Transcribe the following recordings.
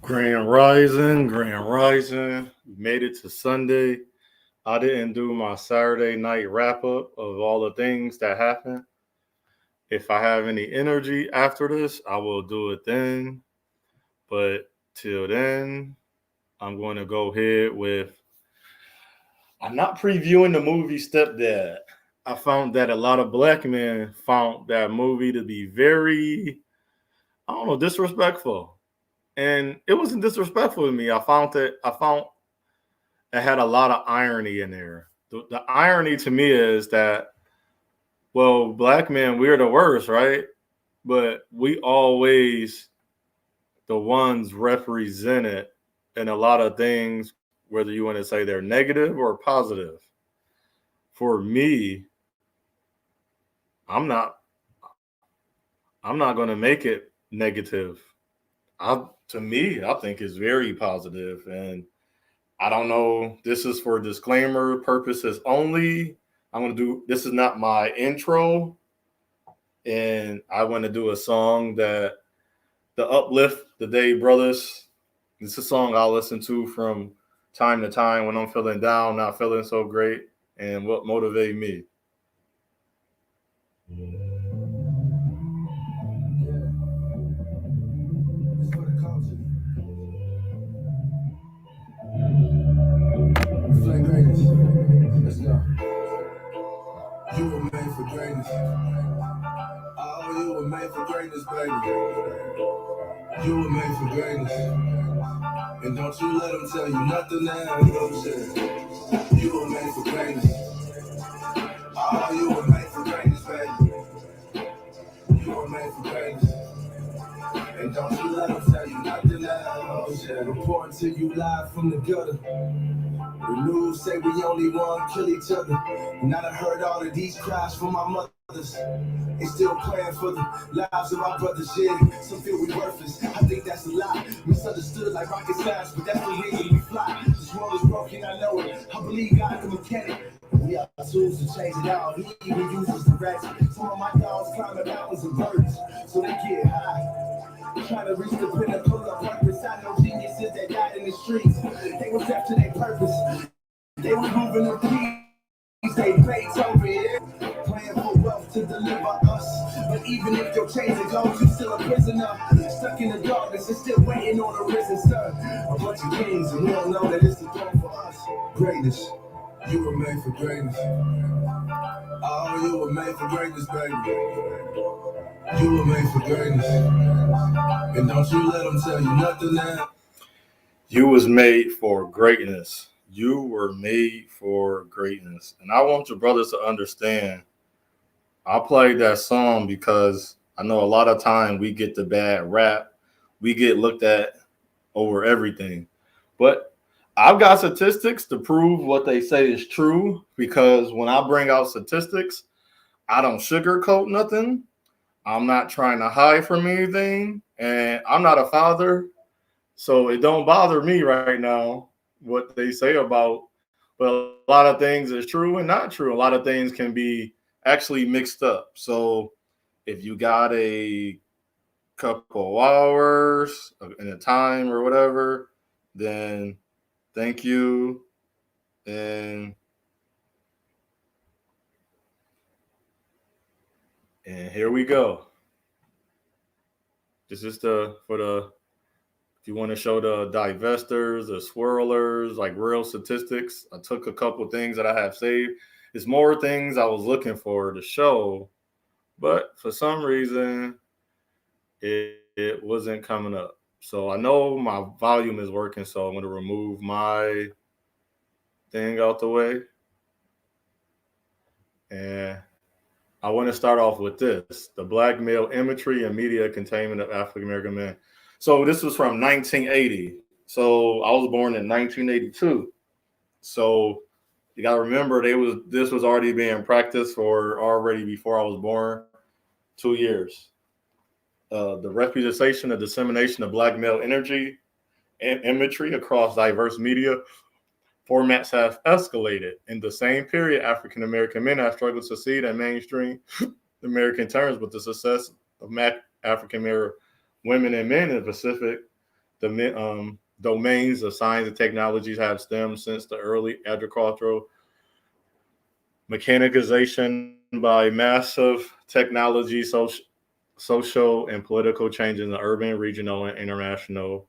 Grand Rising, Grand Rising. We made it to Sunday. I didn't do my Saturday night wrap up of all the things that happened. If I have any energy after this, I will do it then. But till then, I'm going to go ahead with. I'm not previewing the movie Stepdad. I found that a lot of black men found that movie to be very, I don't know, disrespectful. And it wasn't disrespectful to me. I found it had a lot of irony in there. The irony to me is that, well, black men, we're the worst, right? But we always the ones represented in a lot of things, whether you want to say they're negative or positive. For me, I'm not I'm not going to make it negative. To me, I think it's very positive, and I don't know. This is for disclaimer purposes only. I'm gonna do. This is not my intro, and I want to do a song that the uplift the day brothers. It's a song I listen to from time to time when I'm feeling down, not feeling so great, and what motivated me. Flame greatness. Let's go. You were made for greatness. Oh, you were made for greatness, baby. You were made for greatness. And don't you let them tell you nothing now. You know what I'm saying? You were made for greatness. Oh, you were made for greatness, baby. You were made for greatness. And don't you let them tell you nothing now. Reporting to you live from the gutter. The news say we only want to kill each other. And I done heard all of these cries from my mothers. They still praying for the lives of our brothers, yeah. Some feel we worthless. I think that's a lie. Misunderstood like rocket science, but that's the reason we fly. This world is broken, I know it. I believe God can mechanic. We are tools to change it out. He even uses the ratchet. Some of my dogs climbing mountains and birds, so they get high. Trying to reach the pinnacle of purpose. I know geniuses that died in the streets. They was after their purpose. They were moving in peace. They paid over it. Praying for wealth to deliver us. But even if your chains are gone, you still a prisoner. Stuck in the darkness and still waiting on a risen sun. A bunch of kings and we don't know that it's the throne for us. Greatness. You were made for greatness. Oh, you were made for greatness, baby. You were made for greatness. And don't you let them tell you nothing now. You was made for greatness. You were made for greatness, and I want your brothers to understand. I played that song because I know a lot of time we get the bad rap. We get looked at over everything. But I've got statistics to prove what they say is true because when I bring out statistics, I don't sugarcoat nothing. I'm not trying to hide from anything. And I'm not a father. So it don't bother me right now what they say about, but a lot of things is true and not true. A lot of things can be actually mixed up. So if you got a couple hours in a time or whatever, then thank you. And and here we go. This is the for the if you want to show the divestors, the swirlers, like real statistics. I took a couple things that I have saved. It's more things I was looking for to show, but for some reason it wasn't coming up. So I know my volume is working, so I'm going to remove my thing out the way. And I want to start off with this the black male imagery and media containment of African American men. So this was from 1980. So I was born in 1982. So you got to remember this was already being practiced for already before I was born, 2 years. The representation and dissemination of black male energy and imagery across diverse media formats have escalated. In the same period, African American men have struggled to succeed in mainstream American terms, but the success of African American women and men in the Pacific The domains of science and technologies have stemmed since the early agricultural mechanization by massive technology, social and political changes in the urban, regional, and international.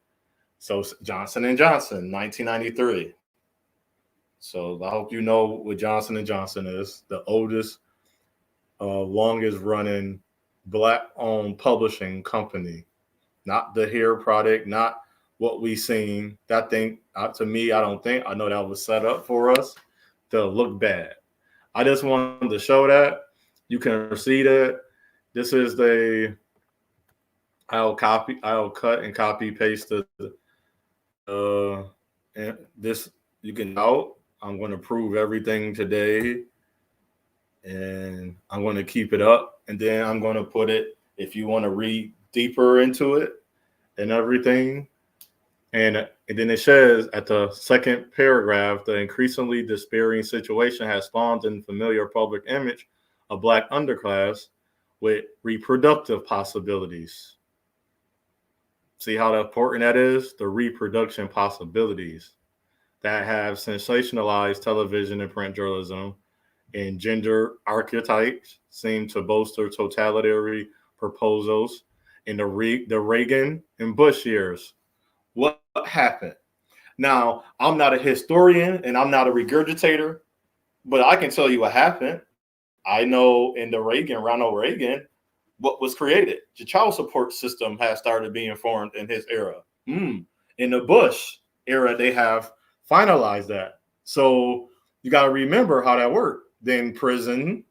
So Johnson and Johnson, 1993. So I hope you know what Johnson and Johnson is, the oldest, longest running black-owned publishing company. Not the hair product, not what we seen. That thing, to me, I don't think. I know that was set up for us to look bad. I just wanted to show that. You can see that. This is I'll cut and copy paste and this you can out. I'm going to prove everything today, and I'm going to keep it up, and then I'm going to put it. If you want to read deeper into it and everything, and then it says at the second paragraph, the increasingly despairing situation has spawned in familiar public image a black underclass with reproductive possibilities. See how important that is? The reproduction possibilities that have sensationalized television and print journalism and gender archetypes seem to bolster totalitarian proposals in the Reagan and Bush years. What happened? Now, I'm not a historian and I'm not a regurgitator, but I can tell you what happened. I know in the Ronald Reagan, what was created. The child support system has started being formed in his era. In the Bush era, they have finalized that. So you got to remember how that worked. Then prison,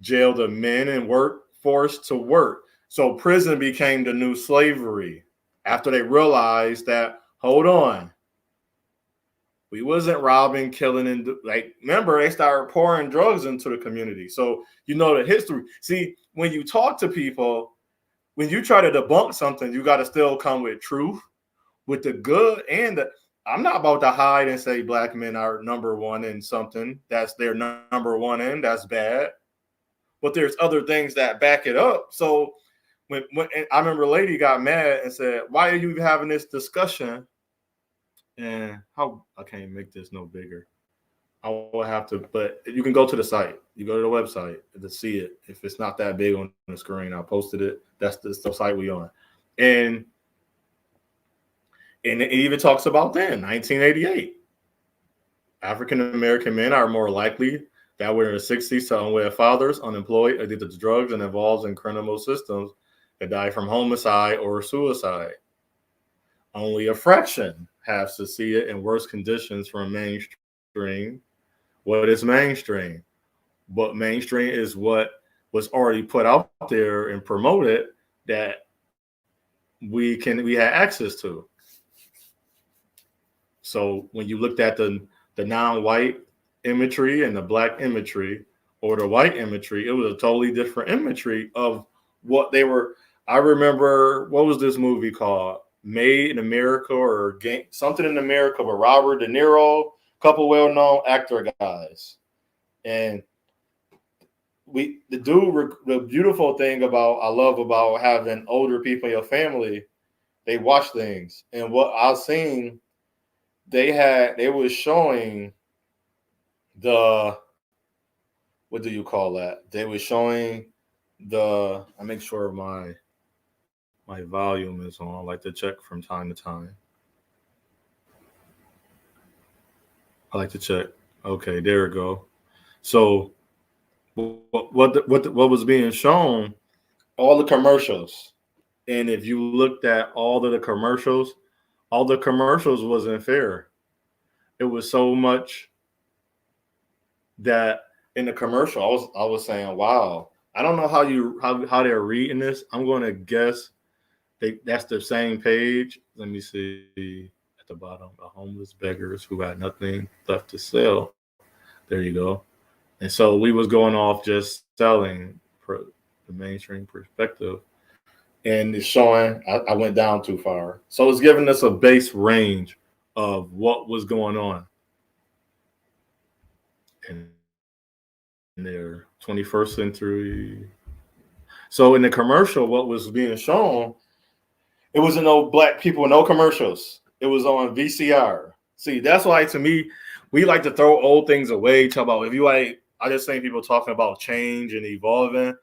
jail the men and workforce to work. So prison became the new slavery after they realized that, hold on, we wasn't robbing, killing, and remember, they started pouring drugs into the community. So you know the history. See, when you talk to people, when you try to debunk something, you got to still come with truth, with the good and the. I'm not about to hide and say black men are number one in something that's their number one in. That's bad. But there's other things that back it up. So when I remember a lady got mad and said, "Why are you having this discussion?" And how I can't make this no bigger. I will have to, but you can go to the site. You go to the website to see it. If it's not that big on the screen, I posted it. That's the site we on. And it even talks about then, 1988. African American men are more likely that were in their 60s to unwed fathers, unemployed, addicted to drugs, and involved in criminal systems that die from homicide or suicide. Only a fraction have succeeded in worse conditions from mainstream. What is mainstream? But mainstream is what was already put out there and promoted that we had access to. So when you looked at the non-white imagery and the black imagery or the white imagery, it was a totally different imagery of what they were. I remember, what was this movie called? Made in America or something in America with Robert De Niro, a couple well-known actor guys. And the beautiful thing I love about having older people in your family, they watch things. And what I've seen, they were showing what do you call that? They were showing I make sure my volume is on. I like to check from time to time. I like to check. Okay, there we go. So what was being shown? All the commercials. And if you looked at all the commercials wasn't fair. It was so much that in the commercial, I was saying, wow, I don't know how they're reading this. I'm going to guess that's the same page. Let me see at the bottom, the homeless beggars who had nothing left to sell. There you go. And so we was going off just selling the mainstream perspective. And it's showing I went down too far. So it's giving us a base range of what was going on in their 21st century. So in the commercial, what was being shown, It wasn't no black people, no commercials. It was on VCR. See, that's why to me, we like to throw old things away. Talk about if you like, I just think people talking about change and evolving.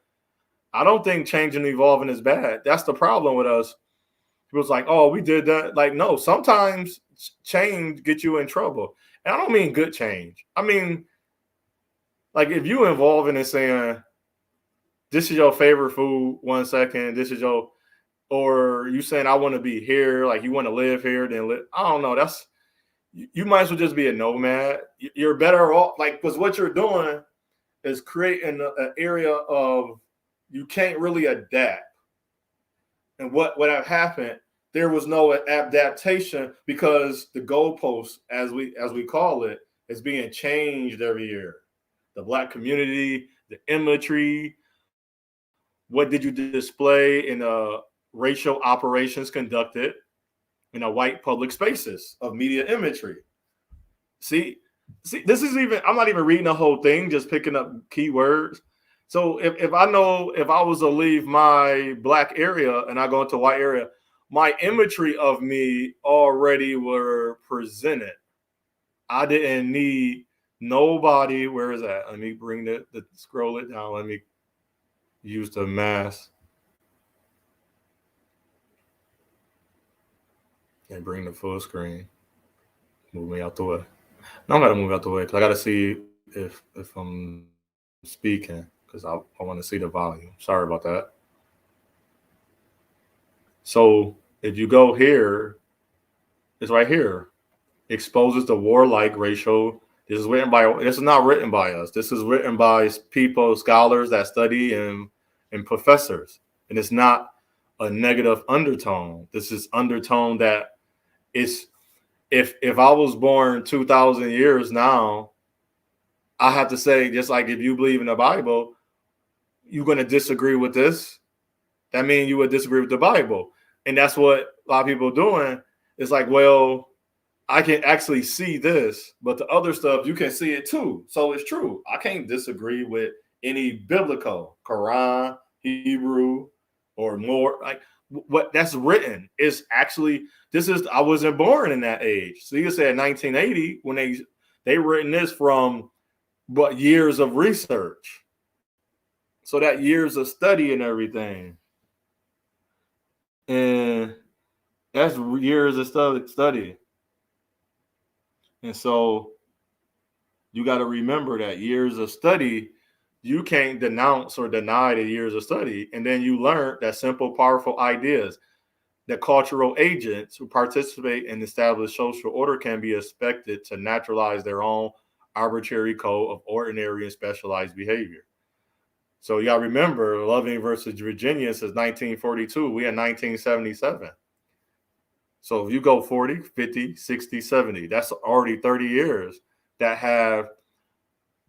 I don't think changing and evolving is bad. That's the problem with us. People's like, oh, we did that. Like, no, sometimes change gets you in trouble. And I don't mean good change. I mean, like if you involve in it saying, this is your favorite food, 1 second, this is your, or you saying I want to be here, like you want to live here, then live. I don't know. That's, you might as well just be a nomad. You're better off, like, because what you're doing is creating an area of you can't really adapt. And what have happened? There was no adaptation because the goalpost, as we call it, is being changed every year. The black community, the imagery. What did you display in racial operations conducted in a white public spaces of media imagery? See, this is even, I'm not even reading the whole thing, just picking up keywords. So if I know, if I was to leave my black area and I go into white area, my imagery of me already were presented. I didn't need nobody. Where is that? Let me bring the scroll it down. Let me use the mask and bring the full screen. Move me out the way. Now I gotta move out the way because I gotta see if I'm speaking because I want to see the volume. Sorry about that. So if you go here, it's right here. Exposes the warlike racial. This is written by. This is not written by us. This is written by people, scholars that study and professors, and it's not a negative undertone. This is undertone that it's. If I was born 2,000 years now, I have to say, just like if you believe in the Bible, you're going to disagree with this. That means you would disagree with the Bible. And that's what a lot of people are doing. It's like, well, I can actually see this, but the other stuff, you can see it too. So it's true. I can't disagree with any biblical, Quran, Hebrew, or more. Like what that's written is actually, this is, I wasn't born in that age. So you can say in 1980, when they written this from but years of research. So that years of study and everything. And that's years of study. And so you got to remember that years of study, you can't denounce or deny the years of study. And then you learn that simple, powerful ideas, that cultural agents who participate in established social order can be expected to naturalize their own arbitrary code of ordinary and specialized behavior. So you got to remember, Loving versus Virginia says 1942. We in 1977. So if you go 40, 50, 60, 70, that's already 30 years that have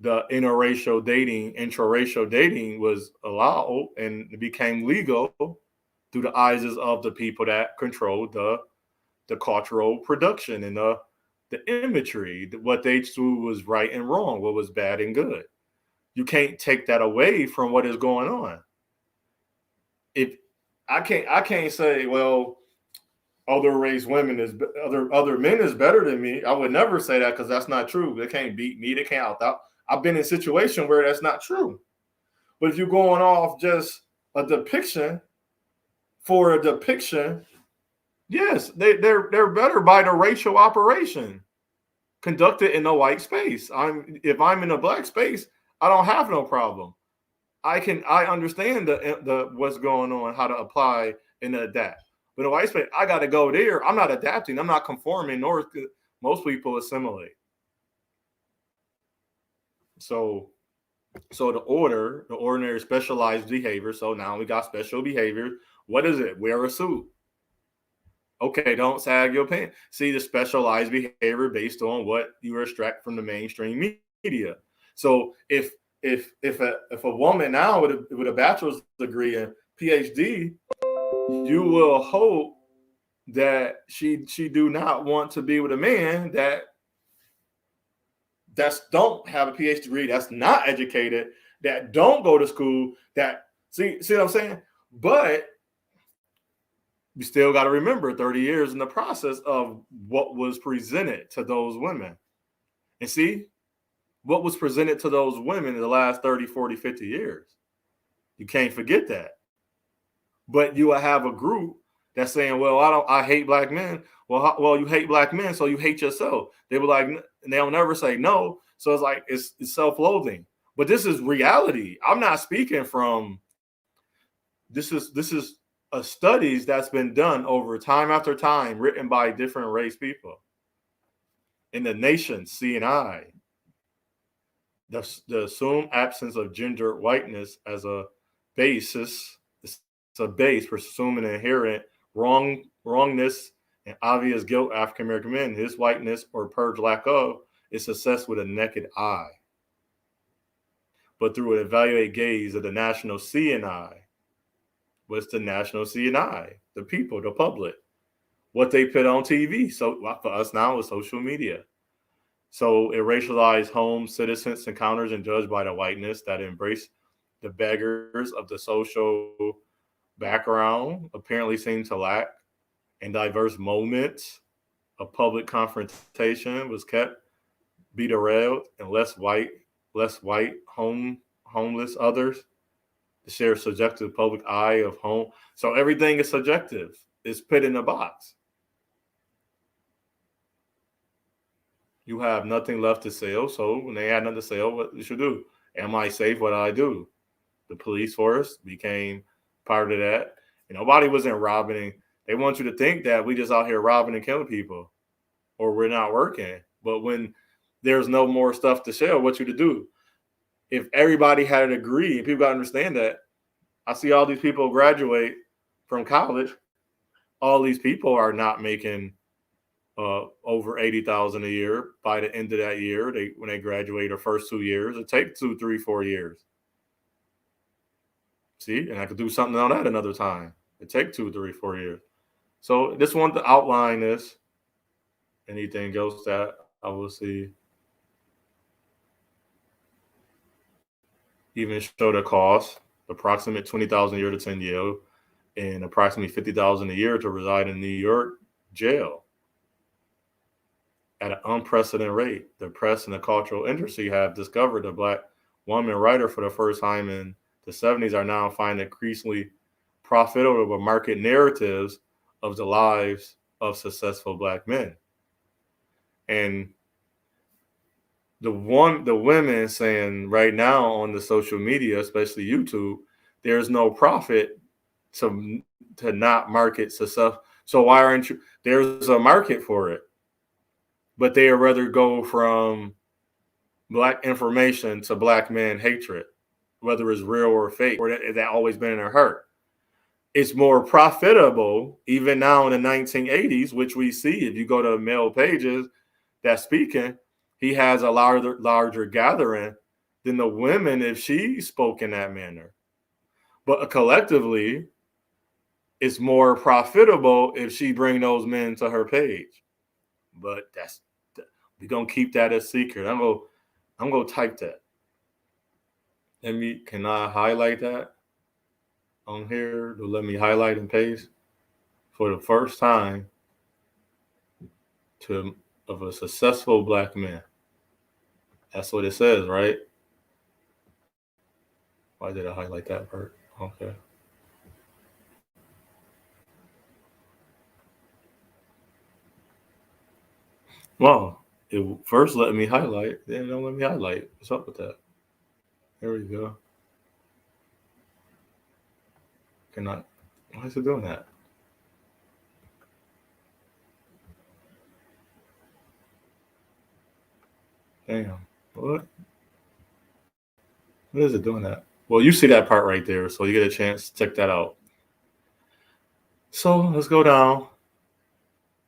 the interracial dating, intraracial dating was allowed and it became legal through the eyes of the people that controlled the cultural production and the imagery, what they knew was right and wrong, what was bad and good. You can't take that away from what is going on. If I can't say, well, other race women is other men is better than me. I would never say that because that's not true. They can't beat me. They can't out. I've been in a situation where that's not true. But if you're going off just a depiction for a depiction, yes, they're better by the racial operation conducted in a white space. If I'm in a black space, I don't have no problem. I understand the what's going on, how to apply and adapt. But in white space, I got to go there. I'm not adapting. I'm not conforming, nor most people assimilate. So the ordinary specialized behavior. So now we got special behavior. What is it? Wear a suit. Okay, don't sag your pants. See the specialized behavior based on what you extract from the mainstream media. So if a woman now with a bachelor's degree and PhD, you will hope that she do not want to be with a man that's don't have a PhD degree, that's not educated, that don't go to school, that see what I'm saying? But you still got to remember 30 years in the process of what was presented to those women. And see, what was presented to those women in the last 30, 40, 50 years. You can't forget that. But you will have a group that's saying, well, I hate black men. Well, you hate black men, so you hate yourself. They were like, and they'll never say no. So it's like, it's self-loathing. But this is reality. I'm not speaking from, this is a studies that's been done over time after time, written by different race people in the nation, C&I. The assumed absence of gender whiteness as a basis, it's a base for assuming inherent wrongness and obvious guilt African American men. His whiteness or purge lack of is assessed with a naked eye, but through an evaluated gaze of the national C&I. What's the national C&I? The people, the public, what they put on TV. So for us now, it's social media. So it racialized homes, citizens, encounters, and judged by the whiteness that embrace the beggars of the social background apparently seem to lack, and diverse moments of public confrontation was kept, be derailed, and less white, homeless others to share subjective public eye of home. So everything is subjective. It's put in a box. You have nothing left to sell. So when they had nothing to sell, what you should do? Am I safe? What do I do? The police force became part of that. And nobody wasn't robbing. They want you to think that we just out here robbing and killing people, or we're not working. But when there's no more stuff to sell, what you to do? If everybody had a degree, and people got to understand that, I see all these people graduate from college. All these people are not making over 80,000 a year by the end of that year. When they graduate, their first 2 years, it takes 2, 3, 4 years. See, and I could do something on that another time. It takes 2, 3, 4 years. So just want to outline this. Anything else that I will see? Even show the cost, approximate 20,000 a year to attend Yale, and approximately 50,000 a year to reside in New York jail. At an unprecedented rate, the press and the cultural industry have discovered a black woman writer for the first time in the 70s are now finding increasingly profitable to market narratives of the lives of successful black men. And the women saying right now on the social media, especially YouTube, there's no profit to not market success. So why aren't you? There's a market for it, but they would rather go from black information to black man hatred, whether it's real or fake, or that always been in their heart. It's more profitable, even now in the 1980s, which we see if you go to male pages that's speaking, he has a larger gathering than the women if she spoke in that manner. But collectively, it's more profitable if she bring those men to her page. But we're gonna keep that a secret. I'm gonna type that. Can I highlight that on here? To let me highlight and paste for the first time of a successful black man. That's what it says, right? Why did I highlight that part? Okay. Well, it first let me highlight, then don't let me highlight. What's up with that? There we go. Why is it doing that? Damn. What is it doing that? Well, you see that part right there, so you get a chance to check that out. So let's go down.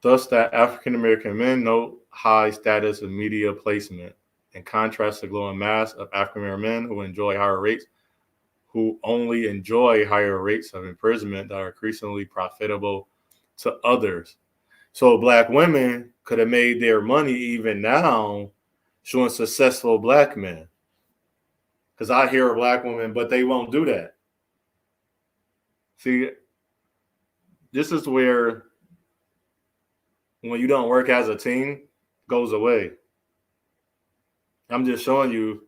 Thus, that African American men note high status of media placement, in contrast to the growing mass of African American men who only enjoy higher rates of imprisonment that are increasingly profitable to others. So black women could have made their money even now showing successful black men. Because I hear a black woman, but they won't do that. See, this is where when you don't work as a team goes away. I'm just showing you,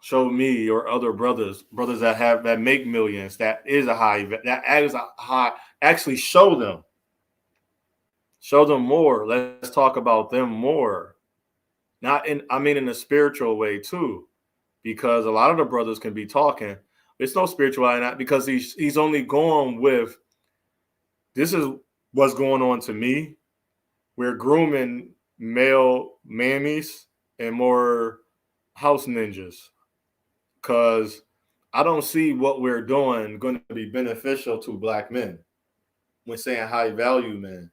show me or other brothers that make millions, that is a high, actually show them more. Let's talk about them more. Not in, I mean, in a spiritual way too, because a lot of the brothers can be talking. It's no spirituality in that, because he's only going with, this is what's going on to me. We're grooming male mammies and more house ninjas, because I don't see what we're doing going to be beneficial to black men when saying high value men.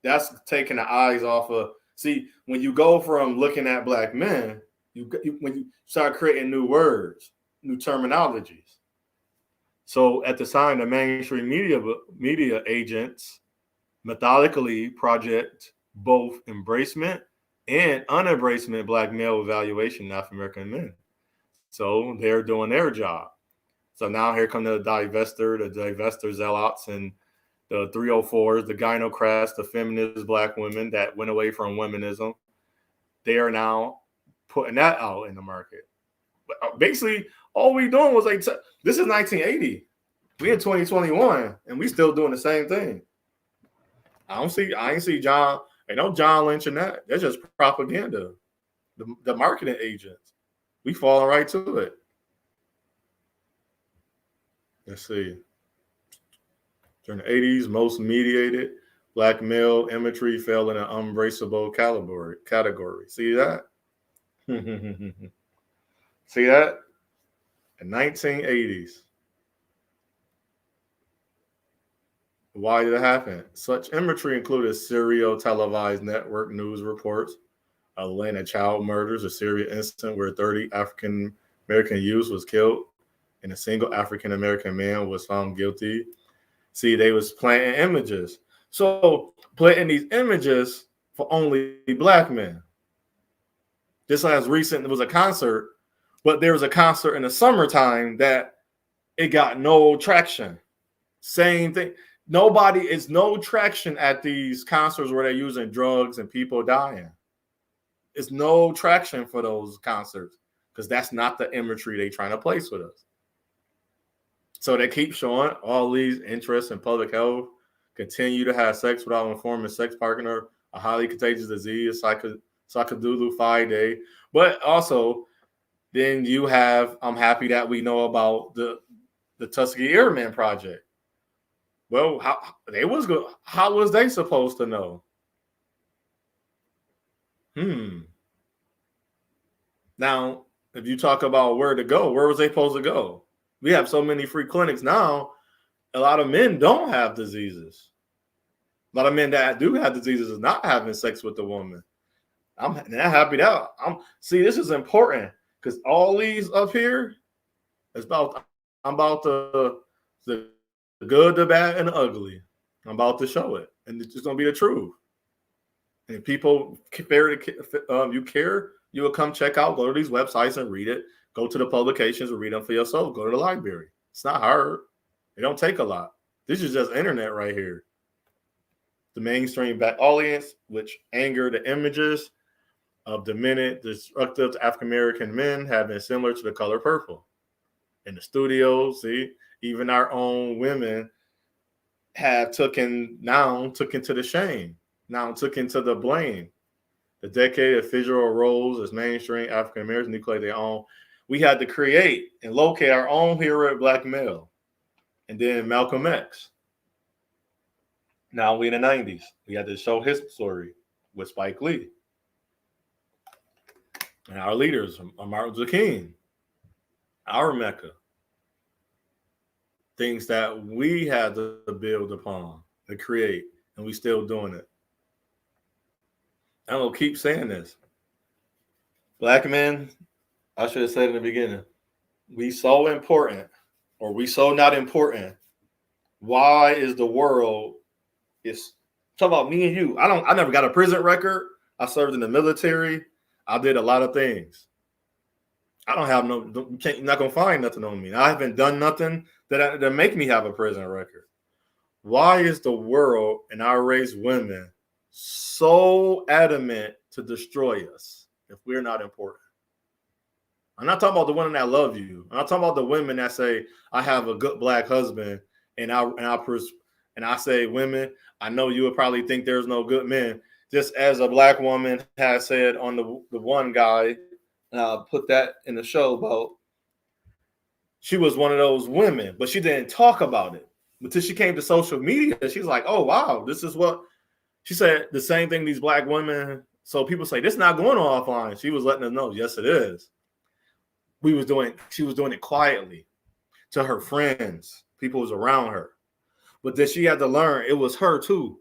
That's taking the eyes off of, see, when you go from looking at black men, when you start creating new words, new terminologies. So at the time, the mainstream media agents methodically project both embracement and unembracement black male evaluation of African American men. So they're doing their job. So now here come the divester zealots, and the 304s, the gynocrats, the feminist black women that went away from womenism. They are now putting that out in the market. But basically, all we doing was like, this is 1980. We in 2021, and we still doing the same thing. I ain't see John, ain't no John Lynch in that. That's just propaganda. The marketing agents. We falling right to it. Let's see. During the 80s, most mediated black male imagery fell in an unbraceable category. See that? See that? In 1980s. Why did it happen? Such imagery included serial televised network news reports, Atlanta child murders, a serious incident where 30 African American youths was killed and a single African American man was found guilty. See, they was planting images. So planting these images for only black men. Just as recent, there was a concert, but there was a concert in the summertime that it got no traction. Same thing. It's no traction at these concerts where they're using drugs and people dying. It's no traction for those concerts because that's not the imagery they're trying to place with us. So they keep showing all these interests in public health, continue to have sex without informing sex partner, a highly contagious disease, Sakadulu 5-day. But also, then you have, I'm happy that we know about the Tuskegee Airmen Project. Well, how was they supposed to know? Now, if you talk about where to go, where was they supposed to go? We have so many free clinics now. A lot of men don't have diseases. A lot of men that do have diseases is not having sex with the woman. I'm happy that see, this is important because all these up here is about, I'm about the good, the bad, and the ugly. I'm about to show it, and it's just gonna be the truth. And if people care, you will come check out, go to these websites and read it. Go to the publications and read them for yourself. Go to the library. It's not hard. It don't take a lot. This is just internet right here. The mainstream black audience, which anger the images of demented, destructive African American men have been similar to the color purple. In the studios, see, even our own women have taken to the shame, now took into the blame. The decade of visual roles as mainstream African Americans nucleate their own. We had to create and locate our own hero black male. And then Malcolm X. Now we in the 90s. We had to show his story with Spike Lee. And our leaders, Martin Luther King, our Mecca. Things that we had to build upon, to create, and we still doing it. I'm going to keep saying this. Black men, I should have said in the beginning, we so important, or we so not important. Why is the world, it's talking about me and you. I never got a prison record. I served in the military. I did a lot of things. I don't have you're not going to find nothing on me. I haven't done nothing that make me have a prison record. why is the world and our race women so adamant to destroy us if we're not important? I'm not talking about the women that love you. I'm not talking about the women that say, I have a good black husband, and I say, women, I know you would probably think there's no good men. Just as a black woman has said on the one guy, put that in the show about, she was one of those women, but she didn't talk about it. Until she came to social media, she's like, oh, wow, this is what she said. The same thing these black women. So people say, this is not going on offline. She was letting us know, yes, it is. She was doing it quietly to her friends, people who was around her. But then she had to learn it was her too.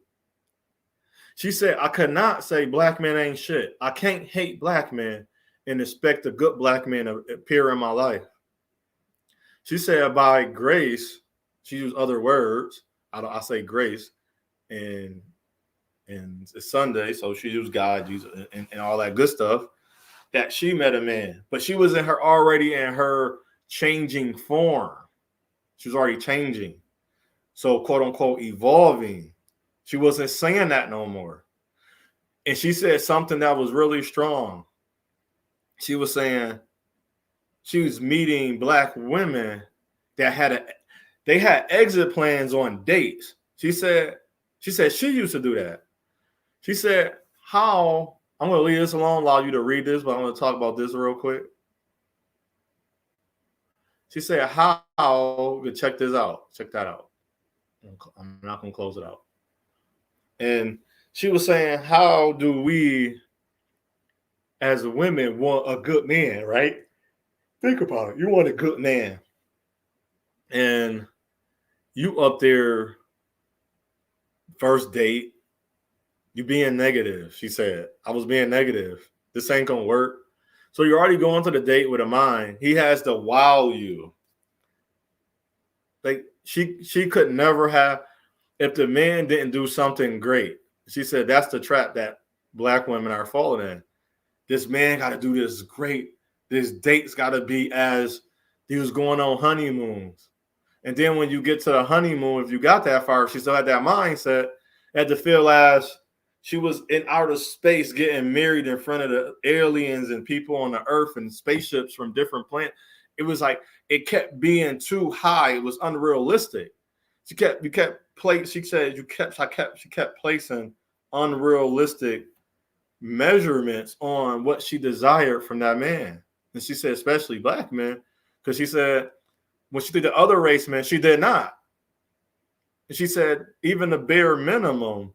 She said, I could not say black men ain't shit. I can't hate black men and expect a good black man to appear in my life. She said, by grace, she used other words. I say grace, and it's Sunday, so she used God, Jesus, and all that good stuff. That she met a man, but she was already in her changing form. She was already changing. So quote unquote evolving. She wasn't saying that no more. And she said something that was really strong. She was saying she was meeting black women that had exit plans on dates. She said she used to do that. She said, how, I'm going to leave this alone, allow you to read this, but I'm going to talk about this real quick. She said, how, check this out. Check that out. I'm not going to close it out. And she was saying, how do we as women want a good man, right? Think about it. You want a good man. And you up there, first date, you being negative. She said, I was being negative. This ain't going to work. So you're already going to the date with a mind. He has to wow you. Like she could never have, if the man didn't do something great. She said that's the trap that black women are falling in. This man got to do this great. This date's got to be as he was going on honeymoons. And then when you get to the honeymoon, if you got that far, she still had that mindset, had to feel as she was in outer space getting married in front of the aliens and people on the earth and spaceships from different planets. It was like it kept being too high. It was unrealistic. She kept placing unrealistic measurements on what she desired from that man. And she said, especially black men, because she said when she did the other race men, she did not. And she said, even the bare minimum,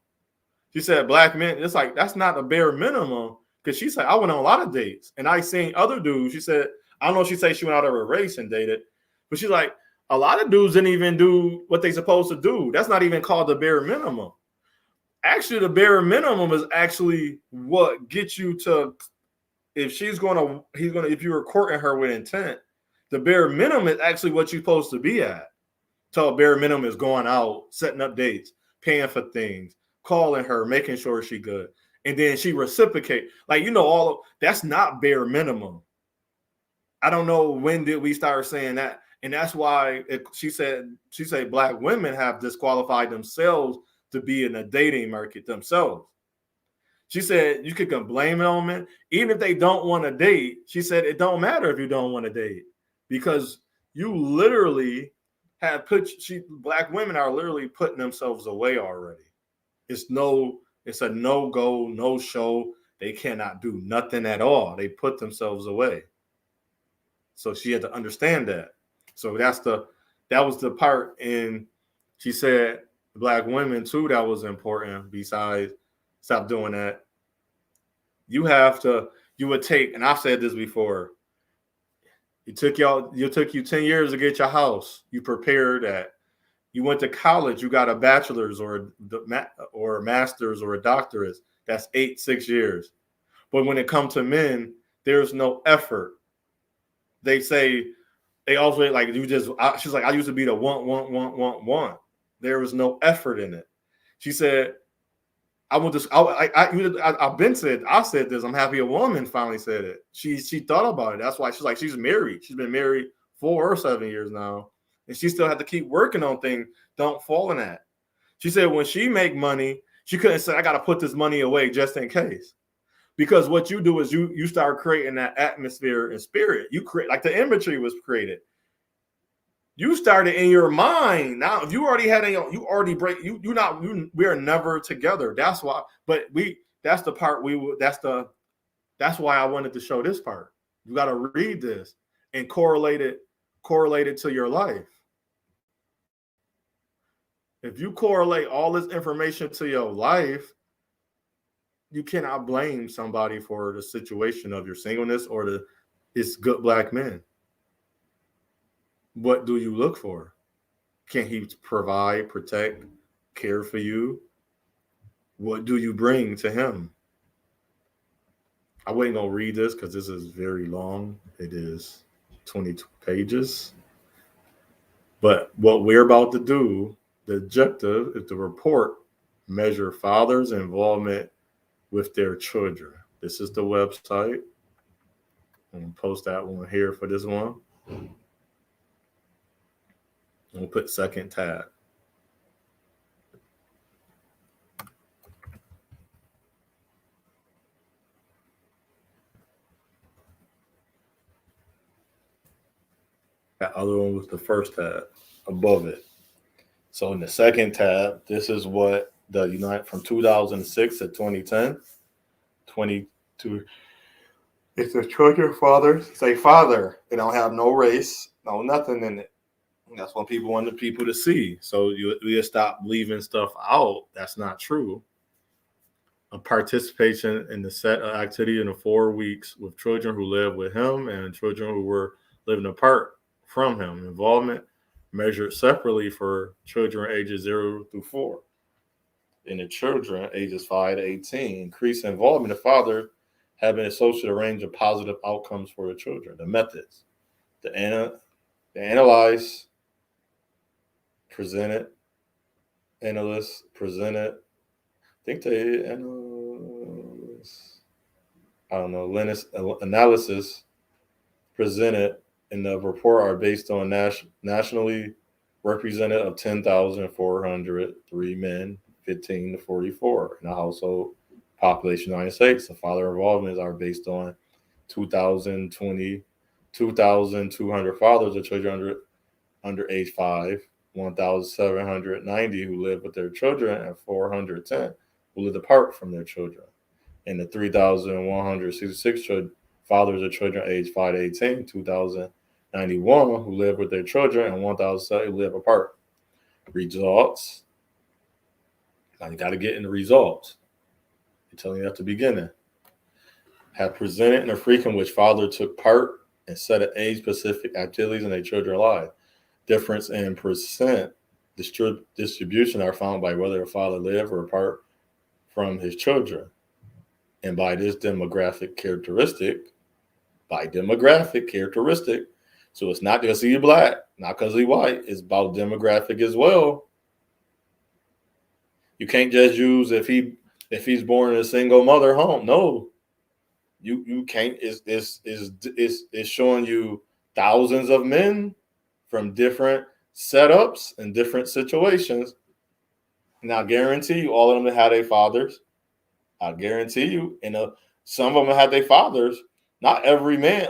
she said, black men, it's like, that's not a bare minimum. Because she said, I went on a lot of dates and I seen other dudes. She said, I don't know if she said she went out of her race and dated, but she's like, a lot of dudes didn't even do what they supposed to do. That's not even called the bare minimum. Actually, the bare minimum is actually what gets you to, if you were courting her with intent, the bare minimum is actually what you're supposed to be at. So bare minimum is going out, setting up dates, paying for things, calling her, making sure she good. And then she reciprocate. Like, all of that's not bare minimum. I don't know when did we start saying that. And that's why she said black women have disqualified themselves to be in a dating market themselves. She said you could blame it on men. Even if they don't want to date, she said it don't matter if you don't want to date. Because you literally black women are literally putting themselves away already. It's a no-go, no-show. They cannot do nothing at all. They put themselves away. So she had to understand that. So that was the part. And she said black women too, that was important. Besides, stop doing that. You would take, and I've said this before, it took you 10 years to get your house. You prepared that. You went to college, you got a bachelor's or a master's or a doctorate. That's 6 years. But when it comes to men, there's no effort. They say, they also like, she's like, I used to be the want. There was no effort in it. She said, I said this. I'm happy a woman finally said it. She thought about it. That's why she's like, she's married. She's been married 4 or 7 years now. And she still had to keep working on things. Don't fall in that. She said when she make money, she couldn't say, I got to put this money away just in case. Because what you do is you start creating that atmosphere and spirit. You create, like the imagery was created. You started in your mind. Now, if you already had you already break, we are never together. That's why, that's the part that's why I wanted to show this part. You got to read this and correlate it to your life. If you correlate all this information to your life, you cannot blame somebody for the situation of your singleness or it's good black men. What do you look for? Can he provide, protect, care for you? What do you bring to him? I wasn't going to read this because this is very long. It is 22 pages. But what we're about to do, the objective is to report, measure fathers' involvement with their children. This is the website. I'm going to post that one here for this one. We'll put second tab. That other one was the first tab above it. So in the second tab, this is what the Unite from 2006 to 2010, 22. It's the children fathers. Say father. They don't have no race, no nothing in it. That's what people want the people to see. So you stop leaving stuff out. That's not true. A participation in the set activity in the 4 weeks with children who live with him and children who were living apart from him. Involvement measured separately for children ages 0 through 4. In the children ages 5 to 18, increased involvement of fathers have been associated with a range of positive outcomes for the children. The methods, the analyze, presented, analysts presented. I think they analyze. I don't know. Analysis presented in the report are based on nationally represented of 10,403 men, 15 to 44 in the household population of the United States. The father involvements are based on 2,200 fathers of children under age 5, 1,790 who live with their children, and 410 who live apart from their children. And the 3,166 fathers of children age 5 to 18, 2,091 who live with their children, and 1,070 who live apart. Results. Now you got to get in the results. I'm telling you at the beginning. Have presented in a frequent which father took part in set of age-specific activities in their children's lives. Difference in percent distribution are found by whether a father lived or apart from his children. And by this demographic characteristic, so it's not because he's black, not because he's white, it's about demographic as well. You can't just use if he's born in a single mother home. No, you can't. It's showing you thousands of men from different setups and different situations. And I guarantee you, all of them had their fathers. I guarantee you, some of them had their fathers. Not every man,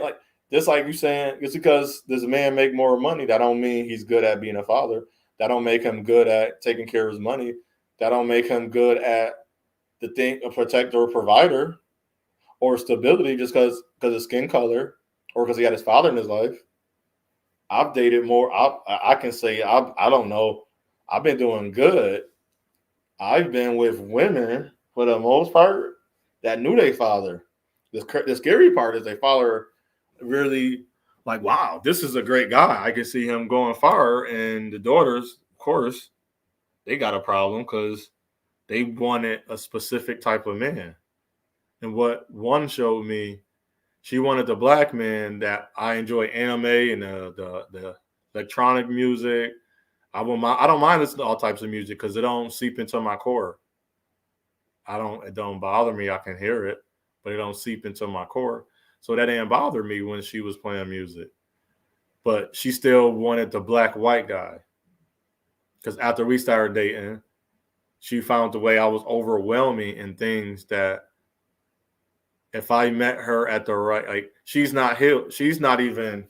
just like you saying, it's because this man make more money. That don't mean he's good at being a father. That don't make him good at taking care of his money. That don't make him good at the thing, a protector or provider, or stability just because of skin color or because he had his father in his life. I've dated more. I can say I don't know. I've been doing good. I've been with women for the most part that knew their father. The scary part is their father really like, wow, this is a great guy. I can see him going far. And the daughters, of course, they got a problem because they wanted a specific type of man. And what one showed me, she wanted the black man that I enjoy anime and the electronic music. I don't mind listening to all types of music because it don't seep into my core. It don't bother me. I can hear it, but it don't seep into my core. So that didn't bother me when she was playing music. But she still wanted the black white guy. Because after we started dating, she found the way I was overwhelming in things that if I met her at the right, like she's not healed. She's not even,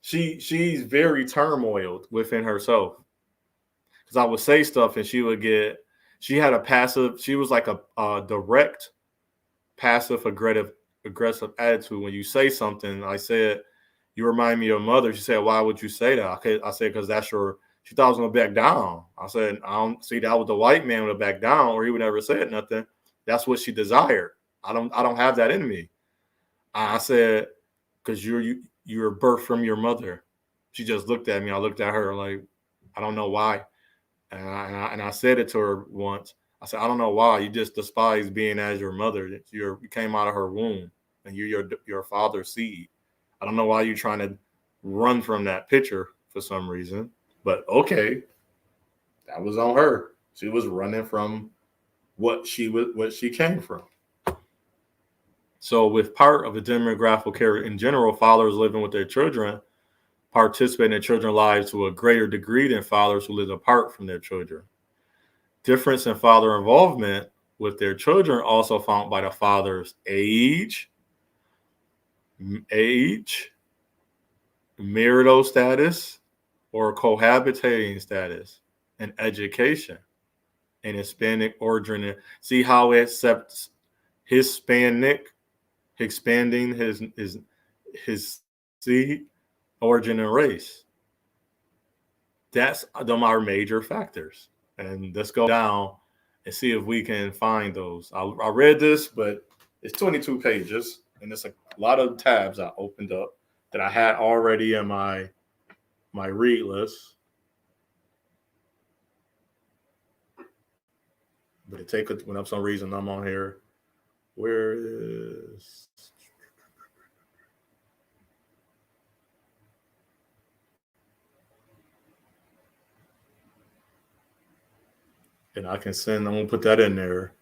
she's very turmoiled within herself. Because I would say stuff and she had a passive, she was like a direct passive aggressive attitude. When you say something, I said, you remind me of mother. She said, why would you say that? I said, because that's your, she thought I was going to back down. I said, I don't see that with the white man would have back down or he would never said nothing. That's what she desired. I don't have that in me. I said, because you're birthed from your mother. She just looked at me. I looked at her like, I don't know why. And I said it to her once. I said, I don't know why. You just despise being as your mother. You came out of her womb and you're your father's seed. I don't know why you're trying to run from that picture for some reason. But okay, that was on her. She was running from what she came from. So with part of the demographic care in general, fathers living with their children participate in their children's lives to a greater degree than fathers who live apart from their children. Difference in father involvement with their children also found by the father's age, marital status, or cohabitating status, and education, and Hispanic origin. See how it accepts Hispanic, expanding his seed, origin, and race. That's our major factors. And let's go down and see if we can find those. I read this, but it's 22 pages, and it's a lot of tabs I opened up that I had already in my read list. But it take when for some reason I'm on here. Where is and I can send, I'm gonna put that in there.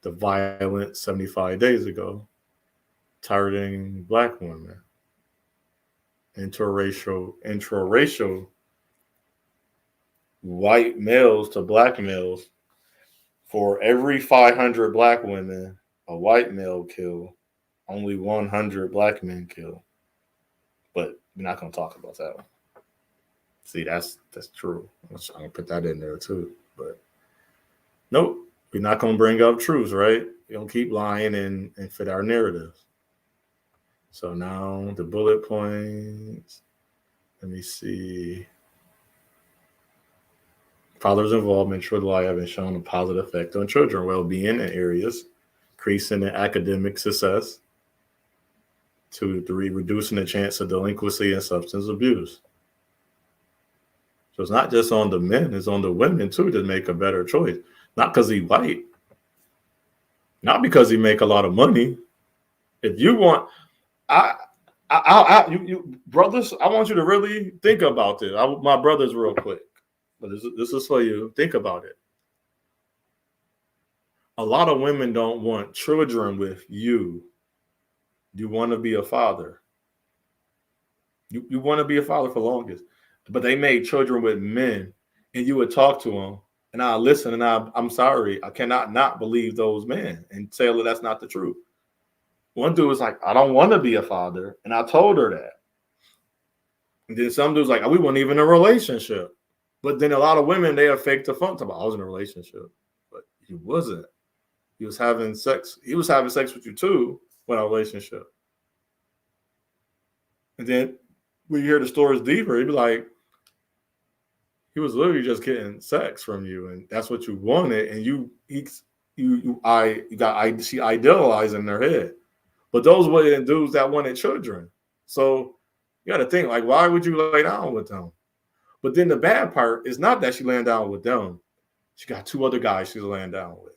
The violent 75 days ago, targeting Black women, intraracial white males to Black males. For every 500 Black women, a white male kill, only 100 Black men kill. But we're not gonna talk about that one. See, that's true. I'm gonna put that in there too. But nope, we're not gonna bring up truths, right? We don't keep lying and fit our narratives. So now the bullet points. Let me see. Father's involvement in life have been shown a positive effect on children well-being in areas, increasing in academic success, to reducing the chance of delinquency and substance abuse. So it's not just on the men, it's on the women too to make a better choice. Not because he's white, not because he make a lot of money. If you want, you brothers, I want you to really think about this. My brothers, real quick, but this is for you. Think about it. A lot of women don't want children with you. You want to be a father. You want to be a father for longest, but they made children with men, and you would talk to them, and I listen, and I'm sorry, I cannot not believe those men and tell her that's not the truth. One dude was like, I don't want to be a father, and I told her that. And then some dudes like, we weren't even in a relationship. But then a lot of women, they are fake to fun about I was in a relationship, but he wasn't. He was having sex. He was having sex with you too when a relationship. And then we hear the stories deeper. He'd be like, he was literally just getting sex from you, and that's what you wanted. And she idealized in her head. But those were the dudes that wanted children. So you got to think, like, why would you lay down with them? But then the bad part is not that she laying down with them. She got two other guys she's laying down with.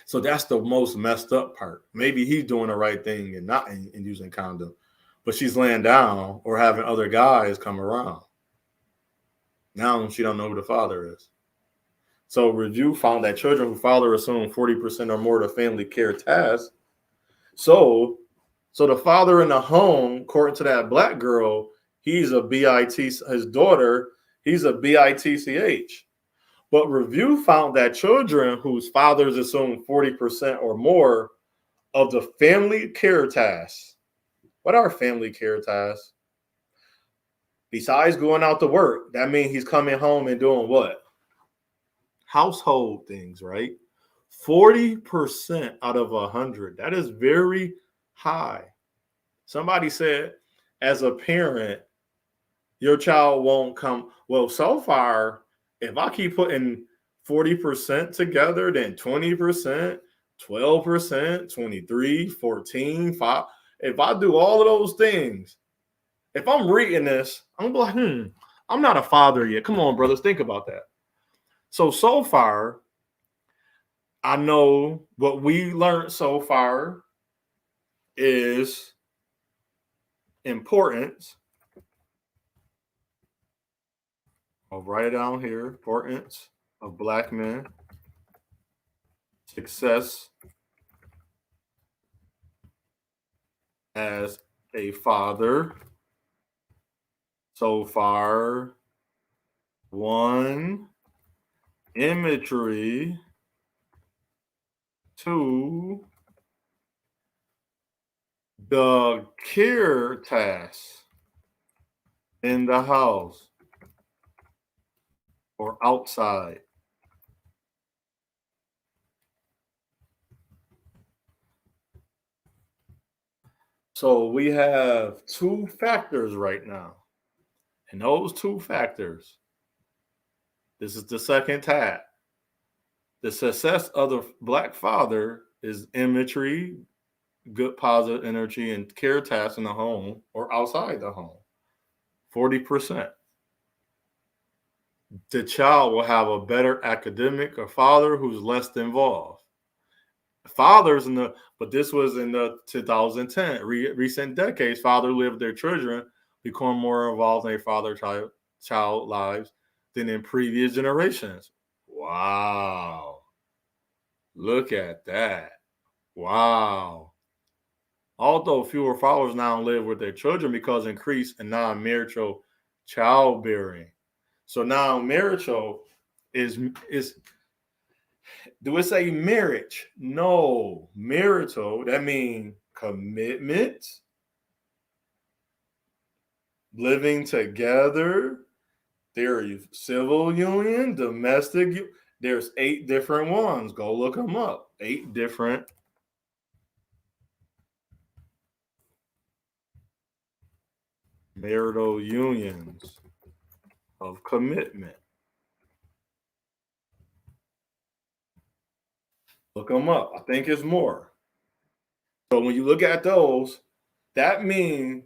So that's the most messed up part. Maybe he's doing the right thing and not in using condom, but she's laying down or having other guys come around. Now she don't know who the father is. So review found that children whose father assumed 40% or more of the family care task. So the father in the home, according to that Black girl, he's a BIT. His daughter, he's a BITCH. But review found that children whose fathers assume 40% or more of the family care tasks. What are family care tasks? Besides going out to work, that means he's coming home and doing what? Household things, right? 40% out of 100. That is very high. Somebody said, as a parent, your child won't come. Well, so far, if I keep putting 40% together, then 20%, 12%, 23, 14, 5. If I do all of those things, if I'm reading this, I'm like, I'm not a father yet. Come on, brothers, think about that. So far, I know what we learned so far is importance. I'll write it down here. Importance of Black men. Success as a father. So far, 1, imagery. 2, the care tasks in the house or outside. So we have 2 factors right now. And those 2 factors, this is the second tab. The success of the Black father is imagery, good positive energy, and care tasks in the home or outside the home. 40%. The child will have a better academic, a father who's less involved. Fathers but this was in the 2010 recent decades. Father lived their children become more involved in their father-child lives than in previous generations. Wow. Look at that. Wow. Although fewer fathers now live with their children because increase in non-marital childbearing. So now marital is do it say marriage? No. Marital, that means commitment, living together. There's civil union, domestic. There's 8 different ones. Go look them up. 8 different marital unions of commitment. Look them up. I think it's more. So when you look at those, that means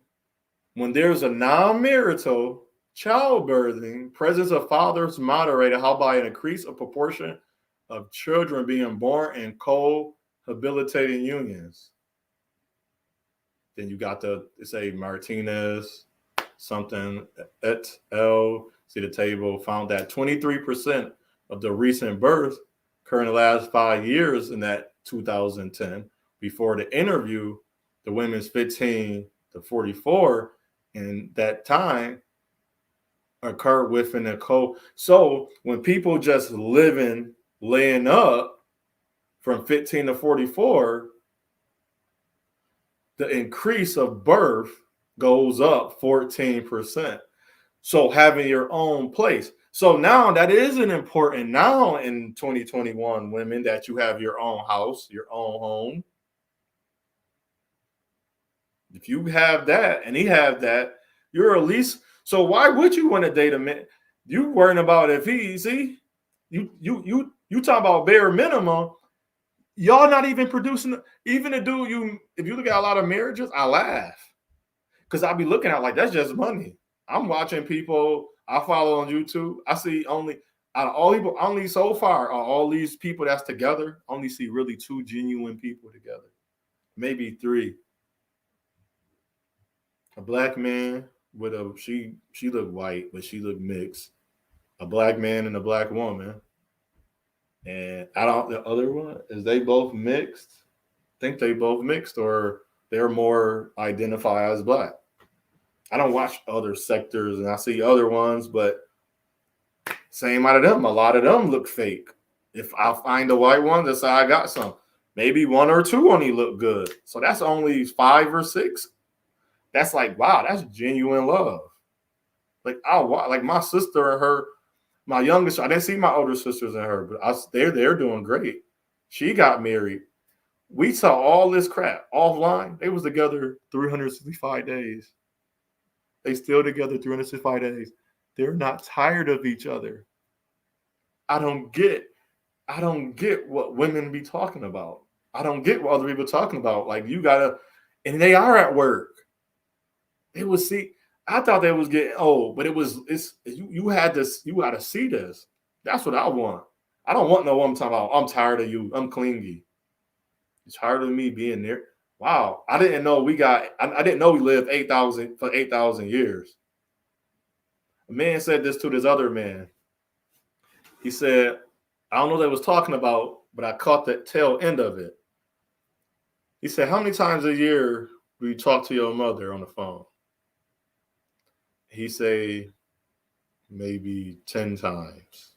when there's a non-marital childbirthing, presence of fathers moderated, how by an increase of proportion of children being born in cohabitating unions. Then you got the say Martinez, something et al. See the table found that 23% of the recent births occurred in the last 5 years in that 2010. Before the interview, the women's 15 to 44 in that time occurred within a So when people just laying up from 15 to 44, the increase of birth goes up 14%. So having your own place. So now that is an important now in 2021, women, that you have your own house, your own home. If you have that and he have that, you're at least. So why would you want to date a man? You worrying about if he you talk about bare minimum. Y'all not even producing. Even the dude if you look at a lot of marriages, I laugh because I be looking at like that's just money. I'm watching people I follow on YouTube. I see only out of all people, only so far are all these people that's together. Only see really 2 genuine people together, maybe 3. A Black man with she looked white, but she looked mixed. A Black man and a Black woman. And I don't the other one is they both mixed. I think they both mixed or they're more identify as Black. I don't watch other sectors and I see other ones, but Same out of them. A lot of them look fake. If I find the white one, that's how I got some. Maybe one or two only look good. So that's only 5 or 6. That's like, wow, that's genuine love. Like, like my sister and her, my youngest, I didn't see my older sisters and her, but they're doing great. She got married. We saw all this crap offline. They was together 365 days. They still together 365 days. They're not tired of each other. I don't get what women be talking about. I don't get what other people talking about. Like, you gotta, and they are at work. They would see. I thought they was getting old, but you had this. You got to see this. That's what I want. I don't want no woman talking about, I'm tired of you. I'm clingy. You're tired of me being there. Wow, I didn't know I didn't know we lived 8,000 years. A man said this to this other man. He said, I don't know what they was talking about, but I caught the tail end of it. He said, how many times a year do you talk to your mother on the phone? He say, maybe 10 times.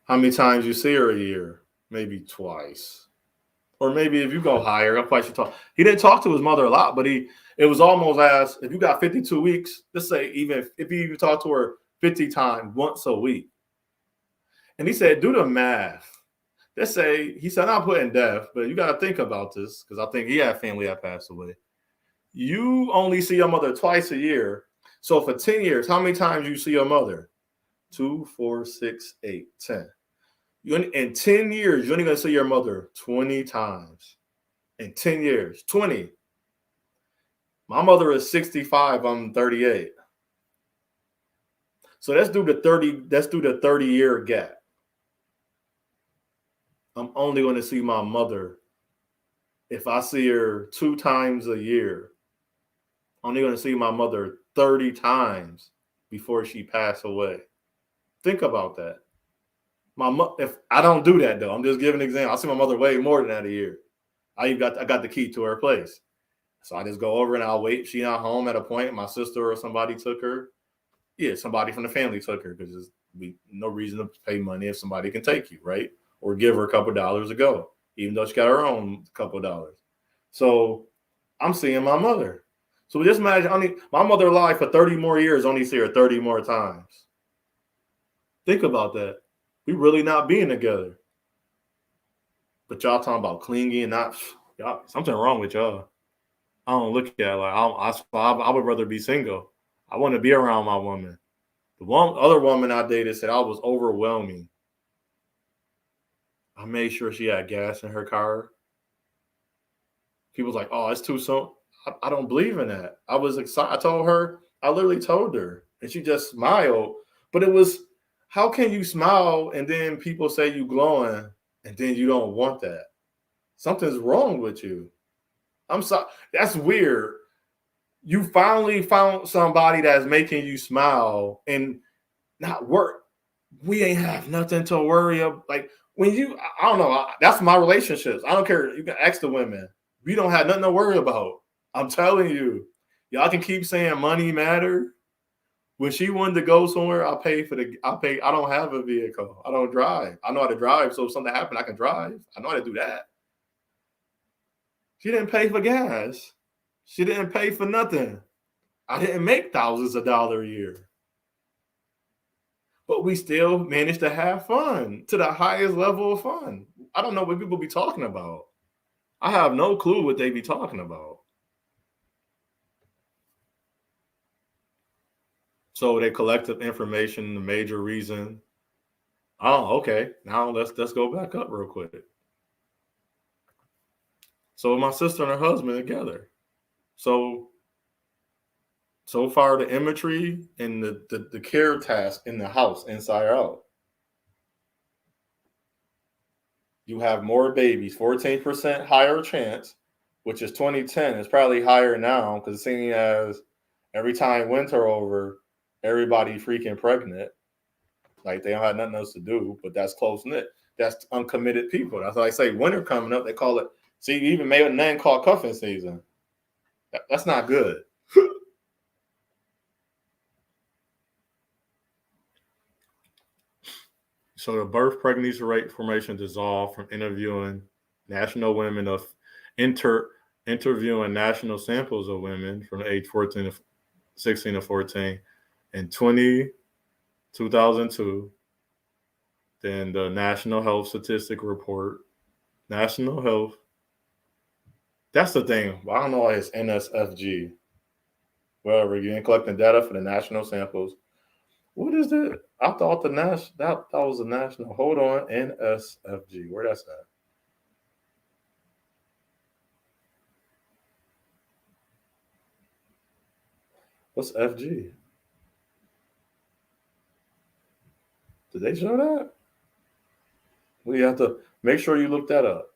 How many times you see her a year? Maybe twice. Or maybe if you go higher, I'm quite sure talk. He didn't talk to his mother a lot, but it was almost as if you got 52 weeks, let's say even if you even talk to her 50 times once a week. And he said, do the math. Let's say, he said, I'm putting death, but you got to think about this because I think he had family that passed away. You only see your mother twice a year. So for 10 years, how many times you see your mother? 2, 4, 6, 8, 10. In 10 years, you're only going to see your mother 20 times. In 10 years, 20. My mother is 65. I'm 38. So let's do the 30-year gap. I'm only going to see my mother. If I see her 2 times a year, I'm only going to see my mother 30 times before she passed away. Think about that. If I don't do that though, I'm just giving an example. I see my mother way more than that a year. I got the key to her place, so I just go over and I'll wait. She not home at a point. My sister or somebody took her. Yeah, somebody from the family took her because there's no reason to pay money if somebody can take you, right? Or give her a couple dollars to go, even though she got her own couple dollars. So I'm seeing my mother. So just imagine, my mother alive for 30 more years, only see her 30 more times. Think about that. We really not being together. But y'all talking about clingy and not, y'all, something wrong with y'all. I don't look at it like I would rather be single. I want to be around my woman. The one other woman I dated said I was overwhelming. I made sure she had gas in her car. People's like, oh, it's too soon. I don't believe in that. I was excited. I literally told her, and she just smiled. But it was, how can you smile and then people say you glowing and then you don't want that? Something's wrong with you. I'm sorry. That's weird. You finally found somebody that's making you smile and not work. We ain't have nothing to worry about. Like when I don't know. That's my relationships. I don't care. You can ask the women. We don't have nothing to worry about. I'm telling you. Y'all can keep saying money matter. When she wanted to go somewhere, I pay. I don't have a vehicle. I don't drive. I know how to drive. So if something happened, I can drive. I know how to do that. She didn't pay for gas. She didn't pay for nothing. I didn't make thousands of dollars a year. But we still managed to have fun to the highest level of fun. I don't know what people be talking about. I have no clue what they be talking about. So they collected information, the major reason. Oh, okay. Now let's go back up real quick. So my sister and her husband together. So far the imagery and the care task in the house, inside out. You have more babies, 14% higher chance, which is 2010. It's probably higher now because seeing as every time winter over, everybody freaking pregnant. Like they don't have nothing else to do, but that's close knit. That's uncommitted people. That's why I say winter coming up. They call it. See, you even made a name called cuffing season. That's not good. So the birth pregnancy rate formation dissolved from interviewing national women of interviewing national samples of women from age 14 to 16 to 14 in 2002. Then the National Health Statistic Report. National Health. That's the thing. I don't know why it's NSFG. Whatever. You ain't collecting data for the national samples. What is that? I thought that was the national. Hold on. NSFG. Where that's at? What's FG? Did they show that? We have to make sure you look that up.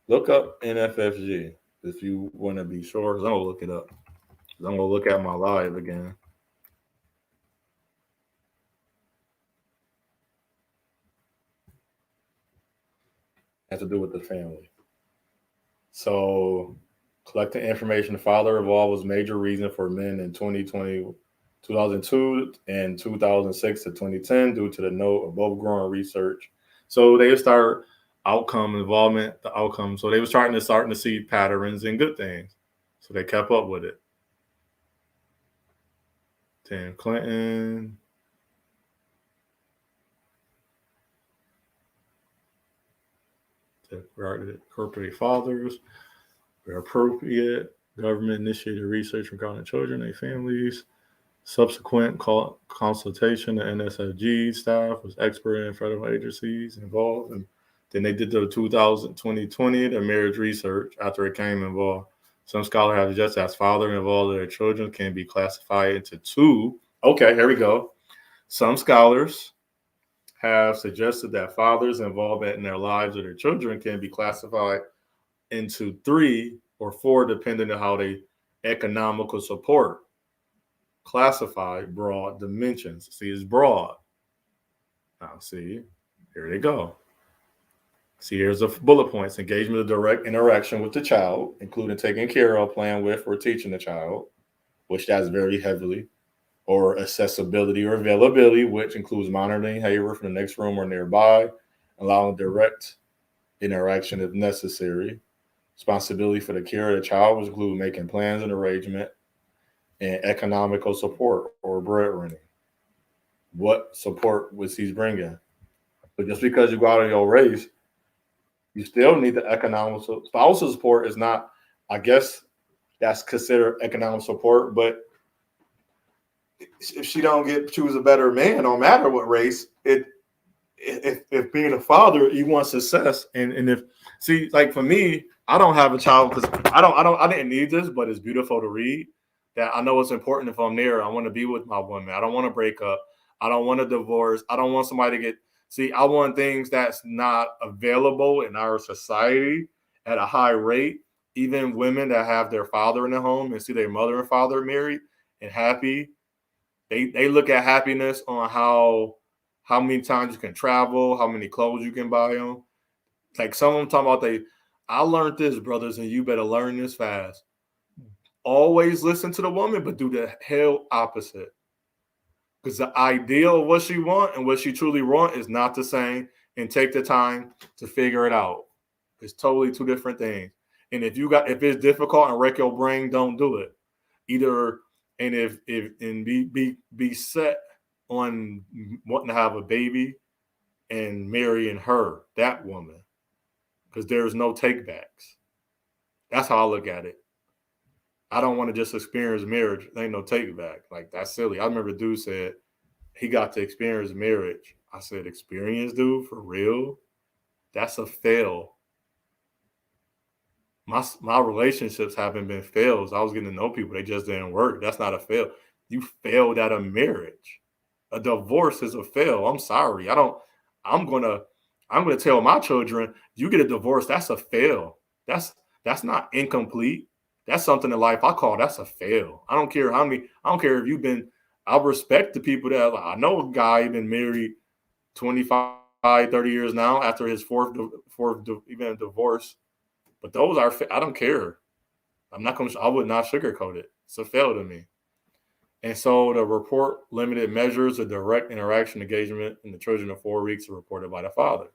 Look up NFFG if you want to be sure. Because I'm going to look it up. I'm going to look at my live again. Has to do with the family. So, collecting information, the father involved was major reason for men in 2002 and 2006 to 2010 due to the note above growing research. So they start outcome involvement, the outcome. So they were starting to see patterns and good things. So they kept up with it. Then Clinton. The corporate fathers were appropriate. Government initiated research regarding children and families. Subsequent consultation, the NSFG staff was expert in federal agencies involved. And then they did the 2020, the marriage research after it came involved. Some scholars have just as father involved their children can be classified into two. Okay, here we go. Some scholars have suggested that fathers' involvement in their lives of their children can be classified into 3 or 4, depending on how they economical support. Classified broad dimensions. See, it's broad. Now, see, here they go. See, here's the bullet points. Engagement of direct interaction with the child, including taking care of, playing with, or teaching the child, which that's very heavily. Or accessibility or availability, which includes monitoring behavior from the next room or nearby, allowing direct interaction if necessary. Responsibility for the care of the child, which includes making plans and arrangement, and economical support or breadwinning. What support was he bringing? But just because you go out of your race, you still need the economic spousal support. Is not, I guess, that's considered economic support, but if she don't choose a better man, no matter what race, if being a father, you want success, and if see, like for me, I don't have a child because I didn't need this, but it's beautiful to read. That I know it's important if I'm there. I want to be with my woman. I don't want to break up. I don't want a divorce. I don't want somebody to get. See, I want things that's not available in our society at a high rate. Even women that have their father in the home and see their mother and father married and happy. They look at happiness on how many times you can travel, how many clothes you can buy them. Like some of them talking about I learned this, brothers, and you better learn this fast. Always listen to the woman, but do the hell opposite. Because the ideal of what she want and what she truly want is not the same, and take the time to figure it out. It's totally two different things. And if it's difficult and wreck your brain, don't do it. Either and be set on wanting to have a baby and marrying her, that woman, because there's no takebacks. That's how I look at it. I don't want to just experience marriage. There ain't no takeback. Like, that's silly. I remember dude said he got to experience marriage. I said, experience, dude, for real? That's a fail. My relationships haven't been fails. I was getting to know people. They just didn't work. That's not a fail. You failed at a marriage. A divorce is a fail. I'm sorry. I'm gonna tell my children, you get a divorce, that's a fail. That's not incomplete. That's something in life I call that's a fail. I don't care if you've been, I respect the people that, I know a guy been married 25, 30 years now after his fourth even divorce. But those are, I don't care. I would not sugarcoat it. It's a fail to me. And so the report limited measures of direct interaction engagement in the children of 4 weeks are reported by the father.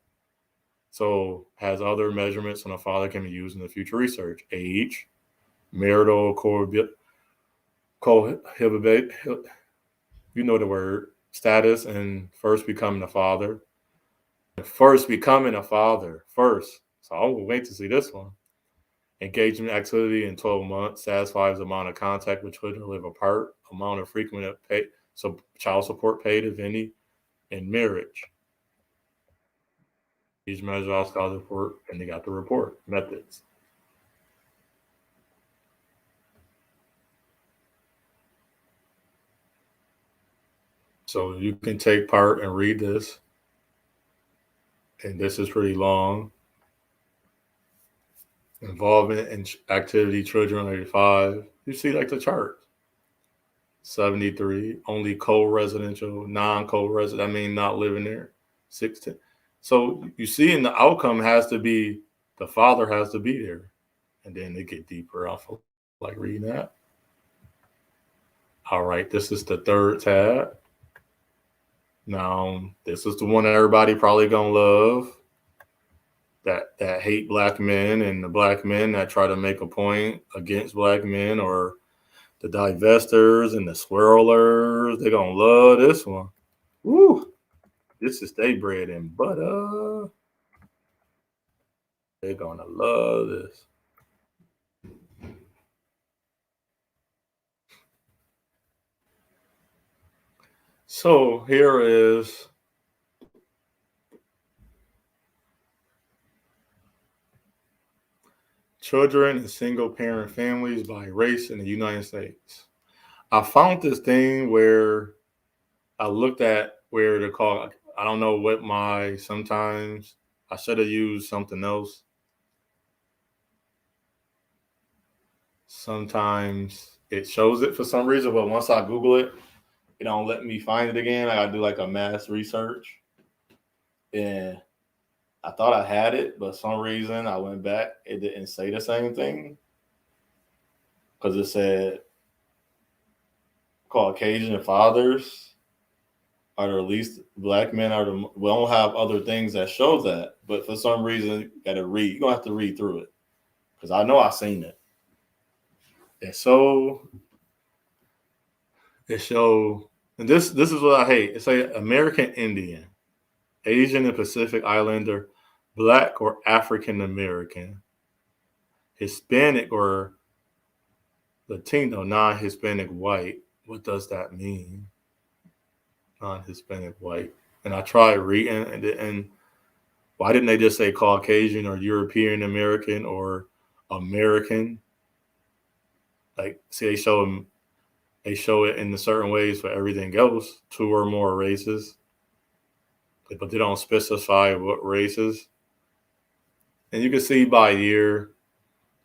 So has other measurements on the father can be used in the future research. Age, marital cohabitate, you know the word, status, and first becoming a father. First becoming a father, first. So I'll wait to see this one. Engagement activity in 12 months satisfies the amount of contact with children live apart, amount of frequent pay, so child support paid, if any, in marriage. These measures all scholars report, and they got the report methods. So you can take part and read this. And this is pretty long. Involvement in activity, children under 5. You see like the chart. 73, only co-residential, non-co-resident, I mean not living there. 16. So you see in the outcome has to be, the father has to be there. And then they get deeper. I feel like reading that. All right, this is the third tab. Now, this is the one that everybody probably gonna love. That hate black men, and the black men that try to make a point against black men, or the divestors and the swirlers. They're gonna love this one. Woo! This is they bread and butter. They're gonna love this. So here is children in single parent families by race in the United States. I found this thing where I looked at where to call, I don't know what sometimes I should have used something else. Sometimes it shows it for some reason, but once I Google it, it don't let me find it again. I gotta do like a mass research. And I thought I had it, but some reason I went back, it didn't say the same thing. Because it said Caucasian fathers are the least, black men are the, we don't have other things that show that, but for some reason you gotta read, you're gonna have to read through it. Because I know I've seen it. And so it show, and this is what I hate. It say American Indian, Asian and Pacific Islander, Black or African American, Hispanic or Latino, non-Hispanic white. What does that mean? Non-Hispanic white. And I tried reading, and why didn't they just say Caucasian or European American or American? Like, see, they show it in the certain ways for everything else, 2 or more races, but they don't specify what races. And you can see by year,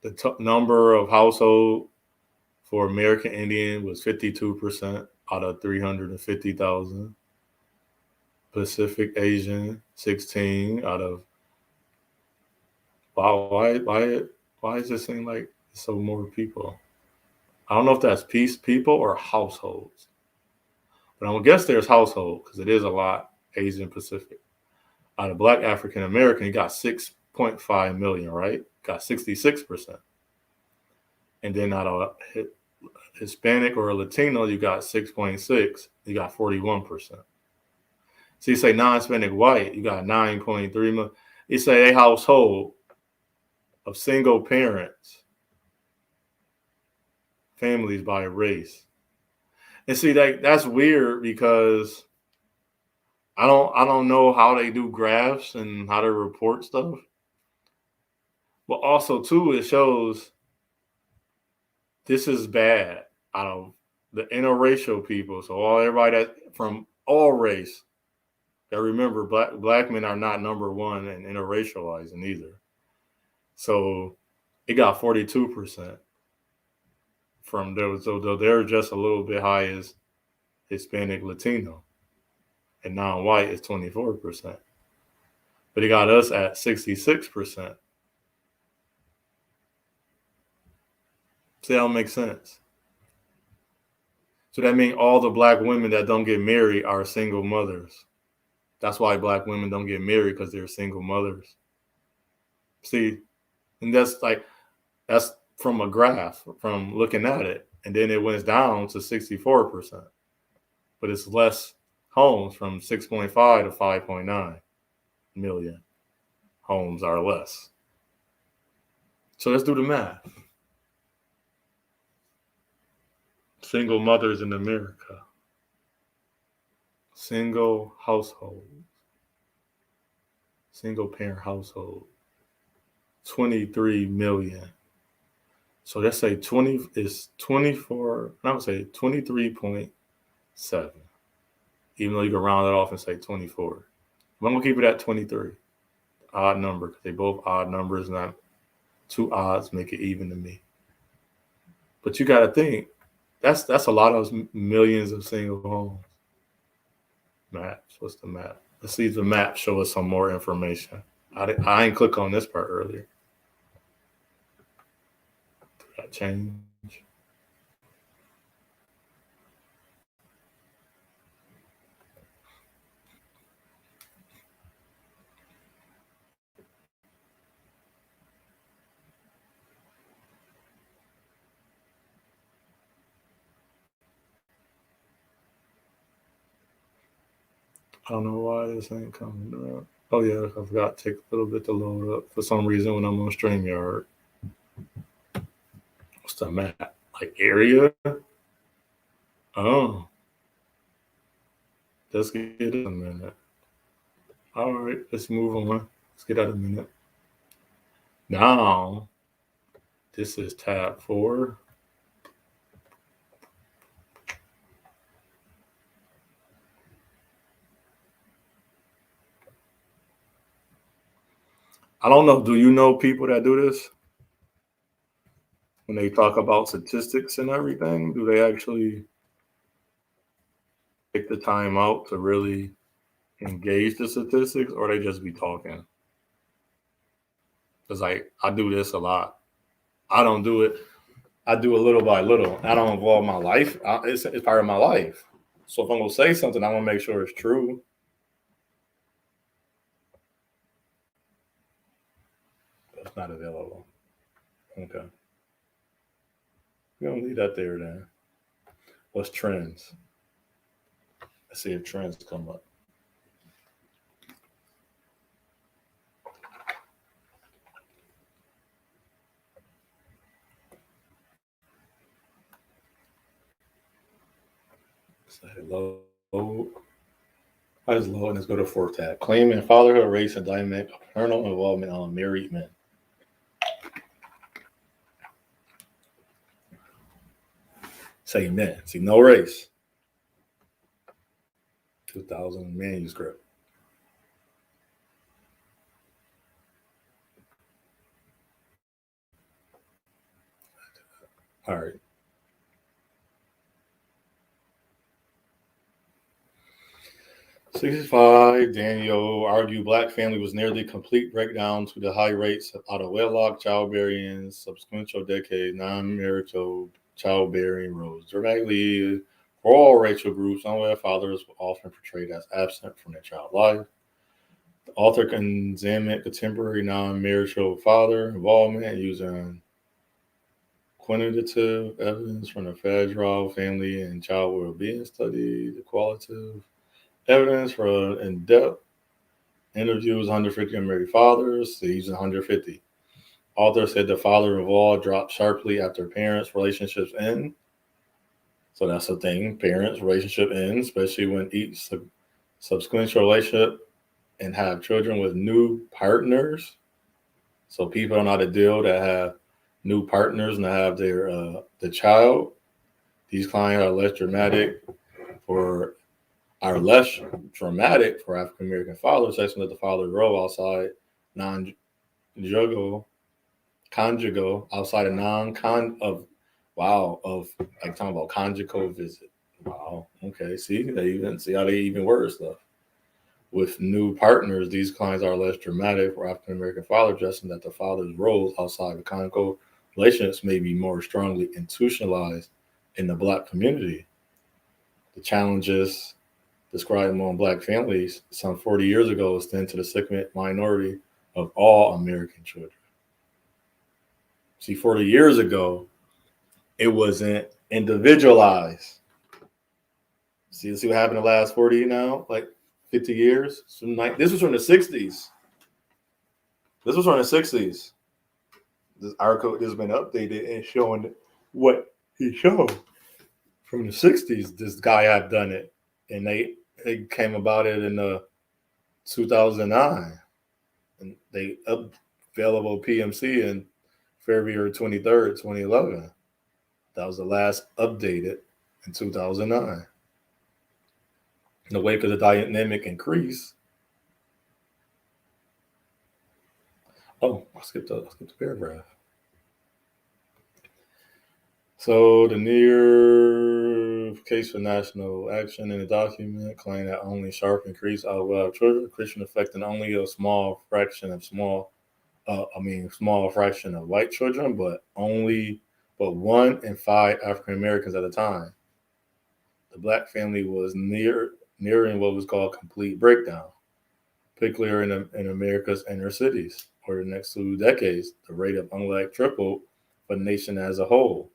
the number of household for American Indian was 52% out of 350,000. Pacific Asian, 16 out of, wow, why does it seem like so more people? I don't know if that's people or households, but I'm gonna guess there's household because it is a lot Asian Pacific. Out of Black African American, you got 6.5 million, right? Got 66%. And then out of Hispanic or Latino, you got 6.6, you got 41%. So you say non-Hispanic white, you got 9.3 million. You say a household of single parents, families by race. And see, that's weird because I don't know how they do graphs and how to report stuff. But also too, it shows this is bad out of the interracial people. So everybody that from all race. I remember black men are not number one in interracializing either. So it got 42% from those. So they're just a little bit high as Hispanic Latino. And non-white is 24%. But it got us at 66%. See, that don't make sense. So that means all the black women that don't get married are single mothers. That's why black women don't get married, because they're single mothers. See, and that's from a graph, from looking at it. And then it went down to 64%. But it's less homes, from 6.5 to 5.9 million homes are less. So let's do the math. Single mothers in America. Single household. Single parent household. 23 million. So let's say 20 is 24, I would say 23.7. Even though you can round it off and say 24. I'm gonna keep it at 23. Odd number, because they both odd numbers, not two odds make it even to me. But you gotta think, that's a lot of millions of single homes. Maps. What's the map? Let's see if the map show us some more information. I ain't click on this part earlier. Did that change? I don't know why this ain't coming up. Oh yeah, I forgot to take a little bit to load up for some reason when I'm on StreamYard. What's the map? Like area? Oh. Let's get it in a minute. All right, let's move on. Let's get out a minute. Now, this is tab 4. I don't know. Do you know people that do this? When they talk about statistics and everything, do they actually take the time out to really engage the statistics, or they just be talking? Because I do this a lot. I don't do it. I do it little by little. I don't involve my life. It's part of my life. So if I'm going to say something, I want to make sure it's true. That's not available. Okay. We're going to leave that there then. What's trends? Let's see if trends come up. Say load. I just load and let's go to 4th tab. Claiming fatherhood, race, and dynamic of paternal involvement on married men. Say men. See, no race. 2000 manuscript. All right. '65, Daniel argued black family was nearly complete breakdown to the high rates of out of wedlock childbearing, subsequent decade non-marital childbearing rose dramatically for all racial groups. Unwed fathers were often portrayed as absent from their child life. The author examined contemporary non-marital father involvement using quantitative evidence from the federal family and child well-being study, the qualitative evidence for in-depth interviews 150 unmarried fathers. So he's 150. Author said the father involved dropped sharply after parents' relationships end. So that's the thing. Parents' relationship ends, especially when each subsequent relationship and have children with new partners. So people don't know how to deal that have new partners and have their the child. These clients are less dramatic for African American fathers, such that the father role outside conjugal outside of like talking about conjugal visit. Wow. Okay. See, they even see how they even word stuff. With new partners, these clients are less dramatic for African American fathers, suggesting that the father's roles outside of conjugal relationships may be more strongly institutionalized in the Black community. the challenges described among Black families some 40 years ago extend to the significant minority of all American children. See, 40 years ago, it wasn't individualized. See what happened in the last 40 now, like 50 years. So this was from the 60s. This was from the 60s. Our code has been updated and showing what he showed from the 60s. This guy had done it, and they came about it in 2009, and they available PMC in February 23rd, 2011. That was the last updated in 2009. In the wake of the dynamic increase. Oh, I skipped the paragraph. So the near case for national action in the document claimed that only sharp increase of children Christian affecting only a small fraction of small fraction of white children, but 1 in 5 African Americans at a time. The Black family was nearing what was called complete breakdown, particularly in America's inner cities. For the next 2 decades, the rate of unlike tripled for the nation as a whole.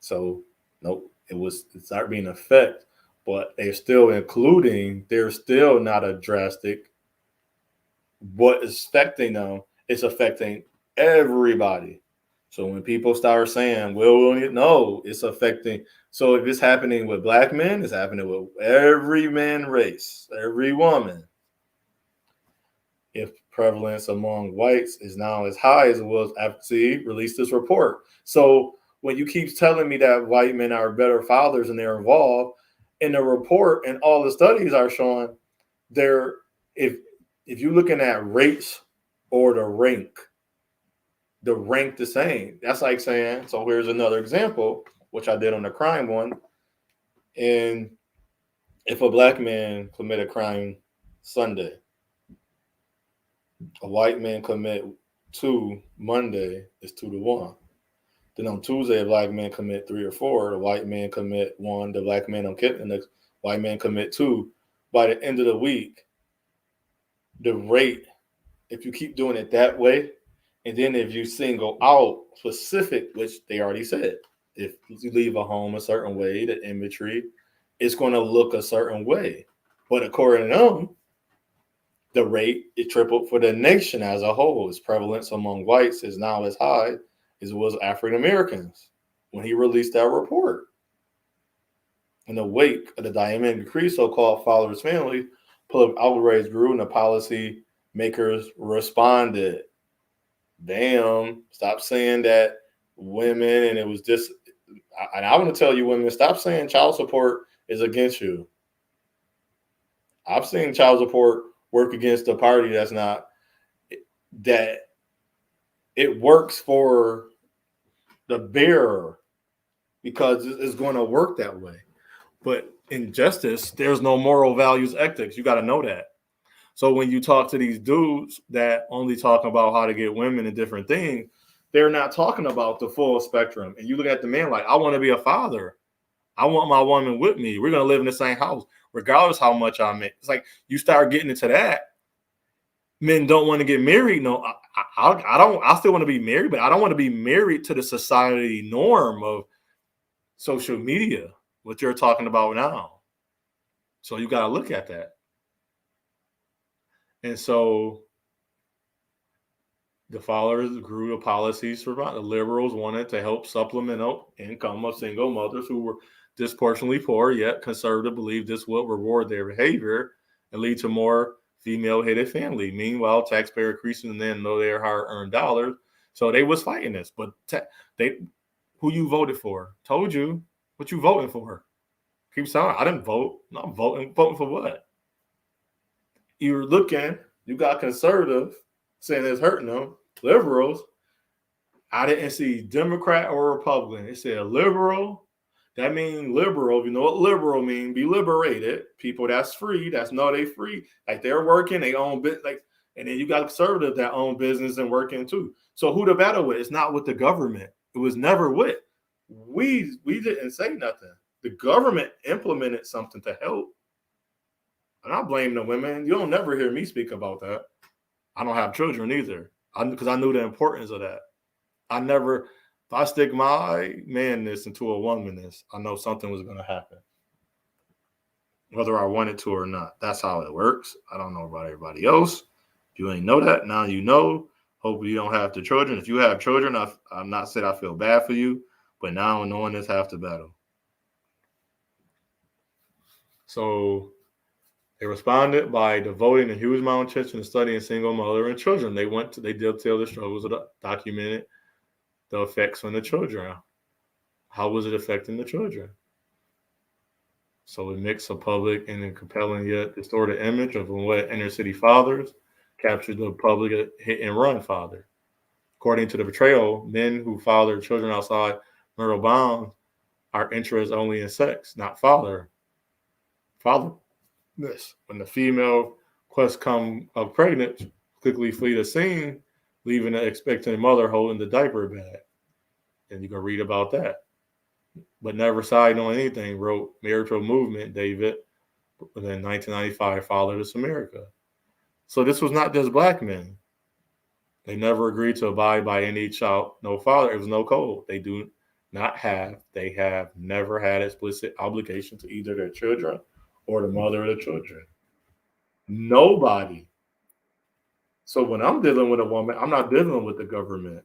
So, nope, it's not being effect, but they're still not a drastic. What is affecting them, it's affecting everybody. So when people start saying, no, it's affecting. So if it's happening with Black men, it's happening with every man race, every woman. If prevalence among whites is now as high as it was after he released this report. So when you keep telling me that white men are better fathers and they're involved in the report, and all the studies are showing if you're looking at rates or the rank the same. That's like saying, so here's another example, which I did on the crime one. And if a Black man commit a crime Sunday, a white man commit 2 Monday, is 2-1. Then on Tuesday, a Black man commit 3 or 4, the white man commit 1, the Black man the next white man commit 2. By the end of the week, the rate, if you keep doing it that way, and then if you single out specific, which they already said, if you leave a home a certain way, the imagery, it's going to look a certain way. But according to them, the rate is tripled for the nation as a whole. Its prevalence among whites is now as high as it was African Americans when he released that report. In the wake of the dynamic increase, so-called fatherless family, public outrage grew and the policy makers responded. Damn, stop saying that women, and it was just, and I want to tell you women, stop saying child support is against you. I've seen child support work against the party that's not, that it works for the bearer because it's going to work that way. But in justice, there's no moral values, ethics. You got to know that. So when you talk to these dudes that only talk about how to get women and different things, they're not talking about the full spectrum. And you look at the man like, I want to be a father. I want my woman with me. We're going to live in the same house, regardless how much I make. It's like you start getting into that. Men don't want to get married. No, I don't. I still want to be married, but I don't want to be married to the society norm of social media, what you're talking about now. So you got to look at that. And so the followers grew the policies for the liberals wanted to help supplement income of single mothers who were disproportionately poor, yet conservative believed this would reward their behavior and lead to more female-headed family. Meanwhile, taxpayer increasing and then know their hard-earned dollars. So they was fighting this. But who you voted for? Told you what you voting for. Keep saying, I didn't vote. No, I'm voting. Voting for what? You're looking, you got conservative saying it's hurting them. Liberals, I didn't see Democrat or Republican. It said liberal. That means liberal. You know what liberal means? Be liberated. People that's free. That's no, they free. Like they're working, they own bit. Like, and then you got conservative that own business and working too. So who to battle with? It's not with the government. It was never with. We didn't say nothing. The government implemented something to help. And I blame the women. You don't never hear me speak about that. I don't have children either, because I knew the importance of that. If I stick my manness into a womanness, I know something was going to happen, whether I wanted to or not. That's how it works. I don't know about everybody else. If you ain't know that, now you know. Hopefully you don't have the children. If you have children, I'm not saying I feel bad for you, but now knowing this half the battle. So they responded by devoting a huge amount of attention to studying single mother and children. They detailed the struggles, documented the effects on the children. How was it affecting the children? So it mixed a public and a compelling yet distorted image of what inner city fathers captured the public hit and run father. According to the portrayal, men who father children outside marital bonds are interested only in sex, not fatherness. When the female quest come up pregnant, quickly flee the scene, leaving the expectant mother holding the diaper bag. And you can read about that. But never siding on anything, wrote Marital Movement David in 1995, Fatherless America. So this was not just black men. They never agreed to abide by any child, no father. It was no code. They have never had explicit obligation to either their children or the mother of the children. Nobody. So when I'm dealing with a woman, I'm not dealing with the government.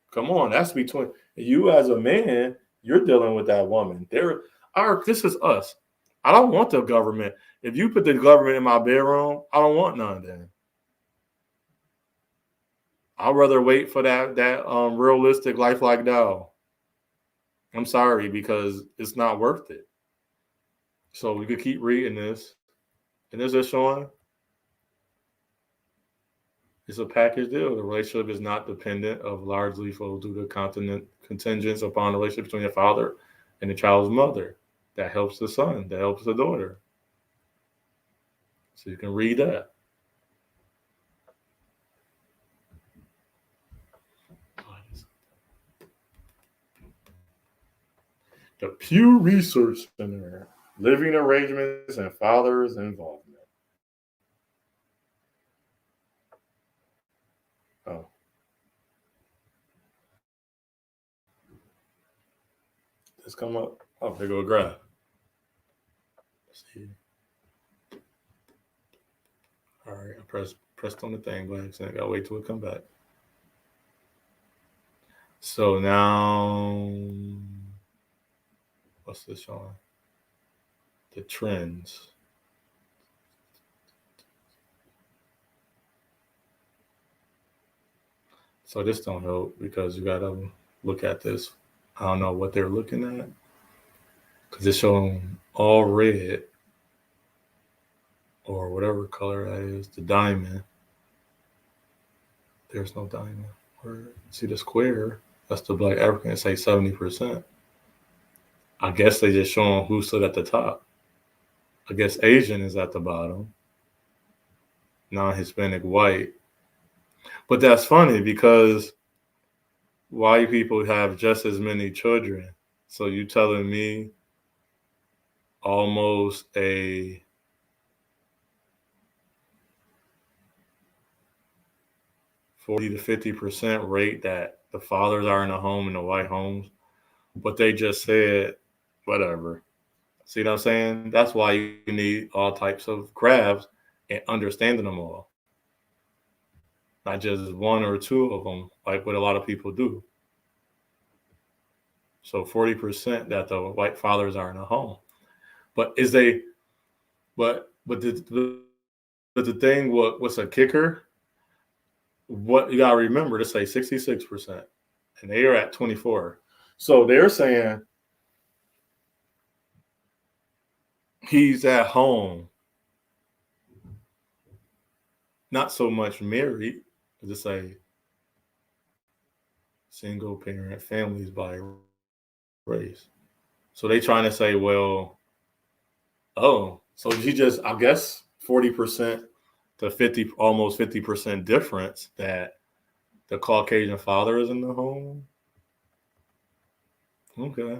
Come on, that's between you as a man. You're dealing with that woman. This is us. I don't want the government. If you put the government in my bedroom, I don't want none then. I'd rather wait for that realistic lifelike doll. I'm sorry, because it's not worth it. So we could keep reading this. And this is showing it's a package deal. The relationship is not dependent of largely due to contingents upon the relationship between the father and the child's mother. That helps the son. That helps the daughter. So you can read that. The Pew Research Center, Living Arrangements and Fathers' Involvement. Oh. Let's come up. Oh, there go grab. Let's see. All right, I pressed on the thing by accident. Gotta wait till it come back. So now, what's this showing? The trends. So this don't help because you gotta look at this. I don't know what they're looking at because it's showing all red or whatever color that is. The diamond. There's no diamond. See the square? That's the Black African. Say 70%. I guess they just showing who stood at the top. I guess Asian is at the bottom. Non-Hispanic white. But that's funny because white people have just as many children. So you telling me almost a 40 to 50% rate that the fathers are in the home in the white homes, but they just said whatever. See what I'm saying? That's why you need all types of crafts and understanding them all. Not just one or two of them, like what a lot of people do. So 40% that the white fathers are in the home. But the thing, what's a kicker? What you gotta remember to say 66%, and they are at 24. So they're saying he's at home, not so much married, to say single parent families by race. So they trying to say, well, oh, so he just, I guess 40% to 50, almost 50% difference that the Caucasian father is in the home. Okay,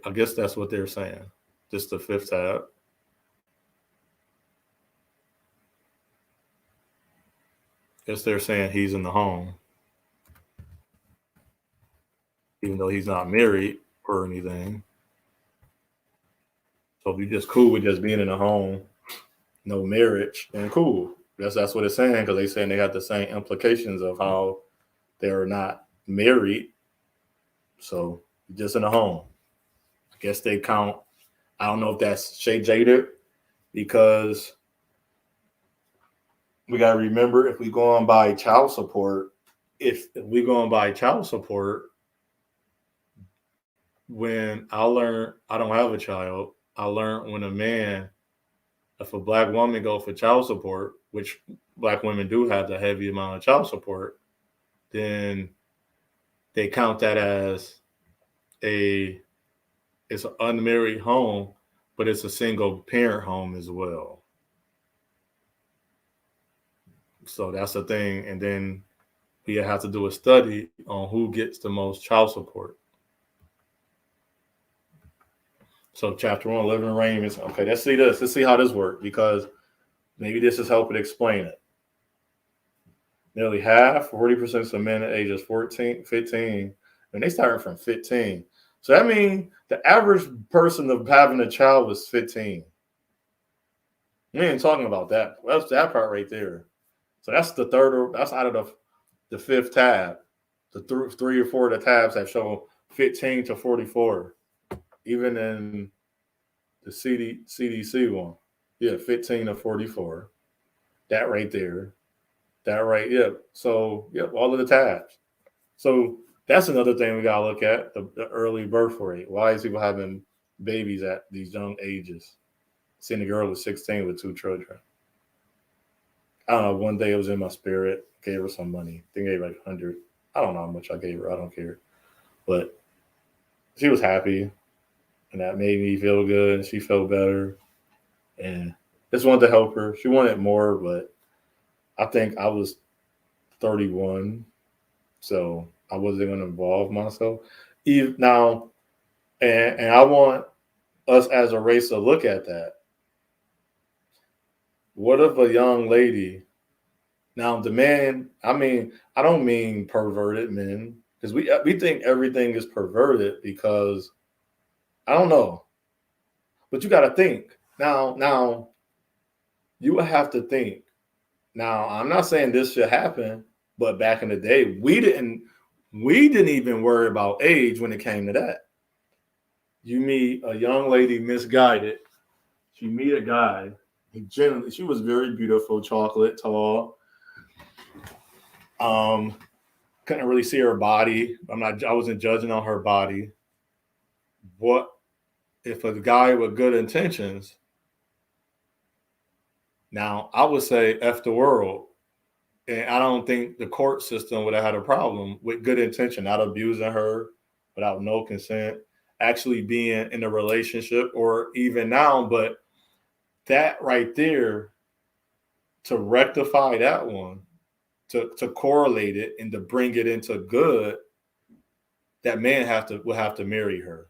I guess that's what they're saying. This is the 5th tab. Guess they're saying he's in the home, even though he's not married or anything. So if you're just cool with just being in the home, no marriage, then cool. That's what it's saying, because they saying they got the same implications of how they're not married. So just in the home. I guess they count. I don't know if that's jaded, because we got to remember, if we go on by child support, when I learned, I don't have a child, I learned when if a black woman go for child support, which black women do have the heavy amount of child support, then they count that as it's an unmarried home, but it's a single parent home as well. So that's the thing. And then we have to do a study on who gets the most child support. So chapter 1, living arrangements. Okay, let's see this. Let's see how this works, because maybe this is helping explain it. Nearly half, 40% of men at ages 15, and they started from 15. So that means the average person of having a child was 15. We ain't talking about that. That's that part right there. So that's the third, that's out of the 5th tab. The 3 or 4 of the tabs that show 15 to 44. Even in the CDC one. Yeah, 15 to 44. That right there. That right, yeah. So, yeah, all of the tabs. So that's another thing we got to look at, the early birth rate. Why is people having babies at these young ages? Seeing a girl was 16 with 2 children. I don't know, one day it was in my spirit, gave her some money. I think I gave like 100. I don't know how much I gave her. I don't care. But she was happy, and that made me feel good. She felt better. And just wanted to help her. She wanted more, but I think I was 31, so I wasn't going to involve myself. Now, and I want us as a race to look at that. What if a young lady, now the man, I mean, I don't mean perverted men, because we think everything is perverted, because I don't know, but you got to think. Now you would have to think. Now, I'm not saying this should happen, but back in the day, we didn't even worry about age when it came to that. You meet a young lady misguided. She meet a guy. She was very beautiful, chocolate, tall. Couldn't really see her body. I wasn't judging on her body. What if a guy with good intentions? Now, I would say F the world. And I don't think the court system would have had a problem with good intention, not abusing her without no consent, actually being in a relationship, or even now. But that right there, to rectify that one, to correlate it and to bring it into good, that man will have to marry her.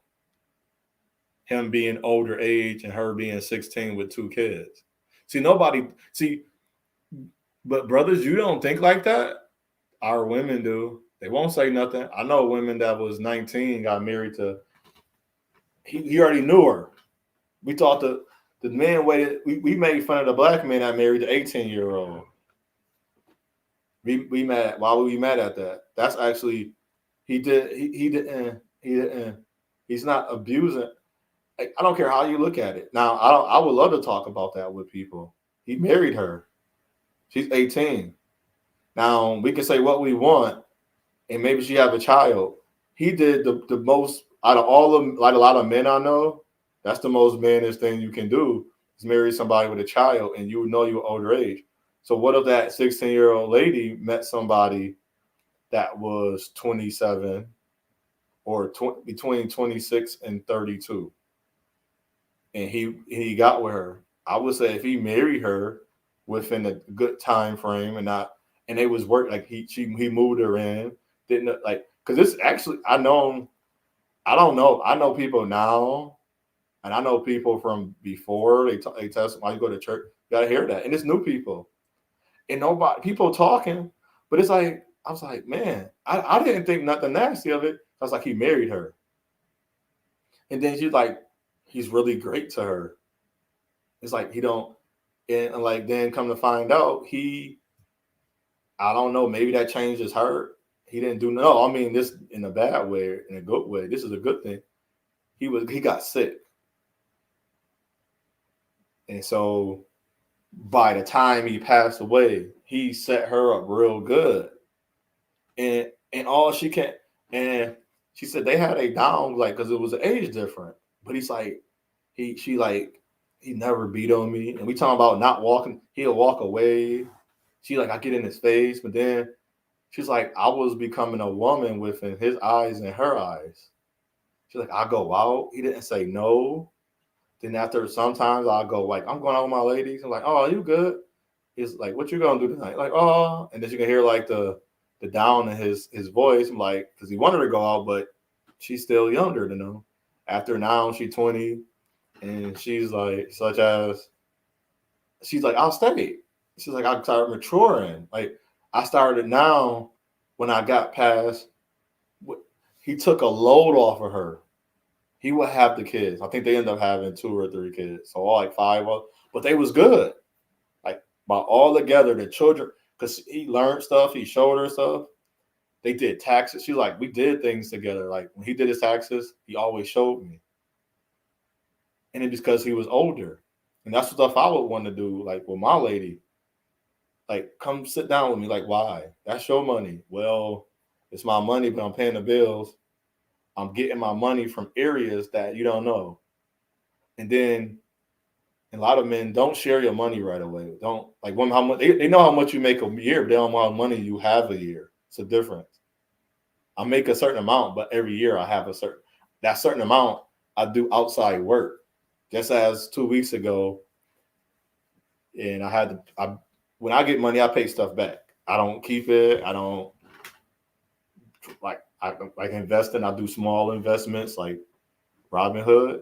Him being older age and her being 16 with 2 kids. But brothers, you don't think like that? Our women do. They won't say nothing. I know women that was 19 got married to. He already knew her. We thought the man waited. We made fun of the black man that married the 18-year-old. We mad. Why would we mad at that? That's actually he didn't. He's not abusing. I don't care how you look at it. Now I would love to talk about that with people. He married her. She's 18. Now we can say what we want, and maybe she have a child. He did the most out of all of, like a lot of men I know. That's the most mannish thing you can do, is marry somebody with a child, and you know you're older age. So what if that 16-year-old lady met somebody that was 27 or between 26 and 32, and he got with her? I would say if he married her within a good time frame and it was work, like he moved her in, didn't, like, because this actually I don't know. I know people now And I know people from before they test why you go to church. You gotta hear that, and it's new people and nobody people talking, but it's like I was like, man, I didn't think nothing nasty of it. I was like, he married her, and then she's like, he's really great to her. It's like he don't, and like then come to find out I don't know, maybe that changes her. He didn't do no. I mean, this in a bad way, in a good way. This is a good thing. He got sick, and so by the time he passed away, he set her up real good, and all she can, and she said they had a down like because it was an age different, but he's like she like he never beat on me, and we talking about not walking. He'll walk away. She like I get in his face, but then she's like I was becoming a woman within his eyes and her eyes. She's like I go out. He didn't say no. Then after sometimes I go like I'm going out with my ladies. I'm like, oh, you good? He's like, what you gonna do tonight? Like, oh, and then you can hear like the down in his voice. I'm like, because he wanted to go out, but she's still younger than him. After now, she's 20, and she's like, she's like, I'll stay. She's like, I started maturing. Like, I started now when I got past. He took a load off of her. He would have the kids. I think they ended up having 2 or 3 kids, so all like 5 of, but they was good. Like by all together, the children, because he learned stuff, he showed her stuff. They did taxes. She like we did things together. Like when he did his taxes, he always showed me, and it's because he was older, and that's the stuff I would want to do. Like with my lady, like come sit down with me. Like why? That's your money. Well, it's my money, but I'm paying the bills. I'm getting my money from areas that you don't know. And then a lot of men don't share your money right away. Don't like women how much they know how much you make a year, but they don't know how much money you have a year. It's a difference. I make a certain amount, but every year I have that certain amount I do outside work. Just as 2 weeks ago, and when I get money, I pay stuff back. I don't keep it. I don't I like investing. I do small investments like Robinhood.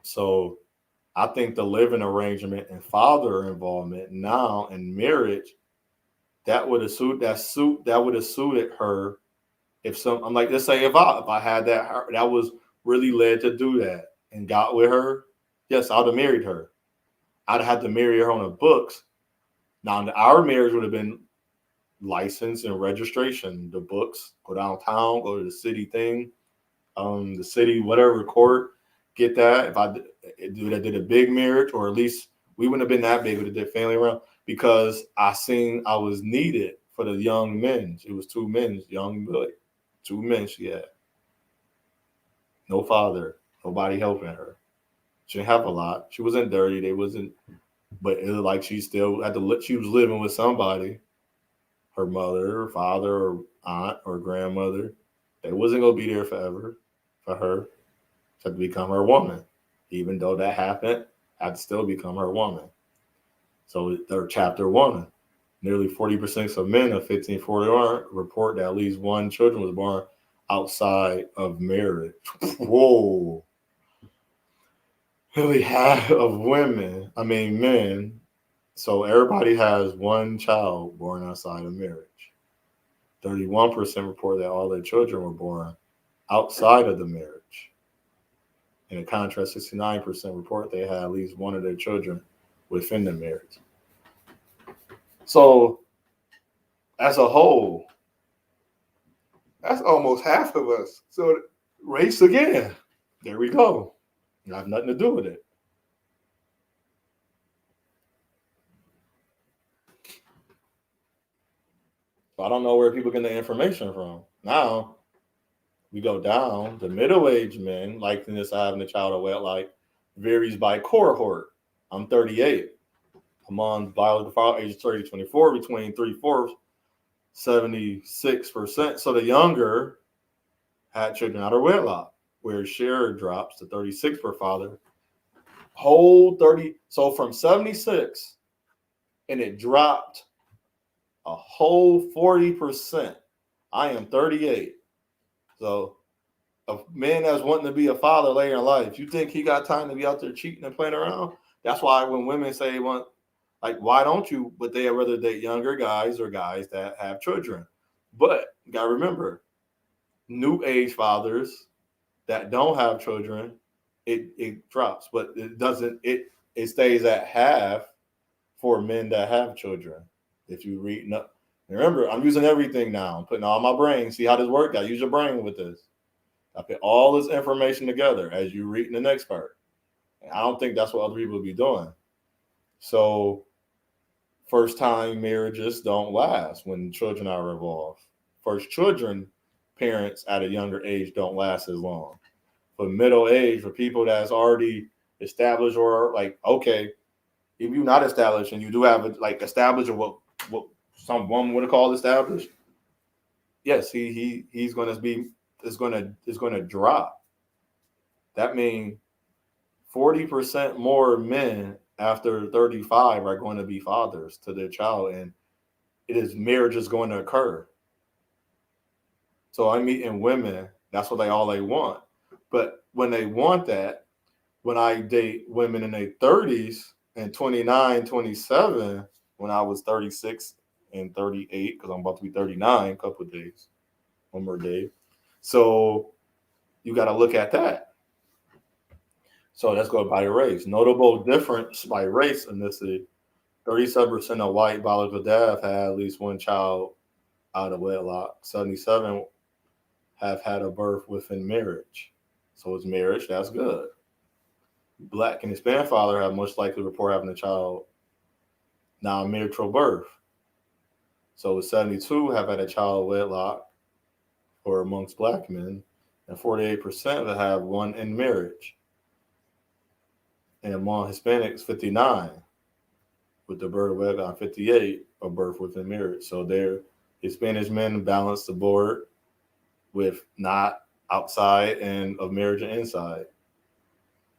So I think the living arrangement and father involvement now in marriage that would have suited her. I'm like, let's say if I had that was really led to do that and got with her, yes, I'd have married her. I'd have had to marry her on the books. Now our marriage would have been license and registration, the books, go downtown, go to the city thing, the city, whatever court, get that. If I did a big marriage, or at least we wouldn't have been that big, we would have did family around because I seen I was needed for the young men. It was 2 men, young boy, 2 men she had. No father, nobody helping her. She didn't have a lot. She wasn't dirty. They wasn't, but it was like she still had to. She was living with somebody. Her mother, or father, or aunt, or grandmother. They wasn't gonna be there forever for her. She had to become her woman. Even though that happened, had to still become her woman. So they're chapter 1. Nearly 40% of men of 1541 report that at least 1 children was born outside of marriage. Whoa. Nearly half of men. So everybody has 1 child born outside of marriage. 31% report that all their children were born outside of the marriage. In contrast, 69% report they had at least one of their children within the marriage. So, as a whole, that's almost half of us. So, race again. There we go. I have nothing to do with it. So I don't know where people get the information from. Now, we go down. The middle-aged men likeliness of having a child of wedlock varies by cohort. I'm 38. I'm on biological file age 30 to 24, between 3/4, 76%. So the younger had children out of wedlock, where share drops to 36 per father. Whole 30. So from 76, and it dropped a whole 40%. I am 38. So a man that's wanting to be a father later in life, you think he got time to be out there cheating and playing around? That's why when women say they want, like, why don't you? But they rather date younger guys or guys that have children. But you gotta remember, new age fathers that don't have children, it drops, but it doesn't. It stays at half for men that have children. If you read, remember, I'm using everything now. I'm putting all my brain. See how this works? I use your brain with this. I put all this information together as you read the next part. And I don't think that's what other people will be doing. So, first time marriages don't last when children are involved. First children, parents at a younger age don't last as long. For middle age, for people that's already established or like, okay, if you're not established and you do have like established or what some woman would have called established, yes, he's going to be is going to drop. That means 40% more men after 35 are going to be fathers to their child, and marriage is going to occur. So I'm meeting women, that's what they want. But when they want that, when I date women in their 30s and 29, 27, when I was 36 and 38, because I'm about to be 39 a couple of days, one more day. So you got to look at that. So let's go by race. Notable difference by race in this is 37% of white biological dads had at least one child out of wedlock. 77 have had a birth within marriage. So it's marriage, that's good. Black and Hispanic father have much likely report having a child non-marital birth. So 72 have had a child wedlock, or amongst black men, and 48% that have one in marriage. And among Hispanics, 59 with the birth of wedlock, 58 a birth within marriage. So their Hispanic men balance the board with not outside and of marriage and inside.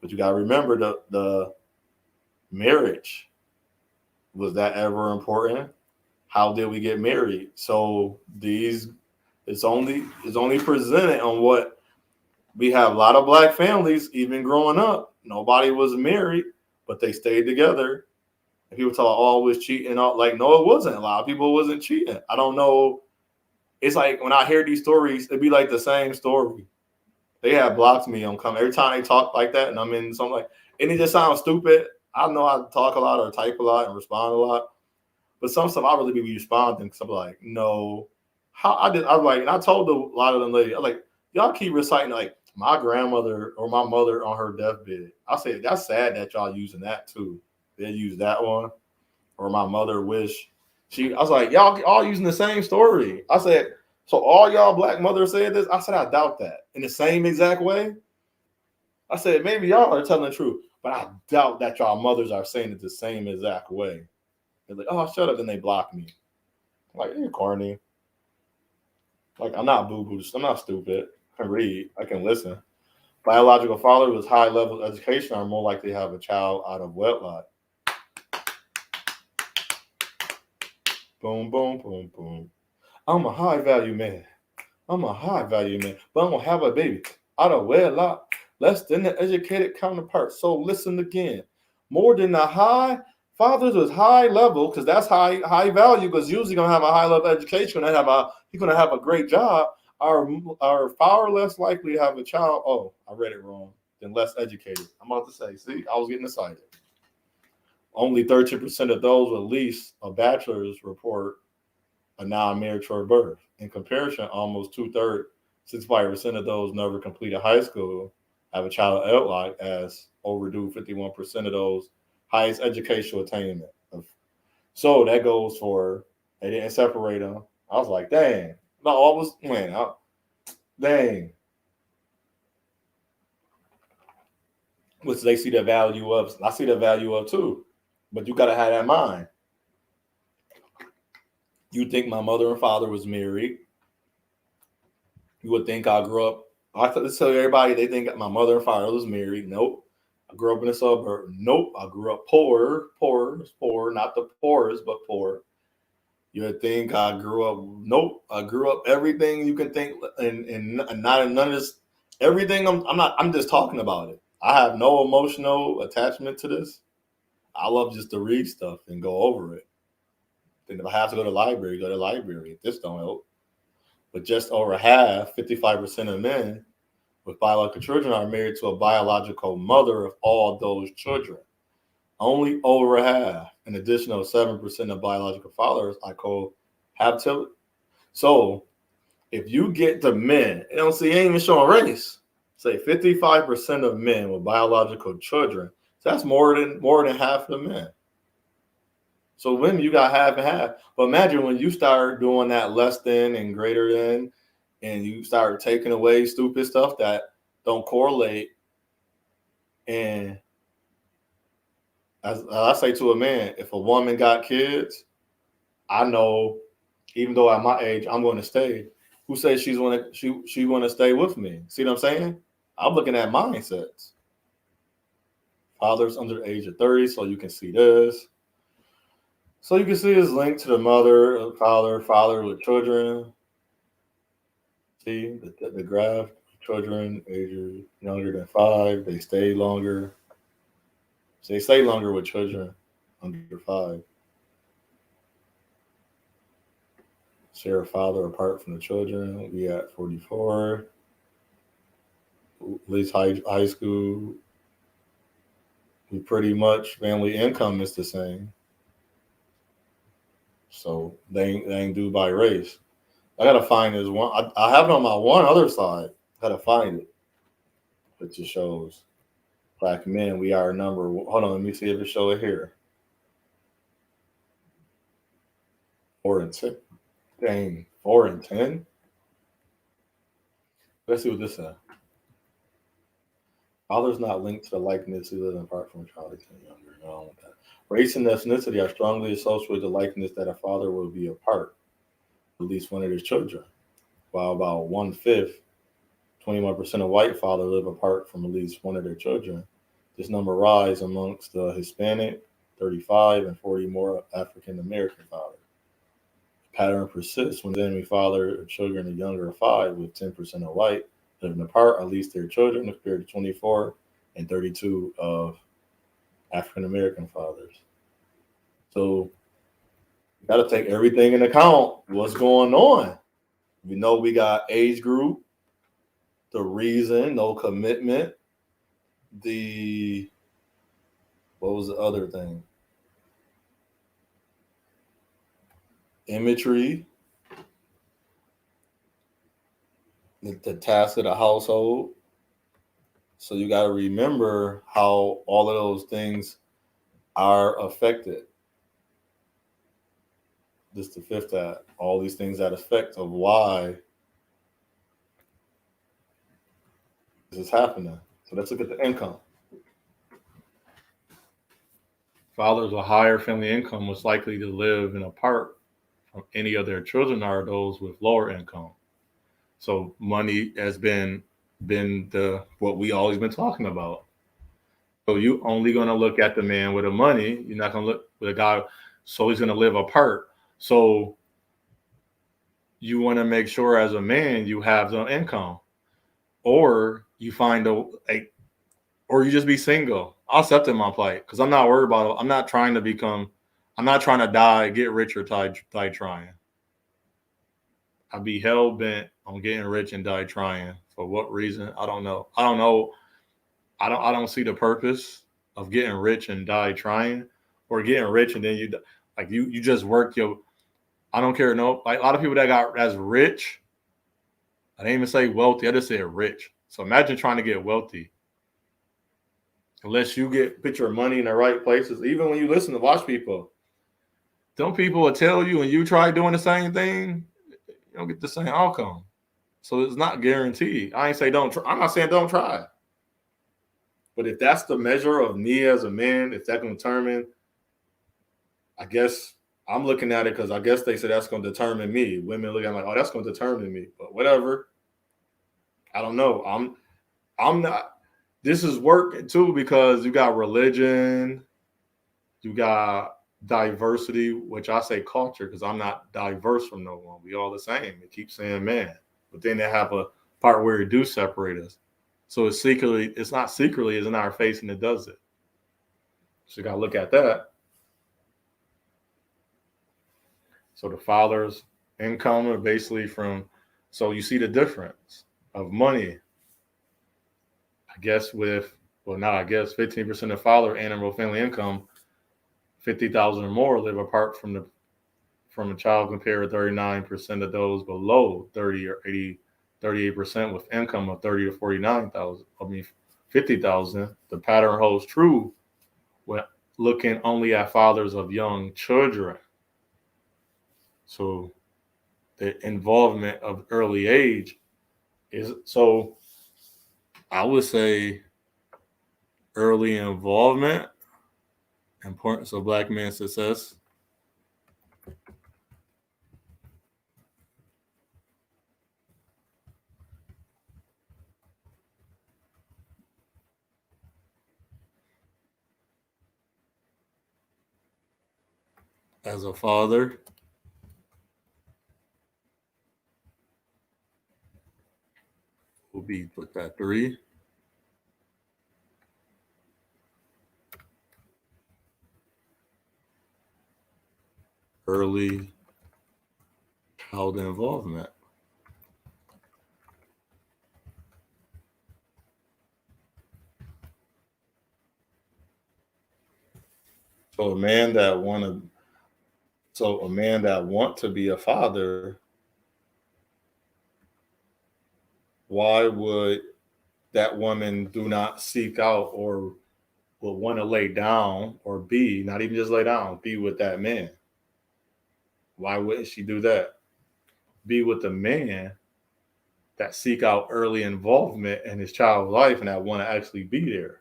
But you got to remember the marriage. Was that ever important? How did we get married? So it's only presented on what we have. A lot of black families, even growing up, nobody was married, but they stayed together. And people talk always cheating. Like, no, it wasn't. A lot of people wasn't cheating. I don't know. It's like when I hear these stories, it'd be like the same story. They have blocked me on come every time they talk like that, and I'm in something like, and it just sounds stupid. I know I talk a lot or type a lot and respond a lot, but some stuff I really be responding because I'm like, no, how I'm like, and I told a lot of them ladies, I'm like, y'all keep reciting like my grandmother or my mother on her deathbed. I said that's sad that y'all using that too. They use that one, or my mother wish she. I was like, y'all all using the same story. I said, so all y'all black mothers said this? I said, I doubt that. In the same exact way? I said, maybe y'all are telling the truth, but I doubt that y'all mothers are saying it the same exact way. They're like, oh, shut up, and they block me. I'm like, you're corny. Like, I'm not boo-boo. I'm not stupid. I can read. I can listen. Biological father with high level of education are more likely to have a child out of wedlock. Boom, boom, boom, boom. I'm a high value man. But I'm gonna have a baby out of wedlock, less than the educated counterpart. So listen again. More than the high fathers with high level, because that's high value, because usually gonna have a high level education, he's gonna have a great job, are far less likely to have a child. Oh, I read it wrong. Than less educated. I'm about to say, see, I was getting excited. Only 13% of those with at least a bachelor's report a non-marital birth. In comparison, almost 2/3, 65% of those never completed high school have a child at wedlock, as overdue 51% of those highest educational attainment. So that goes for, they didn't separate them. I was like, dang. No, I was, man, dang. Which they see the value of. I see the value of too. But you got to have that in mind. You think my mother and father was married. You would think I grew up. I tell everybody they think my mother and father was married. Nope. I grew up in a suburb. Nope. I grew up poor, not the poorest, but poor. You would think I grew up. Nope. I grew up everything you can think, and not in none of this. Everything I'm just talking about it. I have no emotional attachment to this. I love just to read stuff and go over it. Then if I have to go to the library, go to the library. If this don't help. But just over half, 55% of men with biological children are married to a biological mother of all those children. Only over half, an additional 7% of biological fathers I call have children. So if you get the men, it ain't even showing race. Say 55% of men with biological children. So that's more than half of the men. So women, you got half and half. But imagine when you start doing that less than and greater than, and you start taking away stupid stuff that don't correlate. And as I say to a man, if a woman got kids, I know, even though at my age I'm going to stay. Who says she want to stay with me? See what I'm saying? I'm looking at mindsets. Fathers under the age of 30, so you can see this. So you can see his link to the mother, father with children. See the graph, children ages younger than 5, they stay longer. So they stay longer with children under 5. Share a father apart from the children. We at 44. At least high school. We pretty much family income is the same. So they ain't due by race. I gotta find this one. I have it on my one other side. Gotta find it. It just shows black men. We are number. Hold on, let me see if it show it here. 4 and 10. Dang, 4 and 10. Let's see what this says. Fathers not linked to the likeness who live apart from a child is younger. No, that. Race and ethnicity are strongly associated with the likeness that a father will be apart, at least one of his children. While about 1/5, 21% of white fathers live apart from at least one of their children. This number rises amongst the Hispanic, 35, and 40 more African American fathers. The pattern persists when then we father children are younger of 5, with 10% of white living apart, at least their children, compared to 24 and 32 of African American fathers. So you got to take everything into account. What's going on? We know we got age group, the reason, no commitment, what was the other thing? Imagery, the task of the household. So you got to remember how all of those things are affected. This the fifth that all these things that affect of why this is happening. So let's look at the income. Fathers with higher family income was likely to live in apart from any of their children are those with lower income. So money has been the what we always been talking about. So you only gonna look at the man with the money. You're not gonna look with a guy. So he's gonna live apart. So you want to make sure as a man you have the income, or you find or you just be single. I'll accept in my plight because I'm not worried about it. I'm not trying to die, get rich, or die trying. I'd be hell bent on getting rich and die trying. For what reason? I don't know. I don't see the purpose of getting rich and die trying, or getting rich and then you just work your. I don't care. No, like a lot of people that got as rich. I didn't even say wealthy. I just said rich. So imagine trying to get wealthy. Unless you put your money in the right places. Even when you listen to watch people, don't people will tell you when you try doing the same thing, you don't get the same outcome. So it's not guaranteed. I ain't say don't try. I'm not saying don't try. But if that's the measure of me as a man, if that can determine, I guess I'm looking at it because I guess they say that's going to determine me. Women look at it like, oh, that's going to determine me. But whatever. I don't know. I'm not. This is work too because you got religion, you got diversity, which I say culture because I'm not diverse from no one. We all the same. It keeps saying man, but then they have a part where it do separate us. So it's not secretly, it's in our face and it does it. So you got to look at that. So the father's income are basically so you see the difference of money. I guess 15% of father annual family income, 50,000 or more live apart from a child compared to 39% of those below 30 or 80, 38% with income of 30 to 49,000. 50,000. The pattern holds true when looking only at fathers of young children. So the involvement of early age is, so I would say early involvement, importance of Black man success. As a father, will be put that 3. Early child involvement. So a man that want to be a father, why would that woman do not seek out or will want to lay down or be, not even just lay down, be with that man? Why wouldn't she do that? Be with the man that seek out early involvement in his child's life and that want to actually be there.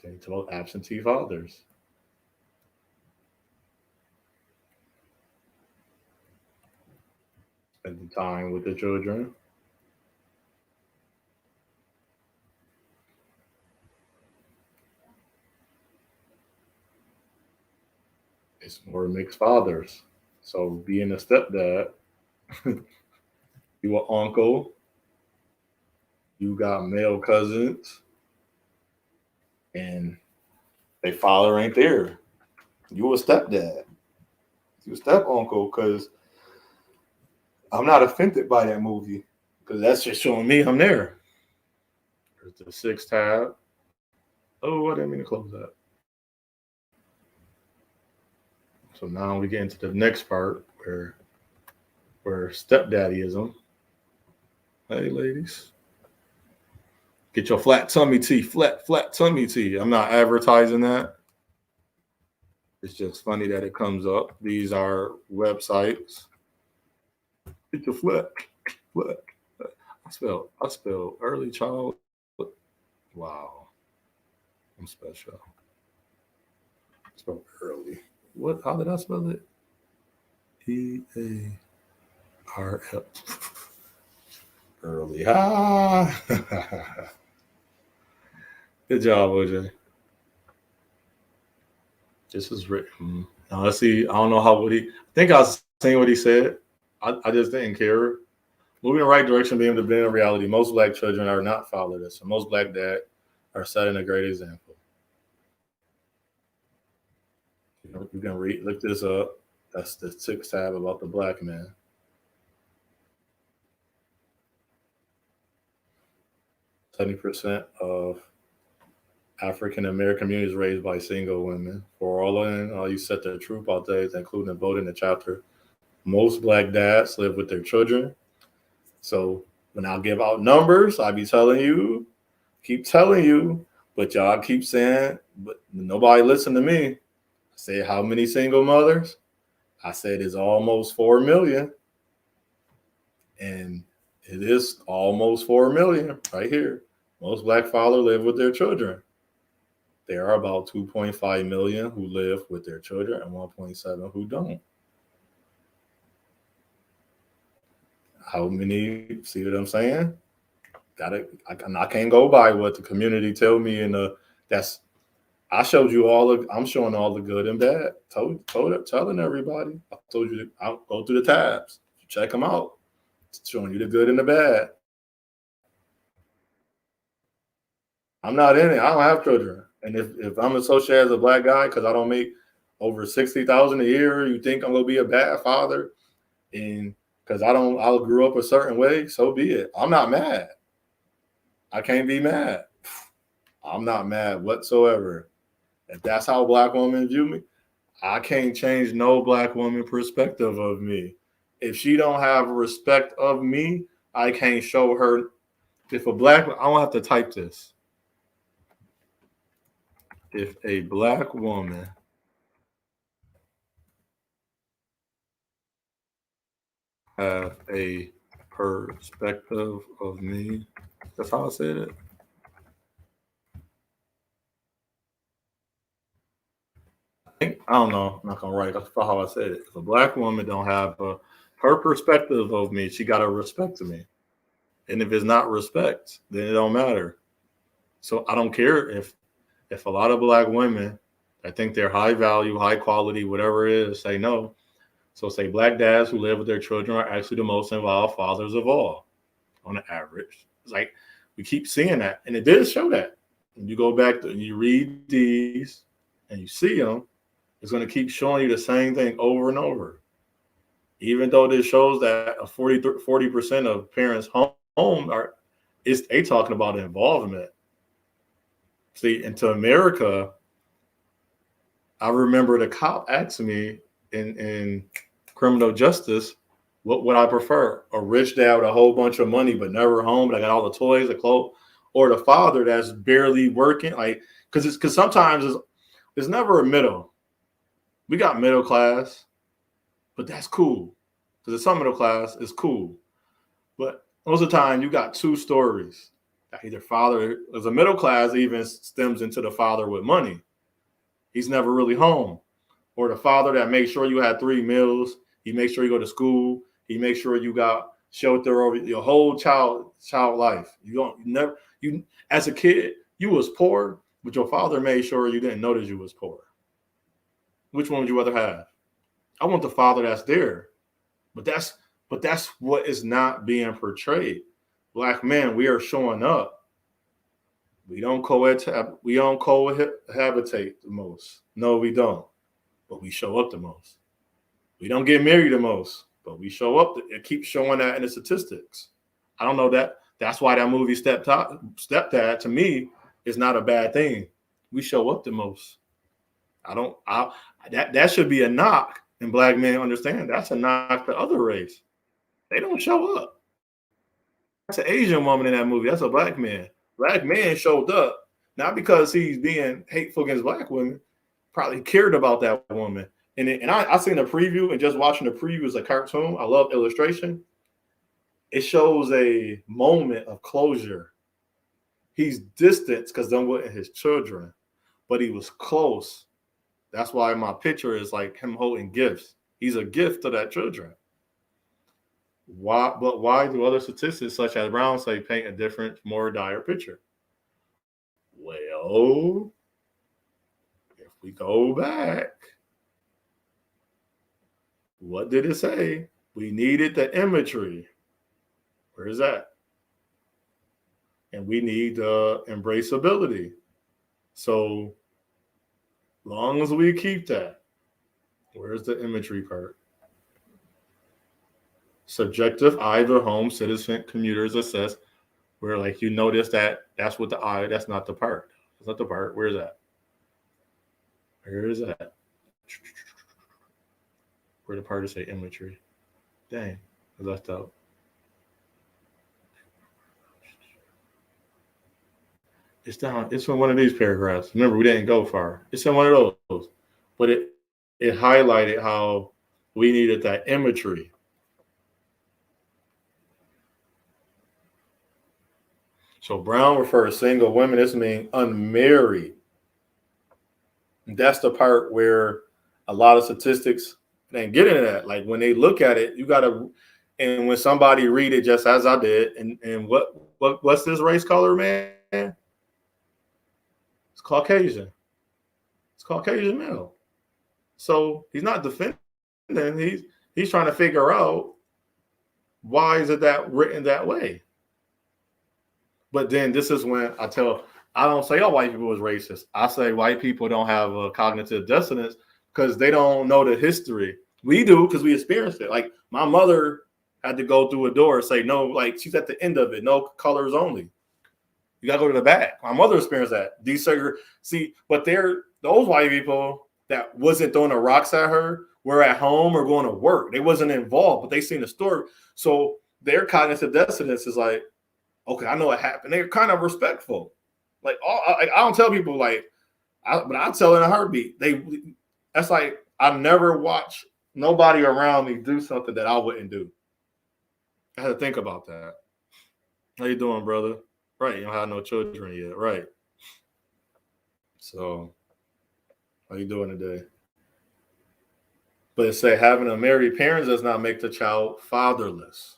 They talk about absentee fathers. Spending time with the children. It's more mixed fathers. So being a stepdad, you an uncle, you got male cousins, and they father ain't there. You a stepdad. You a step uncle, because I'm not offended by that movie, because that's just showing me I'm there. There's the 6th tab. Oh, I didn't mean to close that. So now we get into the next part where stepdaddyism. Hey, ladies, get your flat tummy tea, flat tummy tea. I'm not advertising that. It's just funny that it comes up. These are websites. Get your flat. I spell early child. Wow, I'm special. Spell early. What? How did I spell it? EARL. Early. Ah. Good job, OJ. This is written. Now let's see. I don't know I think I was saying what he said. I just didn't care. Moving in the right direction, being the being a reality. Most Black children are not fatherless. So most Black dads are setting a great example. You can look this up. That's the 6th tab about the Black man. 70% of African American communities raised by single women. For all you set the truth out there, including voting the chapter. Most Black dads live with their children. So when I give out numbers, I be keep telling you, but y'all keep saying, but nobody listen to me. I say, how many single mothers? I said it's almost 4 million. And it is almost 4 million right here. Most Black fathers live with their children. There are about 2.5 million who live with their children and 1.7 who don't. How many? See what I'm saying? I can't go by what the community tell me, and I showed you I'm showing all the good and bad. Telling everybody. I told you I'll go through the tabs. check them out. It's showing you the good and the bad. I'm not in it. I don't have children. And if I'm associated as a black guy because I don't make over 60,000 a year, you think I'm gonna be a bad father? And because I grew up a certain way, so be it. I'm not mad. I can't be mad. I'm not mad whatsoever. If that's how black women view me, I can't change no black woman perspective of me. If she don't have respect of me, I can't show her. If a black, I don't have to type this. If a black woman have a perspective of me, that's how I said it. I don't know. I'm not gonna write. That's how I said it. If a black woman don't have her perspective of me, she gotta respect me. And if it's not respect, then it don't matter. So I don't care if a lot of black women, I think they're high value, high quality, whatever it is, say no. So say black dads who live with their children are actually the most involved fathers of all, on the average. It's like we keep seeing that, and it did show that. When you go back and you read these and you see them, it's going to keep showing you the same thing over and over. Even though this shows that a 40% of parents home are, they talking about involvement. See, into America, I remember the cop asked me in criminal justice, what would I prefer? A rich dad with a whole bunch of money but never home, but I got all the toys, the clothes, or the father that's barely working? Like, because sometimes it's never a middle. We got middle class, but that's cool. Because it's some middle class, it's cool. But most of the time, you got two stories. Either father, as a middle class, even stems into the father with money. He's never really home. Or the father that makes sure you had 3 meals. He makes sure you go to school. He makes sure you got shelter over your whole child life. You as a kid, you was poor, but your father made sure you didn't notice you was poor. Which one would you rather have? I want the father that's there. But that's what is not being portrayed. Black men, we are showing up. We don't cohabitate the most. No, we don't. But we show up the most. We don't get married the most, but we show up. It keeps showing that in the statistics. I don't know that. That's why that movie Stepdad to me is not a bad thing. We show up the most. That should be a knock, and black men understand that's a knock to other race. They don't show up. That's an Asian woman in that movie. That's a black man. Black man showed up, not because he's being hateful against black women, probably cared about that woman. And I seen a preview, and just watching the preview as a cartoon, I love illustration. It shows a moment of closure. He's distant because them weren't his children, but he was close. That's why my picture is like him holding gifts. He's a gift to that children. Why do other statistics such as Brown say paint a different, more dire picture? Well, if we go back, what did it say? We needed the imagery. Where is that? And we need the embraceability. So long as we keep that, where's the imagery part? Subjective eye the home citizen commuters assess, where like you notice that's what the eye, that's not the part. That's not the part. Where's that? Where is that? Where the part to say imagery? Dang, I left out. It's down. It's in one of these paragraphs. Remember, we didn't go far. It's in one of those, but it highlighted how we needed that imagery. So Brown refers single women. This means unmarried. And that's the part where a lot of statistics ain't getting into that. Like when they look at it, you gotta, and when somebody read it just as I did, and what's this race color, man? It's Caucasian. It's Caucasian male. So he's not defending. He's trying to figure out Why is it that written that way? But then this is when I don't say all white people is racist. I say white people don't have a cognitive dissonance because they don't know the history. We do because we experienced it. Like my mother had to go through a door and say no, like she's at the end of it, no colors only. You gotta go to the back. My mother experienced that. See, but those white people that wasn't throwing the rocks at her were at home or going to work. They wasn't involved, but they seen the story. So their cognitive dissonance is like, okay, I know what happened. They're kind of respectful. Like I don't tell people but I tell in a heartbeat. That's like I never watch nobody around me do something that I wouldn't do. I had to think about that. How you doing, brother? Right, you don't have no children yet, right? So, how you doing today? But it say having a married parent does not make the child fatherless.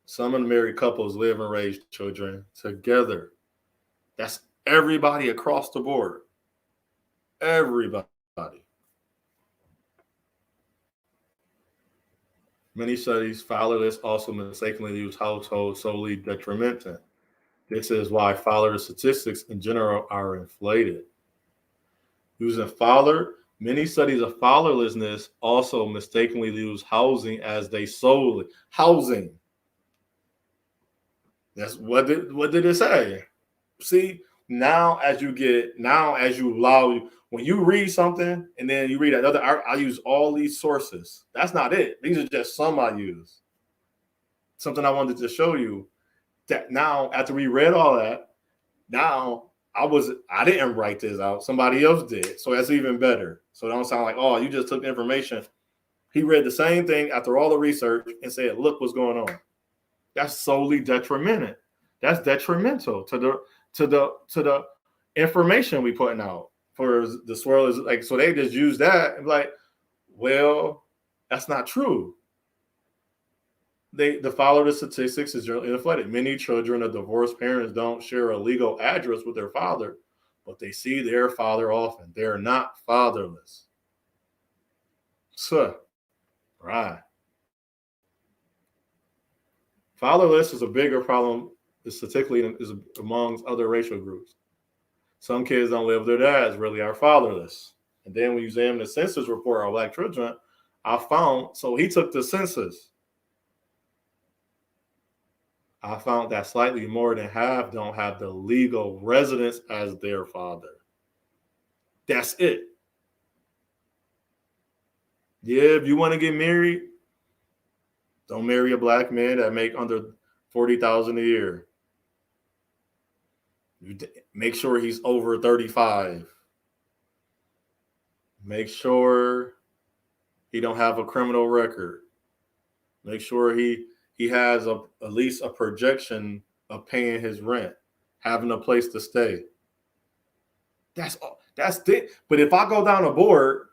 Some of the married couples live and raise children together. That's everybody across the board. Everybody. Many studies, fatherless also mistakenly use household solely detrimental. This is why fatherless statistics in general are inflated. Using many studies of fatherlessness also mistakenly use housing as they solely housing. That's what did it say? See, as you allow, when you read something and then you read another, I use all these sources. That's not it. These are just some I use. Something I wanted to show you that now after we read all that, now I didn't write this out. Somebody else did. So that's even better. So it don't sound like, oh, you just took the information. He read the same thing after all the research and said, look what's going on. That's solely detrimental. That's detrimental to the information we putting out for the swirlers. Like, so they just use that and be like, well, that's not true. The follow the statistics is generally inflated. Many children of divorced parents don't share a legal address with their father, but they see their father often. They're not fatherless. So, right. Fatherless is a bigger problem, particularly amongst other racial groups. Some kids don't live with their dads, really are fatherless. And then when you examine the census report on Black children, so he took the census. I found that slightly more than half don't have the legal residence as their father. That's it. Yeah, if you want to get married, don't marry a Black man that make under $40,000 a year. Make sure he's over 35. Make sure he don't have a criminal record. Make sure he has at least a projection of paying his rent, having a place to stay. That's all. That's it. But if I go down the board,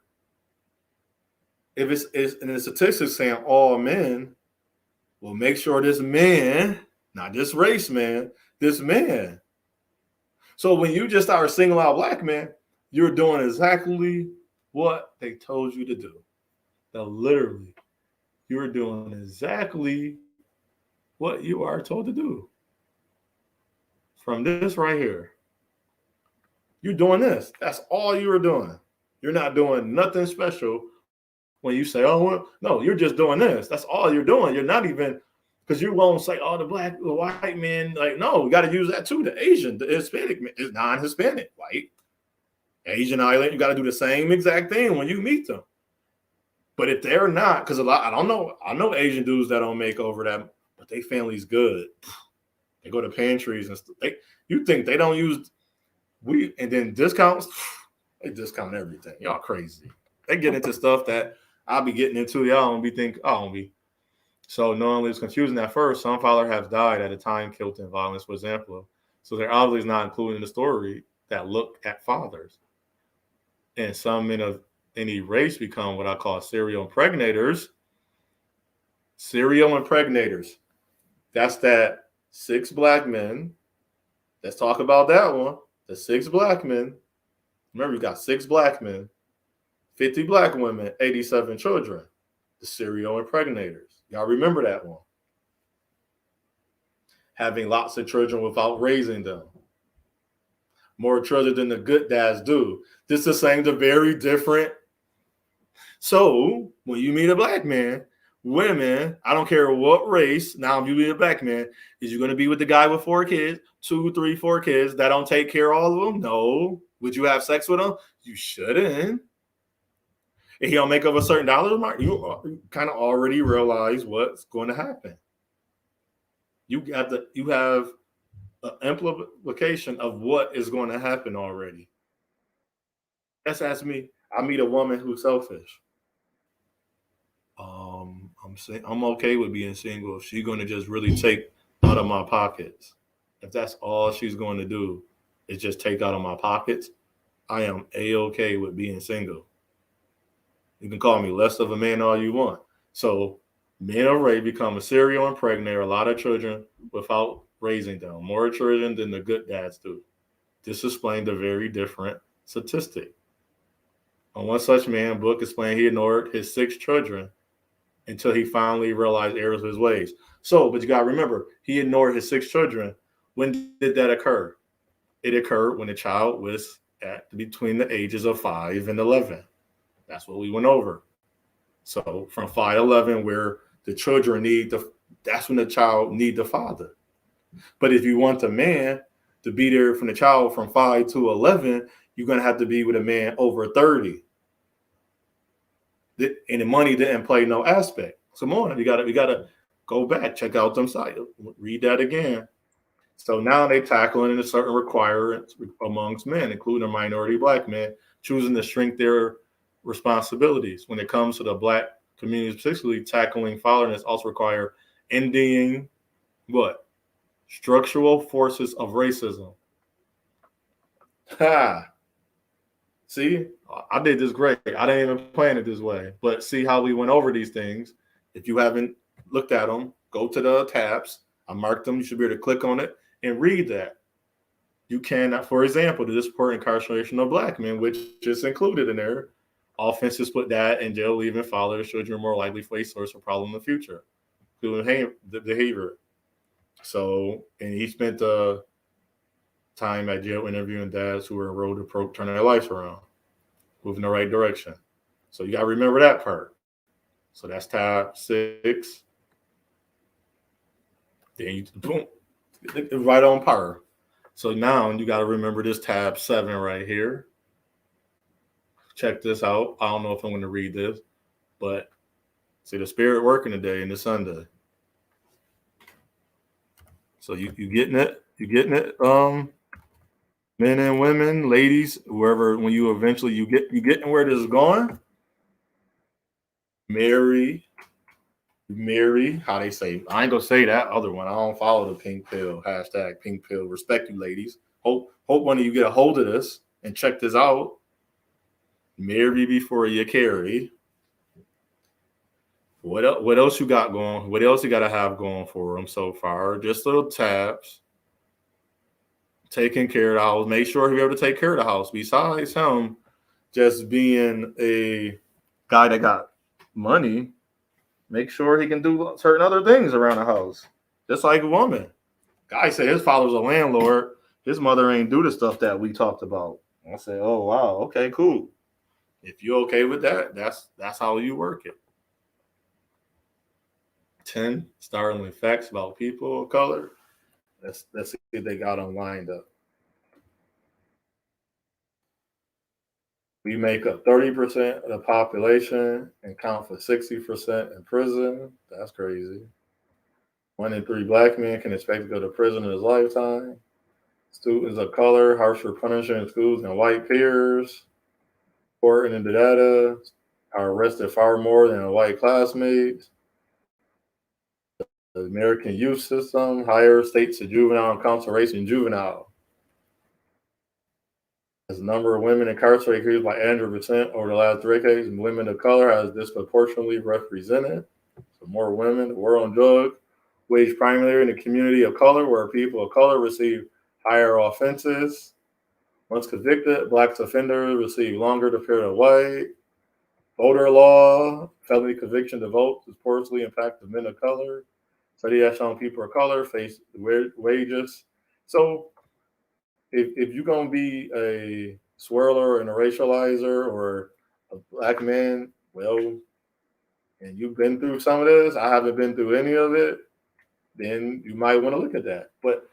if it's and the statistics saying all men, well, make sure this man, not this race man, this man. So when you just start singling out Black men, you're doing exactly what they told you to do. Now, literally, you're doing exactly what you are told to do. From this right here. You're doing this. That's all you are doing. You're not doing nothing special when you say, oh, well, no, you're just doing this. That's all you're doing. You're not even, because you won't say, oh, the white men, like, no, you got to use that too. The Asian, the Hispanic, is non-Hispanic, white, Asian island, you got to do the same exact thing when you meet them. But if they're not, because I know Asian dudes that don't make over that, but they family's good. They go to pantries and stuff. You think they don't use and then discounts? They discount everything. Y'all crazy. They get into stuff that I'll be getting into. Y'all don't be thinking, So knowingly it's confusing at first. Some father have died at a time killed in violence, for example. So they're obviously not including the story that look at fathers. And some men of any race become what I call serial impregnators. Serial impregnators. That's that 6 Black men. Let's talk about that one. The 6 Black men. Remember, you got 6 Black men, 50 Black women, 87 children. the serial impregnators. Y'all remember that one? Having lots of children without raising them. More children than the good dads do. This is saying the very different. So when you meet a black man, women, I don't care what race, now if you meet a black man, is you going to be with the guy with 4 kids, 2, 3, 4 kids that don't take care of all of them? No. Would you have sex with them? You shouldn't. If he don't make up a certain dollar amount, you kind of already realize what's going to happen. You have an implication of what is going to happen already. Just ask me. I meet a woman who's selfish. I'm okay with being single if she's going to just really take out of my pockets. If that's all she's going to do is just take out of my pockets, I am A-okay with being single. You can call me less of a man all you want. So men of rape become a serial impregnator a lot of children without raising them. More children than the good dads do. This explains a very different statistic. On one such man, book explained he ignored his 6 children until he finally realized errors of his ways. So, but you got to remember, he ignored his 6 children. When did that occur? It occurred when the child was at between the ages of 5 and 11. That's what we went over. So from 5 to 11, where the children that's when the child need the father. But if you want the man to be there from the child from 5 to 11, you're going to have to be with a man over 30. And the money didn't play no aspect. Come on, we gotta go back, check out them sites, read that again. So now they tackling in a certain requirements amongst men, including minority black men, choosing to shrink their responsibilities. When it comes to the black community, particularly tackling fatherness, also require ending what? Structural forces of racism. Ha! See, I did this great. I didn't even plan it this way. But see how we went over these things. If you haven't looked at them, go to the tabs. I marked them. You should be able to click on it and read that. You can, for example, to support incarceration of black men, which is included in there. Offenses put dad in jail, leaving fathers, children more likely face source of problem in the future, including the behavior. So, and he spent time at jail interviewing dads who were enrolled to turn their lives around, moving in the right direction. So you got to remember that part. So that's tab 6. Then you boom, right on par. So now you got to remember this tab 7 right here. Check this out. I don't know if I'm going to read this, but see the spirit working today and the Sunday. So you getting it? You getting it? Men and women, ladies, whoever, when you eventually you getting where this is going. Marry, how they say. I ain't gonna say that other one. I don't follow the pink pill, hashtag pink pill. Respect you, ladies. Hope one of you get a hold of this and check this out. Marry before you carry. What else you got going? What else you got to have going for them so far? Just little tabs. Taking care of the house. Make sure you're able to take care of the house. Besides him just being a guy that got money, make sure he can do certain other things around the house. Just like a woman. Guy said his father's a landlord. His mother ain't do the stuff that we talked about. I said, oh, wow. Okay, cool. If you're okay with that, that's how you work it. 10 startling facts about people of color. Let's see if they got them lined up. We make up 30% of the population and count for 60% in prison. That's crazy. 1 in 3 black men can expect to go to prison in his lifetime. Students of color, harsher punishment in schools than white peers. According to the data, are arrested far more than white classmates. The American youth system, higher states of juvenile incarceration juvenile. As the number of women incarcerated increased by 100% over the last decades, and women of color has disproportionately represented. So more women, the war on drugs, waged primarily in the community of color, where people of color receive higher offenses. Once convicted, black offenders receive longer to period of white. Voter law, felony conviction to vote disproportionately impact the men of color. Study has shown people of color face wages. So if you're gonna be a swirler and a racializer or a black man, well, and you've been through some of this, I haven't been through any of it, then you might want to look at that. But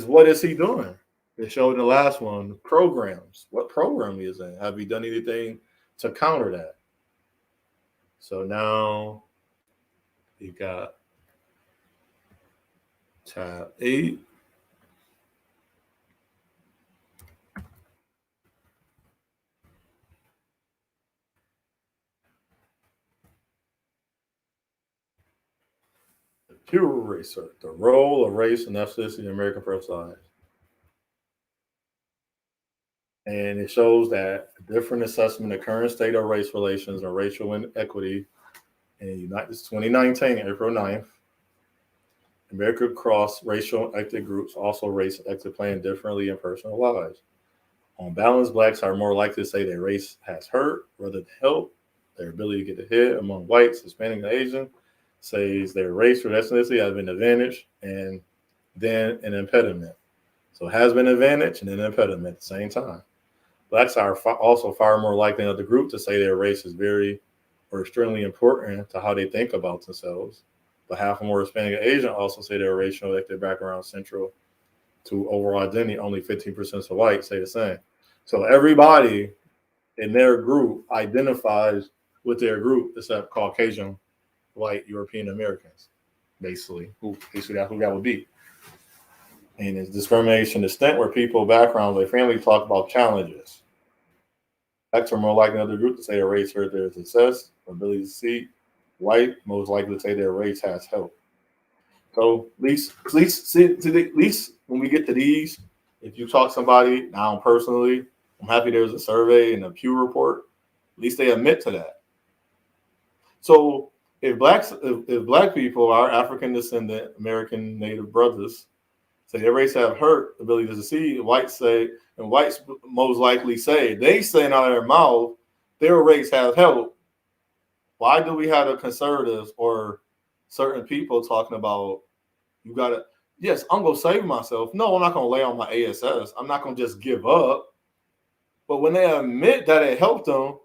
what is he doing? It showed in the last one programs. What program he is in? Have you done anything to counter that? So now you got tab 8. Pure racer, the role of race and ethnicity in American personal life. And it shows that a different assessment of current state of race relations and racial inequity in United 2019, April 9th. America across racial and ethnic groups, also race and ethnic playing differently in personal lives. On balance, blacks are more likely to say their race has hurt rather than help. Their ability to get ahead among whites, Hispanic, and Asian says their race or ethnicity has been an advantage and then an impediment. So it has been an advantage and an impediment at the same time. Blacks are also far more likely of the group to say their race is very or extremely important to how they think about themselves. But half or more Hispanic and Asian also say their racial and ethnic background is central to overall identity. Only 15% of whites say the same. So everybody in their group identifies with their group except Caucasian, white, European Americans, basically. That's who that would be. And it's discrimination to extent where people, backgrounds, their family talk about challenges. Blacks are more likely than other group to say their race hurt their success, ability to see. White, most likely to say their race has help. So at least when we get to these, if you talk to somebody now personally, I'm happy there's a survey and a Pew report. At least they admit to that. So if black people, our African descendant American Native brothers, say their race have hurt ability to see, whites most likely say they saying out of their mouth their race has helped. Why do we have the conservatives or certain people talking about you gotta? Yes, I'm gonna save myself. No, I'm not gonna lay on my ASS. I'm not gonna just give up. But when they admit that it helped them,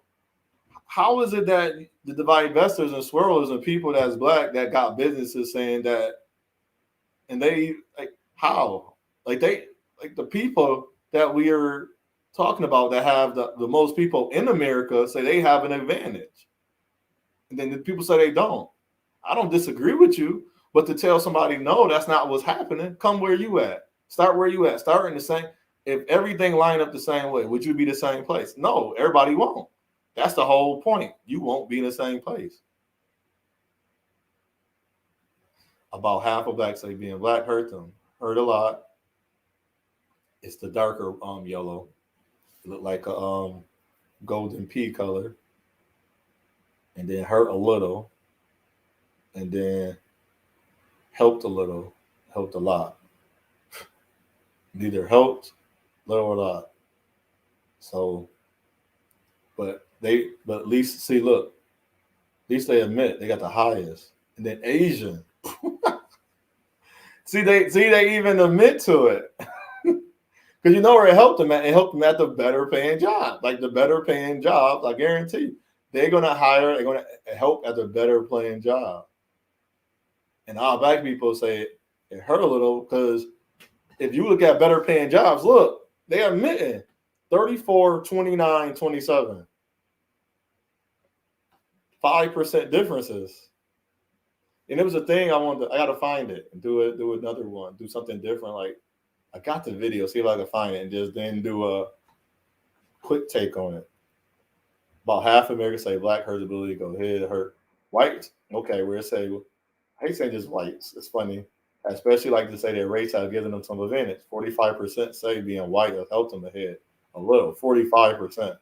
how is it that the divine investors and swirlers and people that's black that got businesses saying that, and they like how like the people that we are talking about that have the most people in America say they have an advantage, and then the people say they don't. I don't disagree with you, but to tell somebody no, that's not what's happening. Come where you at. Start where you at. Start in the same. If everything lined up the same way, would you be the same place? No, everybody won't. That's the whole point. You won't be in the same place. About half of blacks say being black hurt them. Hurt a lot. It's the darker yellow. It look like a golden pea color. And then hurt a little. And then helped a little. Helped a lot. Neither helped, little or lot. So, but at least see, look, at least they admit they got the highest. And then Asian. they even admit to it. Because you know where it helped them at? It helped them at the better paying job. Like the better paying jobs, I guarantee they're going to help at the better paying job. And all black people say it hurt a little because if you look at better paying jobs, look, they are admitting 34, 29, 27. 5% differences. And it was a thing I got to find it and do another one, do something different. Like I got the video, see if I can find it and just then do a quick take on it. About half of America say black hurt ability to go ahead, hurt white. Okay, where it say, I hate saying just whites. It's funny. Especially like to say their race have given them some advantage. 45% say being white has helped them ahead a little. 45%.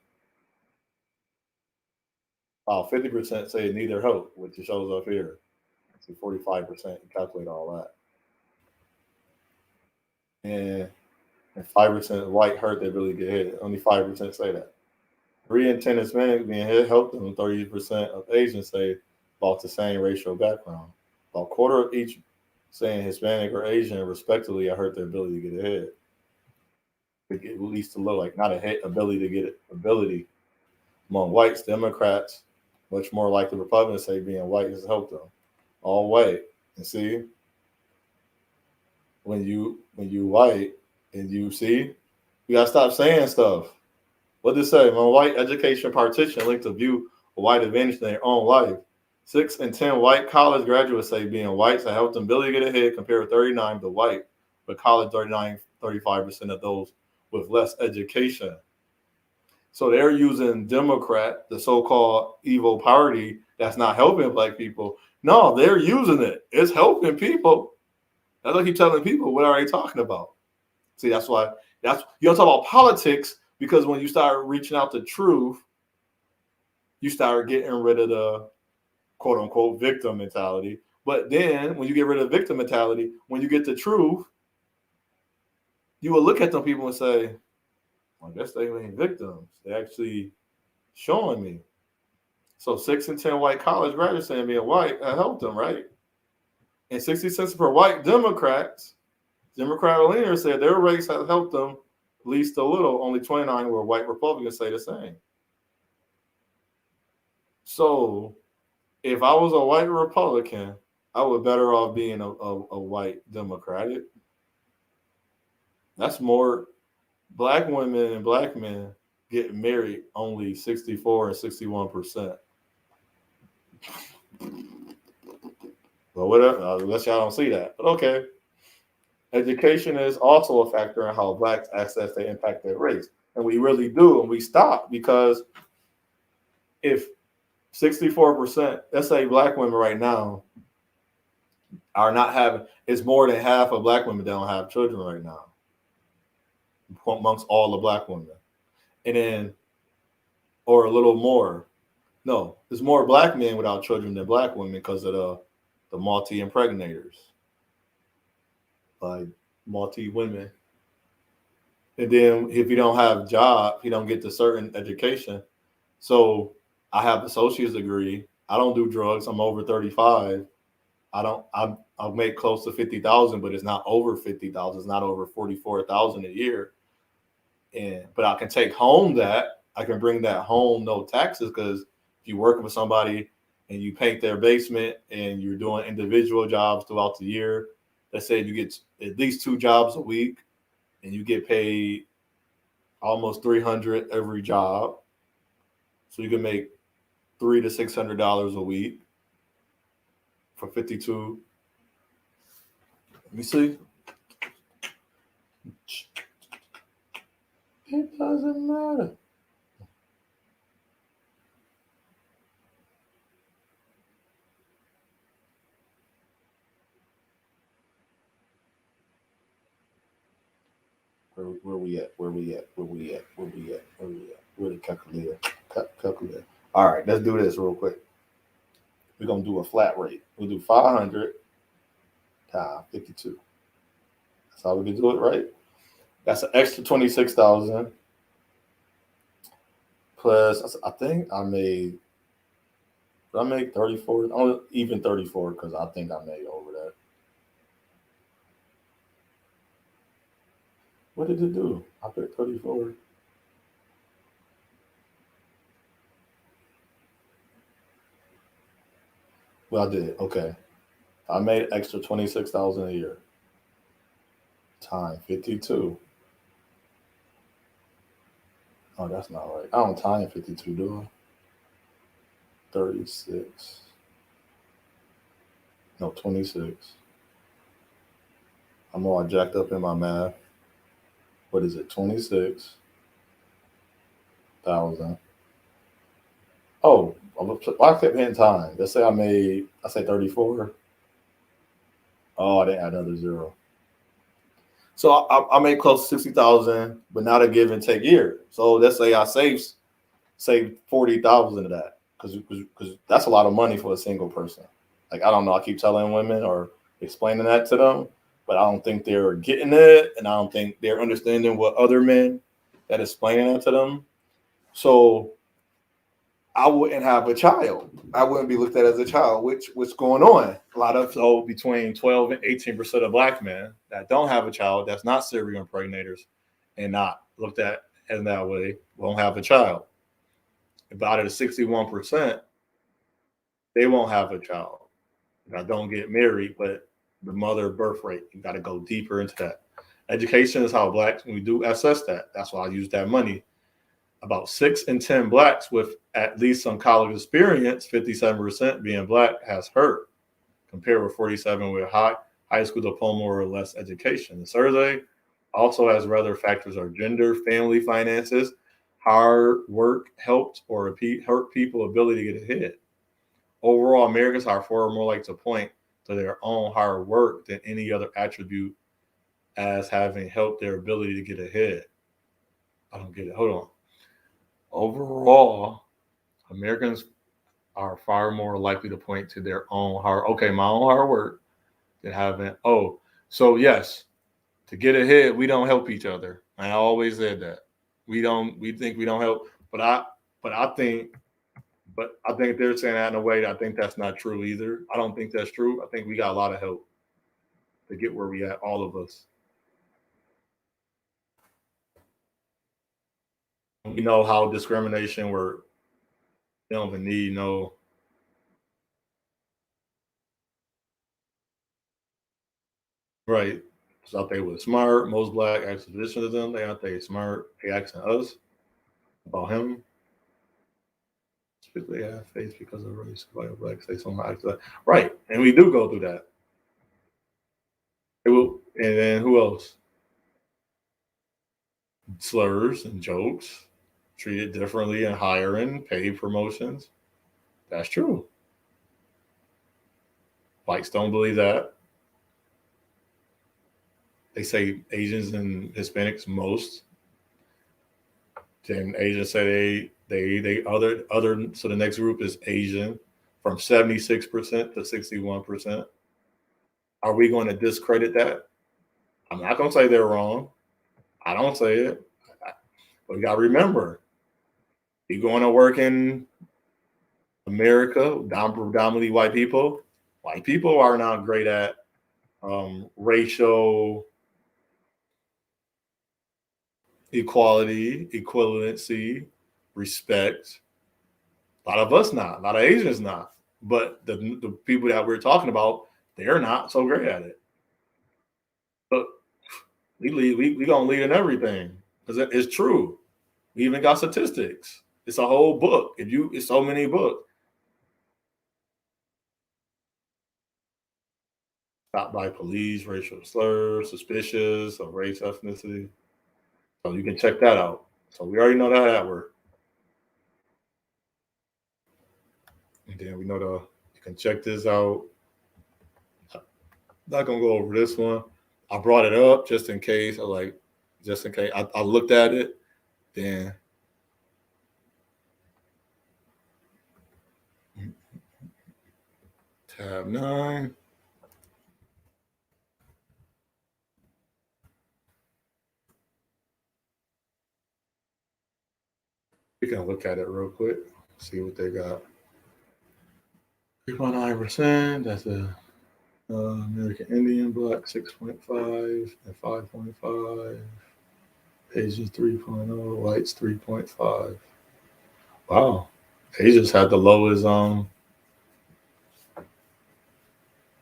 About 50% say neither help, which it shows up here. See 45%. Calculate all that. And 5% white hurt their ability to get ahead. Only 5% say that. Indigenous Man being here helped them. 30% of Asians say about the same racial background. About a quarter of each saying Hispanic or Asian, respectively, I hurt their ability to get ahead. To get, at least to look like not a hit ability to get it ability among whites, Democrats, much more like the Republicans say being white has helped them. All white. And see, when you white and you see, you gotta stop saying stuff. What did it say? When white education partition linked to view a white advantage in their own life. 6 in 10 white college graduates say being white to help them ability to get ahead compared with 39 to white, but college 35% of those with less education. So they're using Democrat, the so-called evil party that's not helping black people. No, they're using it. It's helping people. That's what I keep telling people. What are they talking about? See, that's why you don't talk about politics, because when you start reaching out to truth, you start getting rid of the quote unquote victim mentality. But then when you get rid of victim mentality, when you get the truth, you will look at them people and say, I guess they ain't victims. They're actually showing me. So 6 in 10 white college graduates saying being white helped them, right? And 60 cents per white Democrat leaders said their race has helped them at least a little. Only 29 were white Republicans say the same. So if I was a white Republican, I would better off being a white Democratic. That's more. Black women and black men get married only 64 and 61%. Well, whatever. Unless y'all don't see that, but okay. Education is also a factor in how blacks access they impact their race, and we really do, and we stop because if 64%, let's say black women right now are not having, it's more than half of black women that don't have children right now amongst all the black women, and then or a little more. No, there's more black men without children than black women because of the multi-impregnators, like multi-women. And then if you don't have a job, you don't get to certain education. So I have associate's degree. I don't do drugs. I'm over 35. I'll make close to 50,000, but it's not over 50,000. It's not over 44,000 a year. But I can take home that. I can bring that home, no taxes, because if you're working with somebody and you paint their basement and you're doing individual jobs throughout the year, let's say you get at least 2 jobs a week and you get paid almost $300 every job. So you can make $300 to $600 a week for 52. Let me see. It doesn't matter. Where we at? Where the calculator? Calculator. All right, let's do this real quick. We're gonna do a flat rate. We'll do 500 times 52. That's how we can do it, right? That's an extra 26,000 plus. I think I made 34, even 34, because I think I made over that. What did it do? I put 34. Well, I did. Okay. I made extra 26,000 a year. Time 52. Oh, that's not right. I don't time 52, do I? 36. No, 26. I'm all jacked up in my math. What is it? 26,000. Oh, I kept hitting time. Let's say I say 34. Oh, I didn't add another zero. So I made close to 60,000, but not a give and take year. So let's say I saved 40,000 of that, because that's a lot of money for a single person. Like, I don't know. I keep telling women or explaining that to them, but I don't think they're getting it, and I don't think they're understanding what other men that explaining that to them. So I wouldn't have a child. I wouldn't be looked at as a child. What's going on? A lot of between 12 and 18% of black men that don't have a child, that's not serial impregnators, and not looked at in that way, won't have a child. About it, 61%, they won't have a child. Now, don't get married, but the mother birth rate, you got to go deeper into that. Education is how blacks, we do assess that. That's why I use that money. About 6 in 10 blacks with at least some college experience, 57% being black, has hurt, compared with 47 with high school diploma or less education. The survey also has other factors are gender, family finances, hard work helped or hurt people ability to get ahead. Overall, Americans are far more like to point to their own hard work than any other attribute as having helped their ability to get ahead. I don't get it. Hold on. Overall, Americans are far more likely to point to their own my own hard work than having, so yes, to get ahead, we don't help each other. I always said that. We think we don't help, but I think they're saying that in a way that I think that's not true either. I don't think that's true. I think we got a lot of help to get where we at, all of us. We know how discrimination works. They don't even need no. Right. So I think we're smart. Most black ask position to them. They aren't they smart. They asking us about him. Typically have faith because of race. White black say something like that. Right. And we do go through that. And then who else? Slurs and jokes. Treated differently in hiring, paid promotions. That's true. Whites don't believe that. They say Asians and Hispanics most. Then Asians say they other so the next group is Asian from 76% to 61%. Are we going to discredit that? I'm not going to say they're wrong. I don't say it. But we got to remember, you going to work in America, predominantly white people. White people are not great at racial equality, equivalency, respect. A lot of us not. A lot of Asians not. But the people that we're talking about, they're not so great at it. But we gonna lead in everything because it's true. We even got statistics. It's a whole book. It's so many books. Stopped by police, racial slurs, suspicious of race, ethnicity. So you can check that out. So we already know that works. And then we know you can check this out. I'm not gonna go over this one. I brought it up just in case. Just in case. I looked at it. Then tab 9. We can look at it real quick. See what they got. 3.9%. That's a American Indian black 6.5 and 5.5. Asians 3.0, whites 3.5. Wow. Asians had the lowest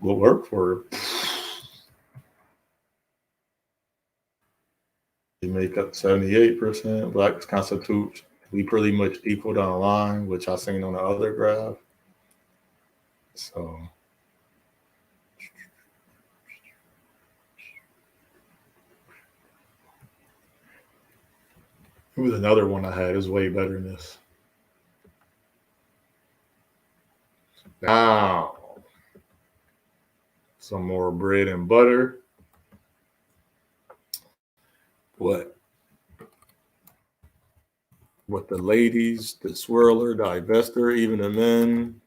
will work for it. They make up 78%. Blacks constitute we pretty much equal down the line, which I seen on the other graph. So it was another one I had. It was way better than this. Now, some more bread and butter. What the ladies, the swirler, the divester, even the men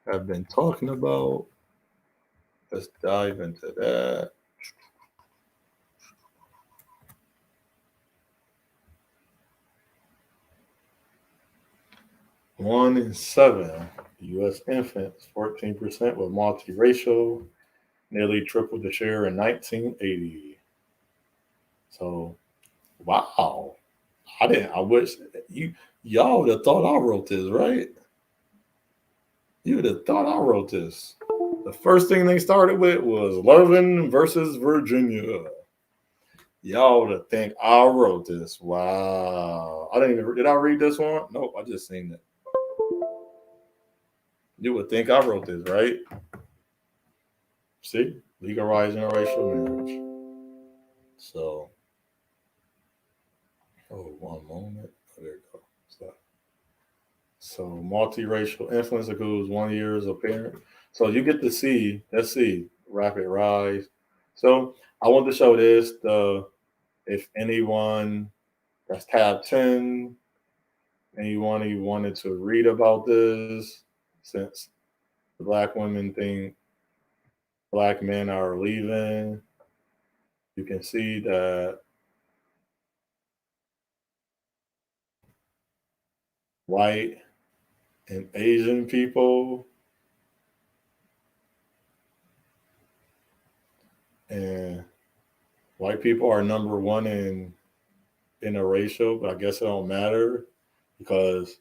have been talking about. Let's dive into that. 1 in 7 U.S. infants, 14% were multiracial, nearly triple the share in 1980. So, wow. I wish y'all would have thought I wrote this, right? You would have thought I wrote this. The first thing they started with was Lovin versus Virginia. Y'all would have think I wrote this. Wow. Did I read this one? Nope, I just seen it. You would think I wrote this, right? See? Legalize interracial marriage. So, one moment. Oh, there you go. Stop. So, multiracial influence includes 1 year as a parent. So, you get to see, let's see, rapid rise. So, I want to show this. If anyone that's tab 10, anyone who wanted to read about this, since the black women think black men are leaving, you can see that white and Asian people and white people are number one in interracial, but I guess it don't matter because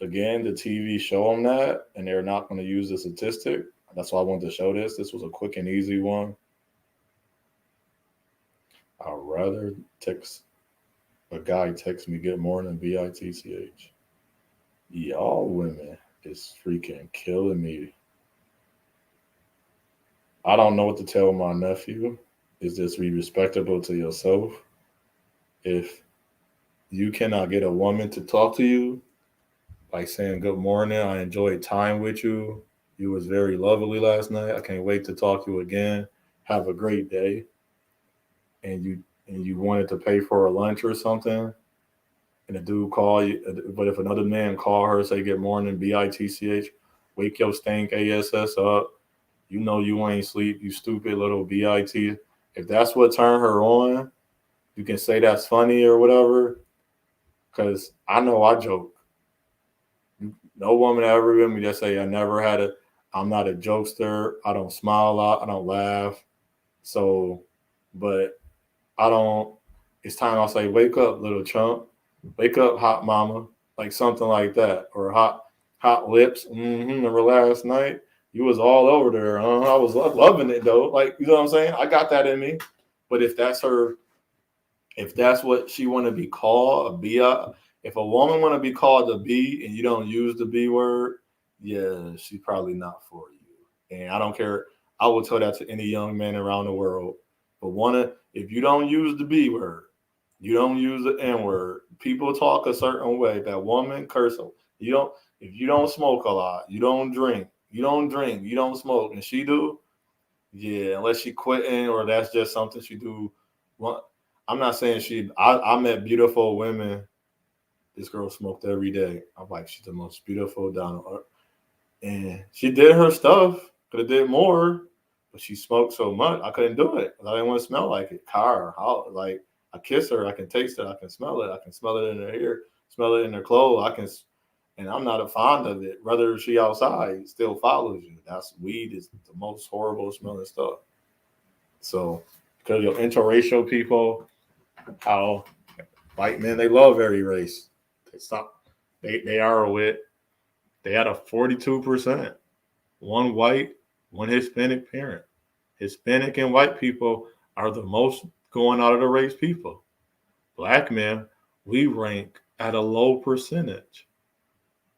again, the TV show them that, and they're not going to use the statistic. That's why I wanted to show this. This was a quick and easy one. I'd rather a guy text me good morning, BITCH. Y'all women is freaking killing me. I don't know what to tell my nephew. Is just be respectable to yourself. If you cannot get a woman to talk to you by saying good morning, I enjoyed time with you. You was very lovely last night. I can't wait to talk to you again. Have a great day. And you wanted to pay for a lunch or something, and a dude call you, but if another man call her, say good morning, BITCH, wake your stank ass up. You know you ain't sleep, you stupid little BIT. If that's what turned her on, you can say that's funny or whatever. Cause I know I joke. No woman ever with me that say I'm not a jokester. I don't smile a lot. I don't laugh. So, but I don't. It's time I say, wake up, little chump. Wake up, hot mama, like something like that, or hot lips. Remember last night you was all over there. I was loving it though. Like you know what I'm saying? I got that in me. But if that's what she want to be called, if a woman want to be called a B and you don't use the B word, yeah, she's probably not for you. And I don't care. I will tell that to any young man around the world. But if you don't use the B word, you don't use the N word. People talk a certain way. That woman curse. If you don't smoke a lot, you don't drink, you don't smoke, and she do, yeah, unless she quitting or that's just something she do. I'm not saying I met beautiful women. This girl smoked every day. I'm like, she's the most beautiful down to earth. And she did her stuff. Could have did more, but she smoked so much. I couldn't do it. I didn't want to smell like it. Like I kiss her, I can taste it, I can smell it. I can smell it in her ear, smell it in her clothes. And I'm not a fond of it. Whether she outside, it still follows you. That's weed is the most horrible smelling stuff. So because you're interracial people, how white men they love every race. They had a 42%. One white, one Hispanic parent. Hispanic and white people are the most going out of the race people. Black men, we rank at a low percentage.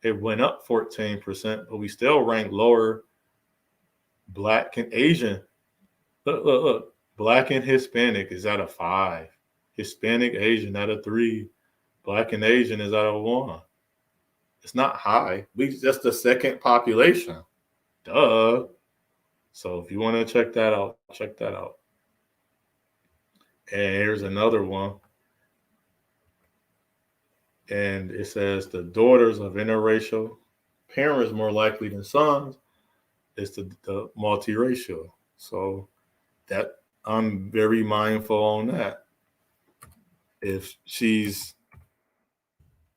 It went up 14%, but we still rank lower. Black and Asian. Look. Black and Hispanic is at a 5. Hispanic Asian at a 3. Black and Asian is at a 1. It's not high. We just the second population. Duh. So if you want to check that out, check that out. And here's another one. And it says the daughters of interracial parents more likely than sons is the multiracial. So that I'm very mindful on that. If she's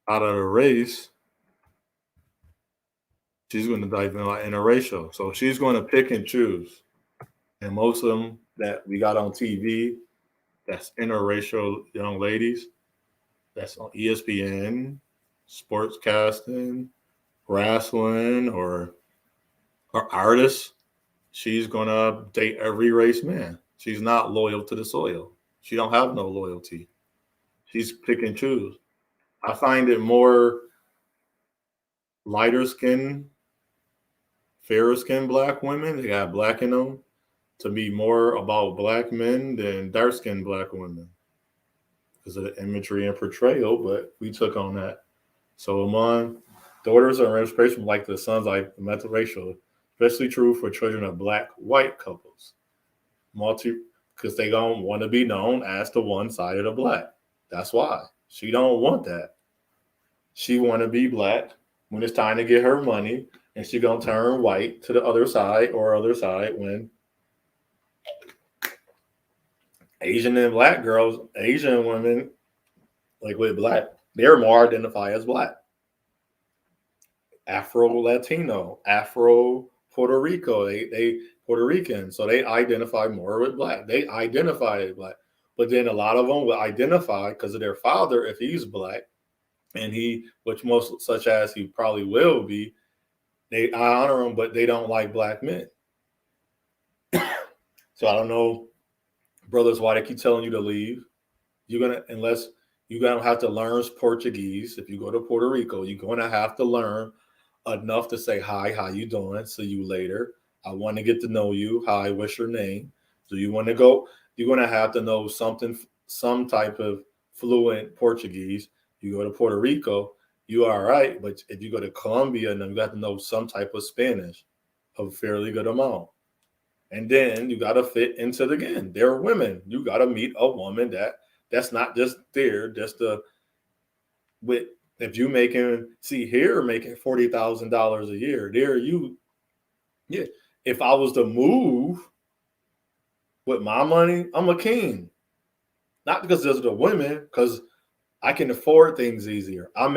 out of the race, She's going to dive in like interracial. So she's going to pick and choose. And most of them that we got on TV, that's interracial young ladies, that's on ESPN, sportscasting, wrestling, or artists. She's gonna date every race man. She's not loyal to the soil. She don't have no loyalty. She's pick and choose. I find it more lighter skin, fairer skin black women. They got black in them to be more about black men than dark skinned black women because of the imagery and portrayal. But we took on that. So among daughters are inspiration like the sons like multiracial, especially true for children of black white couples. Multi because they don't want to be known as the one side of the black. That's why. She don't want that. She want to be black when it's time to get her money, and she gonna turn white to the other side or other side when Asian and black girls, Asian women, like with black, they're more identify as black. Afro Latino, Afro Puerto Rico, they Puerto Rican, so they identify more with black. They identify as black, but then a lot of them will identify because of their father if he's black, and which most such as he probably will be. They honor him, but they don't like black men. So I don't know, brothers, why they keep telling you to leave. Unless you're gonna have to learn Portuguese. If you go to Puerto Rico, you're gonna have to learn enough to say hi, how you doing? See you later. I want to get to know you. Hi, what's your name? Do you want to go? You're gonna have to know something, some type of fluent Portuguese. You go to Puerto Rico, you are all right. But if you go to Colombia, then you got to know some type of Spanish, a fairly good amount. And then you got to fit into the again. There are women. You got to meet a woman that's not just there, just with if you making here making $40,000 a year, there you yeah. If I was to move with my money, I'm a king. Not because there's the women, because I can afford things easier. I'm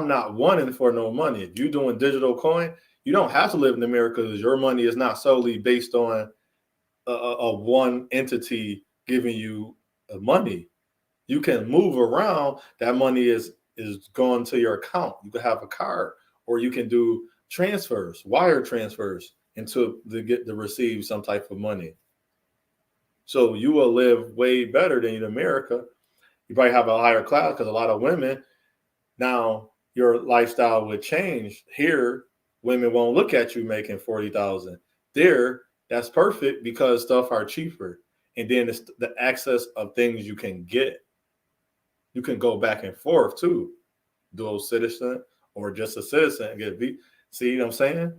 not wanting for no money. If you're doing digital coin, you don't have to live in America because your money is not solely based on a one entity giving you money. You can move around. That money is going to your account. You can have a card, or you can do transfers, wire transfers, into to receive some type of money. So you will live way better than in America. You probably have a higher class because a lot of women now your lifestyle would change. Here, women won't look at you making 40,000. There, that's perfect because stuff are cheaper, and then it's the access of things you can get. You can go back and forth too, dual citizen or just a citizen and get beat. See what I'm saying?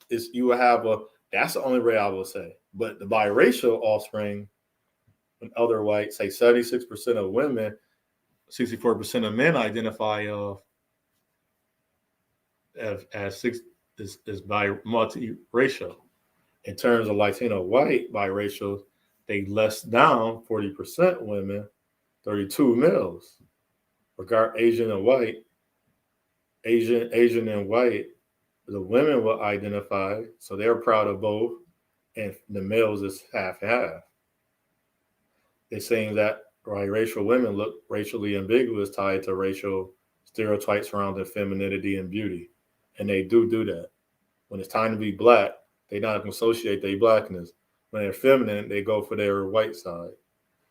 Is you will have that's the only way I will say. But the biracial offspring, and other whites, say 76% of women, 64% of men identify as six is by multiracial. In terms of Latino white biracial, they less down 40% women, 32 males. Regard Asian and white, Asian and white, the women will identify, so they're proud of both, and the males is half and half. They're saying that biracial women look racially ambiguous, tied to racial stereotypes surrounding femininity and beauty, and they do that. When it's time to be black, they not associate their blackness. When they're feminine, they go for their white side.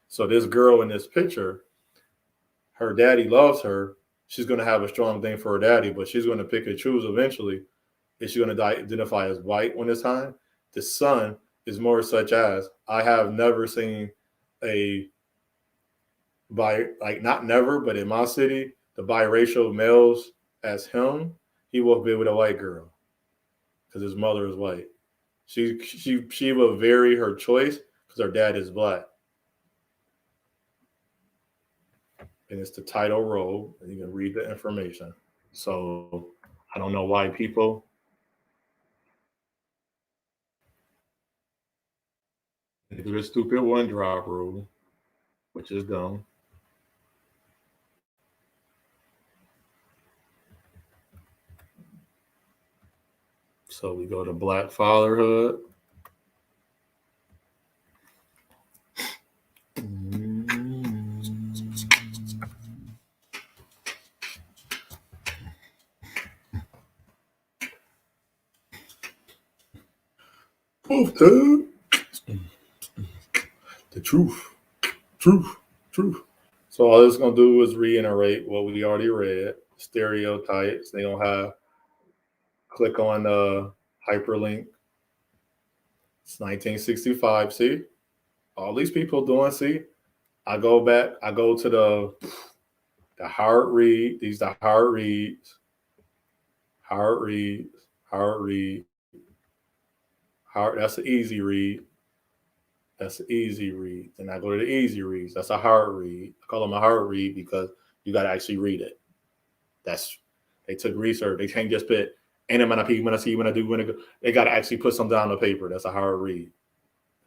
So this girl in this picture, her daddy loves her. She's going to have a strong thing for her daddy, but she's going to pick and choose eventually. Is she going to identify as white when it's time? The son is more such as, I have never seen not never, but in my city, the biracial males as him, he will be with a white girl because his mother is white. She will vary her choice because her dad is black. And it's the title role, and you can read the information. So I don't know why people do a stupid one drop rule, which is dumb. So we go to Black Fatherhood. Proof, dude. The truth. So all it's gonna do is reiterate what we already read. Stereotypes. They don't have. Click on the hyperlink. It's 1965. See, all these people doing. See, I go back. I go to the hard read. These are hard reads. Hard reads. Hard read. Hard. That's an easy read. That's an easy read. Then I go to the easy reads. That's a hard read. I call them a hard read because you got to actually read it. That's they took research. They can't just put and I'm gonna when I see when I do when I go. They got to actually put something down on paper. That's a hard read.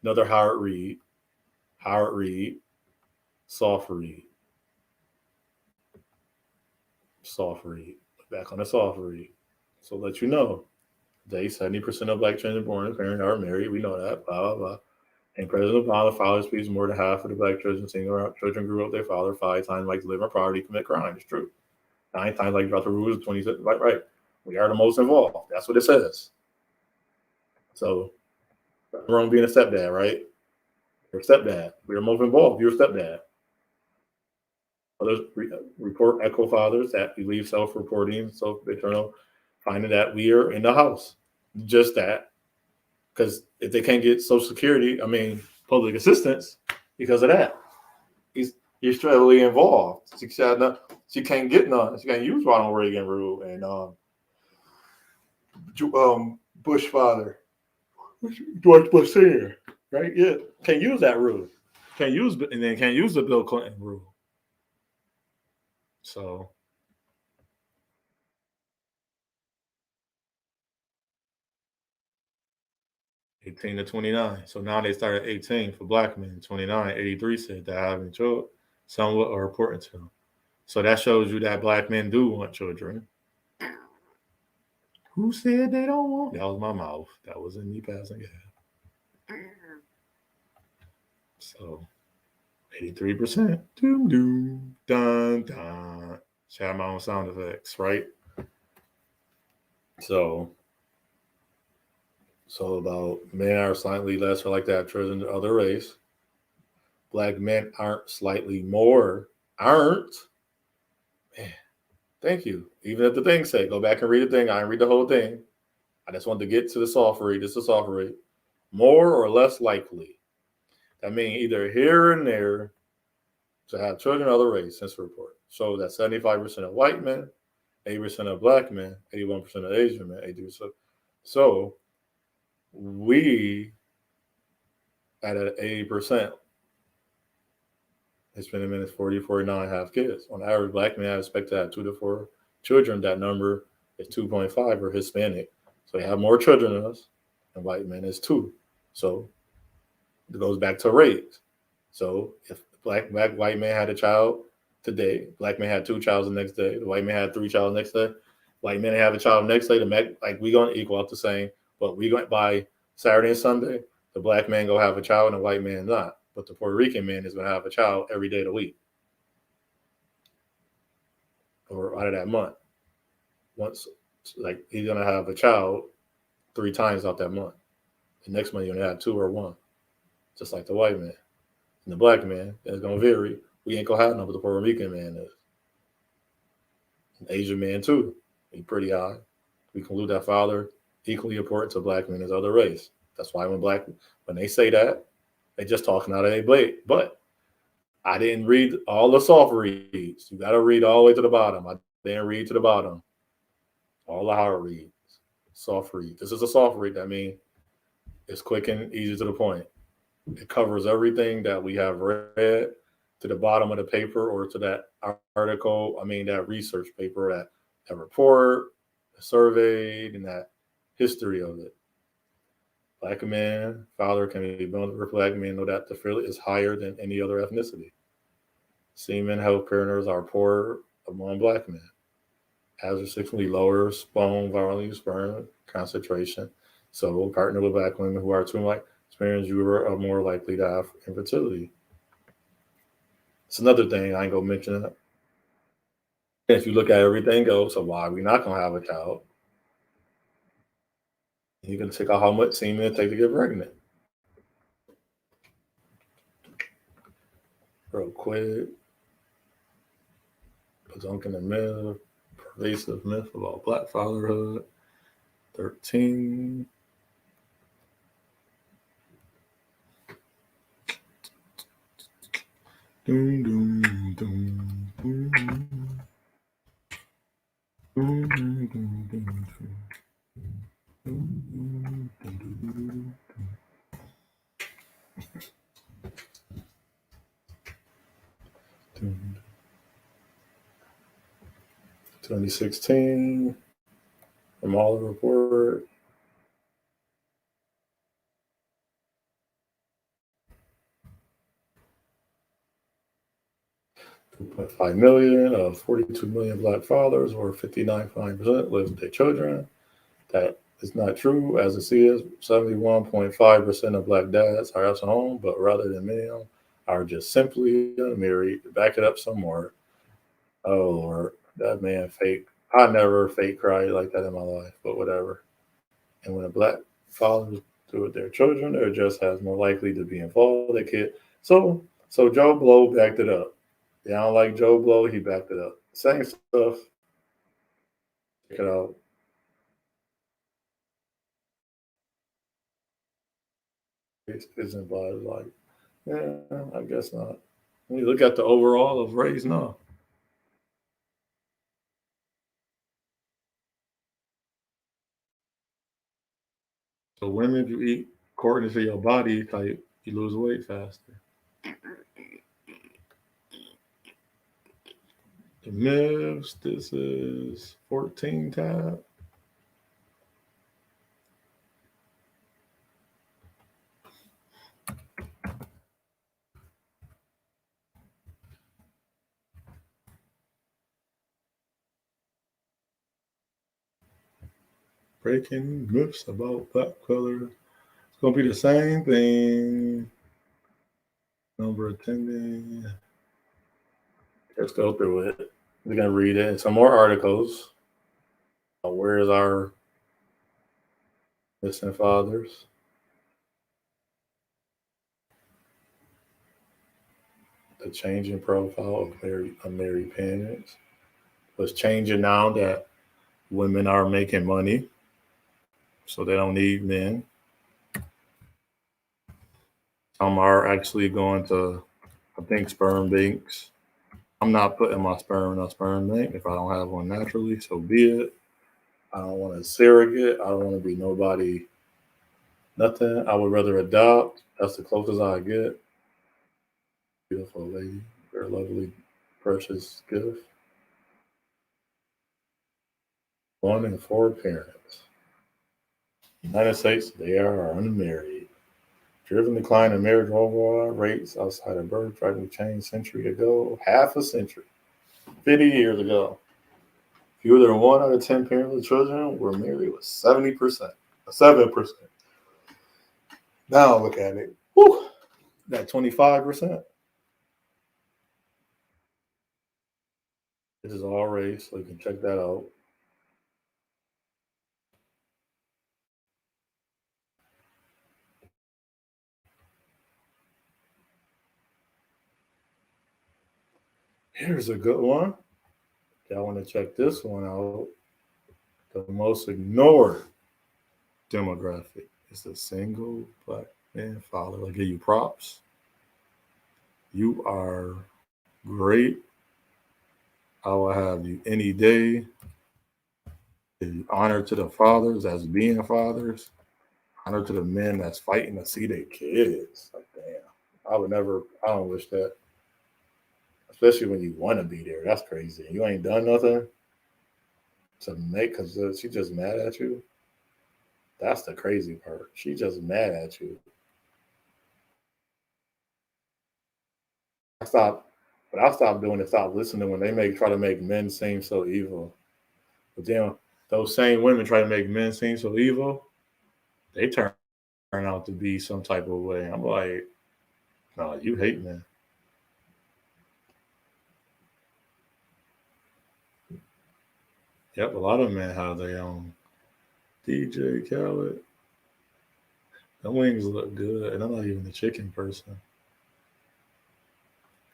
Another hard read. Hard read. Soft read. Soft read. Back on the soft read. So let you know. Today, 70% of black children born in parents are married. We know that. Blah blah blah. And President Obama, the father speaks more than half of the black children single children grew up with their father 5 times like to live in poverty, commit crime. It's true. 9 times like drop the rules, 26. Right. We are the most involved. That's what it says. So, wrong being a stepdad, right? You're a stepdad. We're most involved. You're a stepdad. Others report echo fathers that believe self-reporting, self-eternal, finding that we are in the house. Just that. Because if they can't get Social Security, public assistance, because of that. You're heavily involved. She can't get none. She can't use Ronald Reagan rule and Bush father, George Bush Senior, right? Yeah, can't use that rule. Can't use the Bill Clinton rule. So 18 to 29. So now they start at 18 for black men. 29, 83 said that having children somewhat are important to them. So that shows you that black men do want children. Who said they don't want? That was my mouth. That wasn't me passing gas. So 83%. Doom doom dun dun. Should have my own sound effects, right? So about men are slightly less or like that children than other race. Black men aren't slightly more. Aren't. Man, thank you. Even if the thing say, go back and read the thing. I didn't read the whole thing. I just wanted to get to the soft read. This is a soft read. More or less likely. That means either here and there to have children of other race, since report. So that 75% of white men, 80% of black men, 81% of Asian men, 82%. So we at 80%, Hispanic men is 40, 49 have kids. On average, black men expect to have 2 to 4 children. That number is 2.5 or Hispanic. So they have more children than us, and white men is 2. So it goes back to race. So if black white man had a child today, black man had 2 child the next day, the white man had 3 child the next day, white men have a child the next day, we gonna equal out the same, but we going by Saturday and Sunday, the black man gonna have a child and the white man not. But the Puerto Rican man is gonna have a child every day of the week. Or out of that month. Once he's gonna have a child 3 times out that month. The next month you're gonna have 2 or 1. Just like the white man. And the black man is gonna vary. We ain't gonna have none, but the Puerto Rican man is. An Asian man too. He's pretty high. We conclude that father equally important to black men as other race. That's why when they say that, they just talking out of their blade. But I didn't read all the soft reads. You gotta read all the way to the bottom. I didn't read to the bottom. All the hard reads. Soft read. This is a soft read. That means it's quick and easy to the point. It covers everything that we have read to the bottom of the paper or to that article. That research paper, that report, the survey, and that history of it. Black man, father can be born with black men, know that the fairly is higher than any other ethnicity. Seamen, health partners are poor among black men. as are significantly lower bone volume, sperm concentration. So, partner with black women who are twin like sperms, you are more likely to have infertility. It's another thing I ain't gonna mention it. If you look at everything else, so why we not gonna have a child? You can check out how much semen it take to get pregnant. Real quick, debunking the myth, pervasive myth about black fatherhood. 13. Doom, doom, doom, doom, doom. Doom, doom, doom, doom, doom. Doom, doom, 2016, from all the report. $2.5 million of 42 million black fathers, or 59.5%, live with their children. That is not true, as it is 71.5% of black dads are at home, but rather than male, are just simply unmarried. To back it up some more. Oh Lord, that man fake. I never fake cried like that in my life, but whatever. And when a black father do with their children, they're just as more likely to be involved with their kid. So Joe Blow backed it up. Yeah, I don't like Joe Blow, he backed it up. Same stuff. Check it out. Isn't but like, yeah, I guess not. When you look at the overall of race, no. So women, if you eat according to your body type, you lose weight faster. The myths, this is 14 tab. Breaking myths about black color. It's gonna be the same thing. Number attending. Let's go through it. We're gonna read it. Some more articles. Where's our missing fathers? The changing profile of married parents was changing now that women are making money, so they don't need men. Some are actually going to, I think, sperm banks. I'm not putting my sperm in a sperm bank if I don't have one naturally, so be it. I don't want to surrogate. I don't want to be nobody, nothing. I would rather adopt. That's the closest I get. Beautiful lady, very lovely, precious gift. 1 in 4 parents. United States, they are unmarried. Driven decline in marriage overall rates outside of birth driving change century ago, half a century, 50 years ago. Fewer than 1 out of 10 parents with children were married with 70%, 7%. Now look at it. Whew, that 25%. This is all race, so you can check that out. Here's a good one. Y'all want to check this one out. The most ignored demographic is the single black man father. I'll give you props. You are great. I will have you any day. Honor to the fathers as being fathers. Honor to the men that's fighting to see their kids. Like, damn. I would never, I don't wish that. Especially when you want to be there. That's crazy. You ain't done nothing to make, because she just mad at you. That's the crazy part. She just mad at you. I stopped, but I stopped doing it. Stop listening when they try to make men seem so evil. But then those same women try to make men seem so evil. They turn out to be some type of way. I'm like, no, you hate men. Yep, a lot of men have their own. DJ Khaled, the wings look good, and I'm not even a chicken person.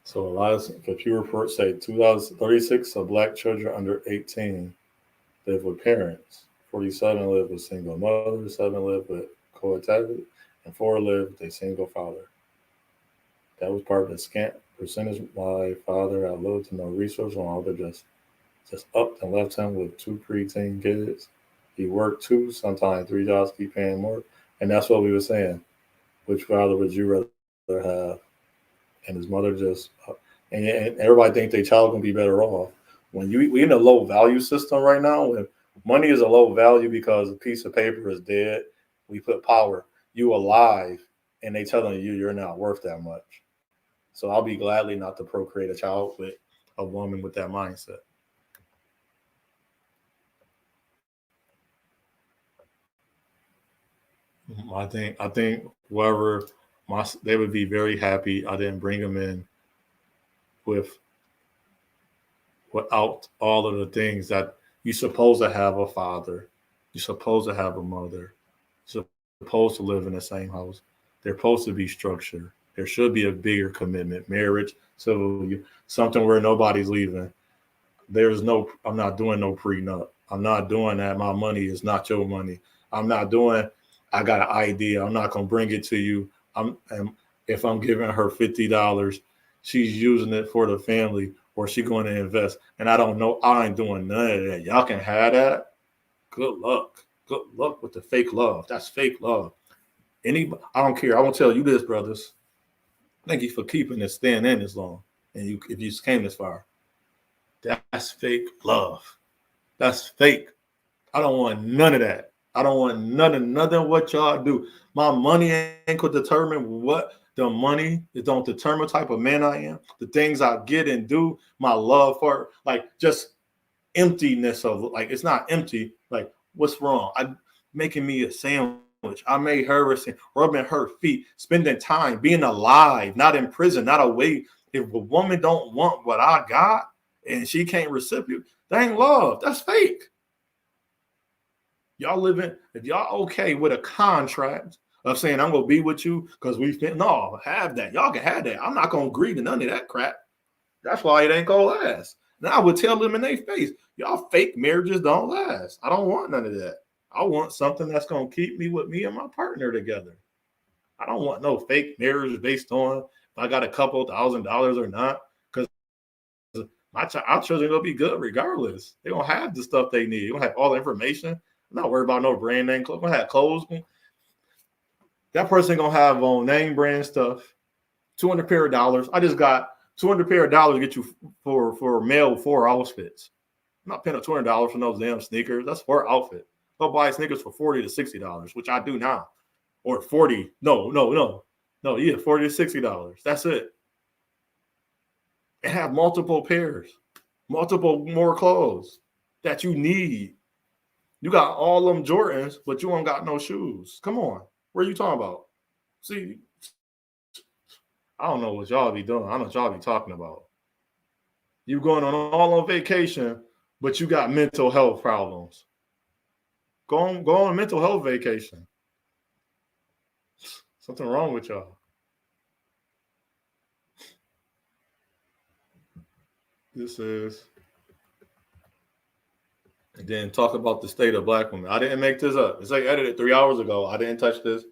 So a lot of computer reports say 2036 of black children under 18 live with parents. 47 live with single mothers, 7 live with cohabitation, and 4 live with a single father. That was part of the scant percentage. My father had little to no resource, while other just upped and left him with 2 preteen kids. He worked 2, sometimes 3 jobs, keep paying more. And that's what we were saying. Which father would you rather have? And his mother just, and everybody think their child gonna be better off. When we in a low value system right now, when money is a low value because a piece of paper is dead, we put power. You alive, and they telling you you're not worth that much. So I'll be gladly not to procreate a child with a woman with that mindset. I think whoever they would be very happy I didn't bring them in with without all of the things that you're supposed to have a father, you're supposed to have a mother, you're supposed to live in the same house. They're supposed to be structured. There should be a bigger commitment, marriage, civil, something where nobody's leaving. There's no, I'm not doing no prenup. I'm not doing that. My money is not your money. I'm not doing, I got an idea. I'm not going to bring it to you. And if I'm giving her $50, she's using it for the family or she going to invest. And I don't know, I ain't doing none of that. Y'all can have that. Good luck. Good luck with the fake love. That's fake love. I don't care. I won't tell you this, brothers. Thank you for keeping this staying in this long. And if you came this far, that's fake love. That's fake. I don't want none of that. I don't want nothing what y'all do. My money ain't gonna determine what the money. It don't determine what type of man I am. The things I get and do, my love for like just emptiness of like it's not empty. Like what's wrong? I making me a sandwich. I made her a sandwich, rubbing her feet, spending time, being alive, not in prison, not away. If a woman don't want what I got and she can't reciprocate, that ain't love. That's fake. Y'all living, if y'all okay with a contract of saying I'm gonna be with you because we fit, no, have that. Y'all can have that. I'm not gonna agree to none of that crap. That's why it ain't gonna last. Now I would tell them in their face, y'all fake marriages don't last. I don't want none of that. I want something that's gonna keep me with me and my partner together. I don't want no fake marriage based on if I got a couple $1,000 or not. Because our children gonna be good regardless. They gonna have the stuff they need. They gonna have all the information. I'm not worried about no brand name clothes. Gonna have clothes. That person gonna have on name brand stuff. 200 pair of dollars. I just got 200 pair of dollars to get you for male 4 outfits. I'm not paying $200 for those damn sneakers. That's 4 outfit. Go buy sneakers for $40 to $60, which I do now. Or 40. No. Yeah, $40 to $60. That's it. And have multiple pairs, multiple more clothes that you need. You got all them Jordans, but you don't got no shoes. Come on. What are you talking about? See, I don't know what y'all be doing. I don't know what y'all be talking about. You going all on vacation, but you got mental health problems. Go on a mental health vacation. Something wrong with y'all. This is, and then talk about the state of black women. I didn't make this up. It's like edited 3 hours ago. I didn't touch this.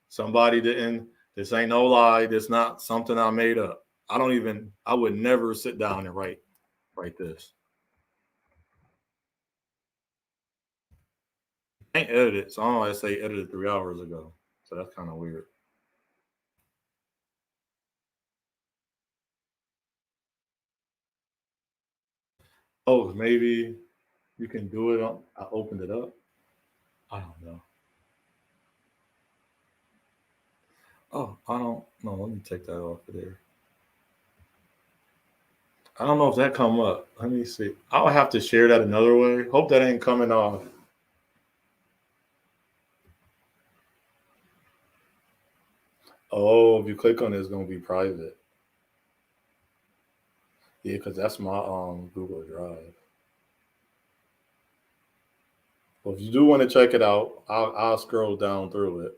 Somebody didn't. This ain't no lie. This not something I made up. I would never sit down and write this. I ain't edit it, so I don't know why I say edited 3 hours ago. So that's kind of weird. Oh, maybe you can do it on. I opened it up. I don't know. Oh, I don't know. Let me take that off of there. I don't know if that come up. Let me see. I'll have to share that another way. Hope that ain't coming off. Oh, if you click on it, it's gonna be private. Yeah, because that's my Google Drive. Well, if you do want to check it out, I'll scroll down through it.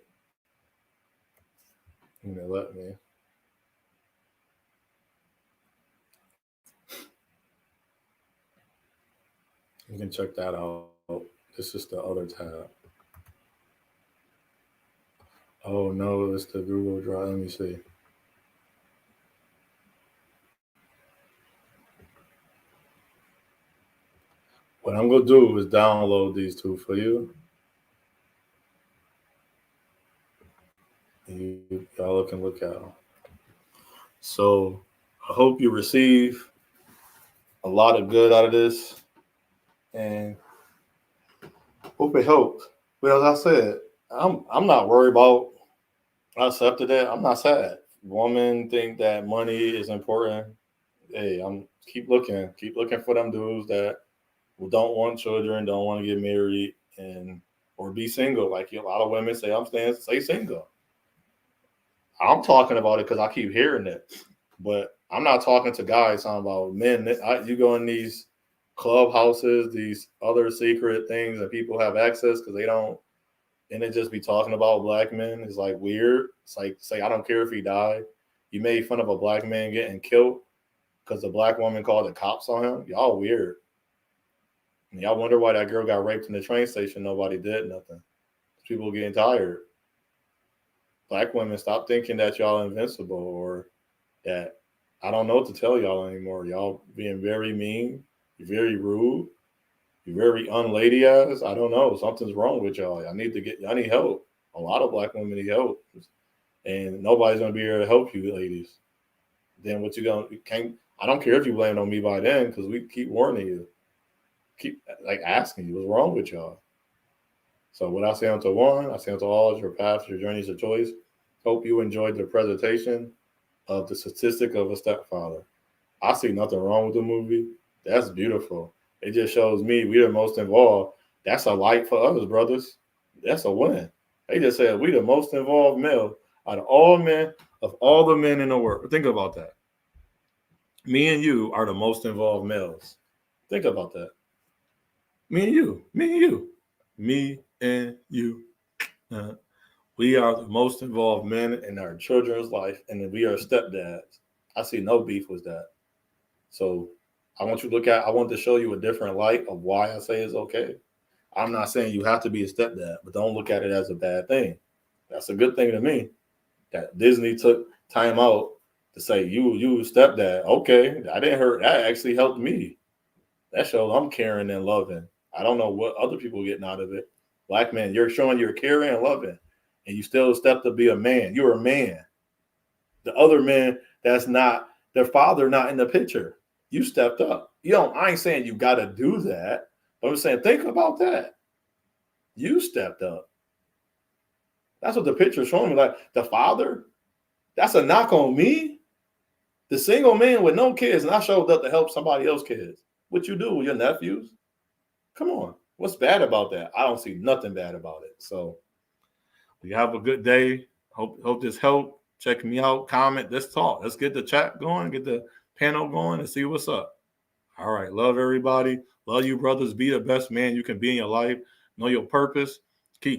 You know, let me. You can check that out. This is the other tab. Oh no, it's the Google Drive. Let me see. What I'm gonna do is download these two for you. Y'all can look at them. So I hope you receive a lot of good out of this, and hope it helps. But as I said, I'm not worried about. I accepted that. I'm not sad. Women think that money is important. Hey, I'm keep looking for them dudes that don't want children, don't want to get married, and or be single. Like a lot of women say, I'm stay single. I'm talking about it because I keep hearing it, but I'm not talking to guys. Talking about men. You go in these clubhouses, these other secret things, and people have access because they don't. And it just be talking about black men is like weird. It's like say I don't care if he died. You made fun of a black man getting killed because a black woman called the cops on him. Y'all weird. And y'all wonder why that girl got raped in the train station. Nobody did nothing. People getting tired. Black women, stop thinking that y'all invincible or that I don't know what to tell y'all anymore. Y'all being very mean, you're very rude, you're very unlady ass. I don't know. Something's wrong with y'all. Y'all need help. A lot of black women need help. And nobody's gonna be here to help you, ladies. Then what you can't I don't care if you blame it on me by then, because we keep warning you. Keep like asking you what's wrong with y'all. So what I say unto one, I say unto all, is your path, your journey is your choice. Hope you enjoyed the presentation of the statistic of a stepfather. I see nothing wrong with the movie. That's beautiful. It just shows me we the most involved. That's a light for others, brothers. That's a win. They just said we the most involved male out of all men, of all the men in the world. Think about that. Me and you are the most involved males. Think about that. Me and you. Me and you. Me and you. We are the most involved men in our children's life, and we are stepdads. I see no beef with that. So I want to show you a different light of why I say it's okay. I'm not saying you have to be a stepdad, but don't look at it as a bad thing. That's a good thing to me that Disney took time out to say you stepdad. Okay, I didn't hurt. That actually helped me. That shows I'm caring and loving. I don't know what other people getting out of it. Black man, you're showing you're caring and loving, and you still step to be a man. You're a man. The other man that's not their father, not in the picture. You stepped up. I ain't saying you got to do that, but I'm saying think about that. You stepped up. That's what the picture's showing me. Like the father, that's a knock on me. The single man with no kids, and I showed up to help somebody else's kids. What you do with your nephews? Come on. What's bad about that? I don't see nothing bad about it. So we have a good day. Hope this helped. Check me out. Comment. Let's talk. Let's get the chat going. Get the panel going and see what's up. All right. Love everybody. Love you, brothers. Be the best man you can be in your life. Know your purpose.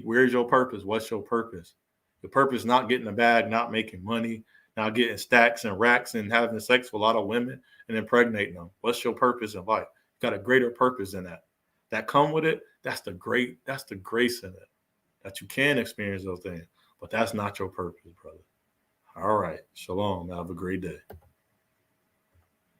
Where's your purpose? What's your purpose? Your purpose not getting a bag, not making money, not getting stacks and racks and having sex with a lot of women and impregnating them. What's your purpose in life? You got a greater purpose than that. That come with it. That's the grace in it. That you can experience those things. But that's not your purpose, brother. All right. Shalom. Have a great day.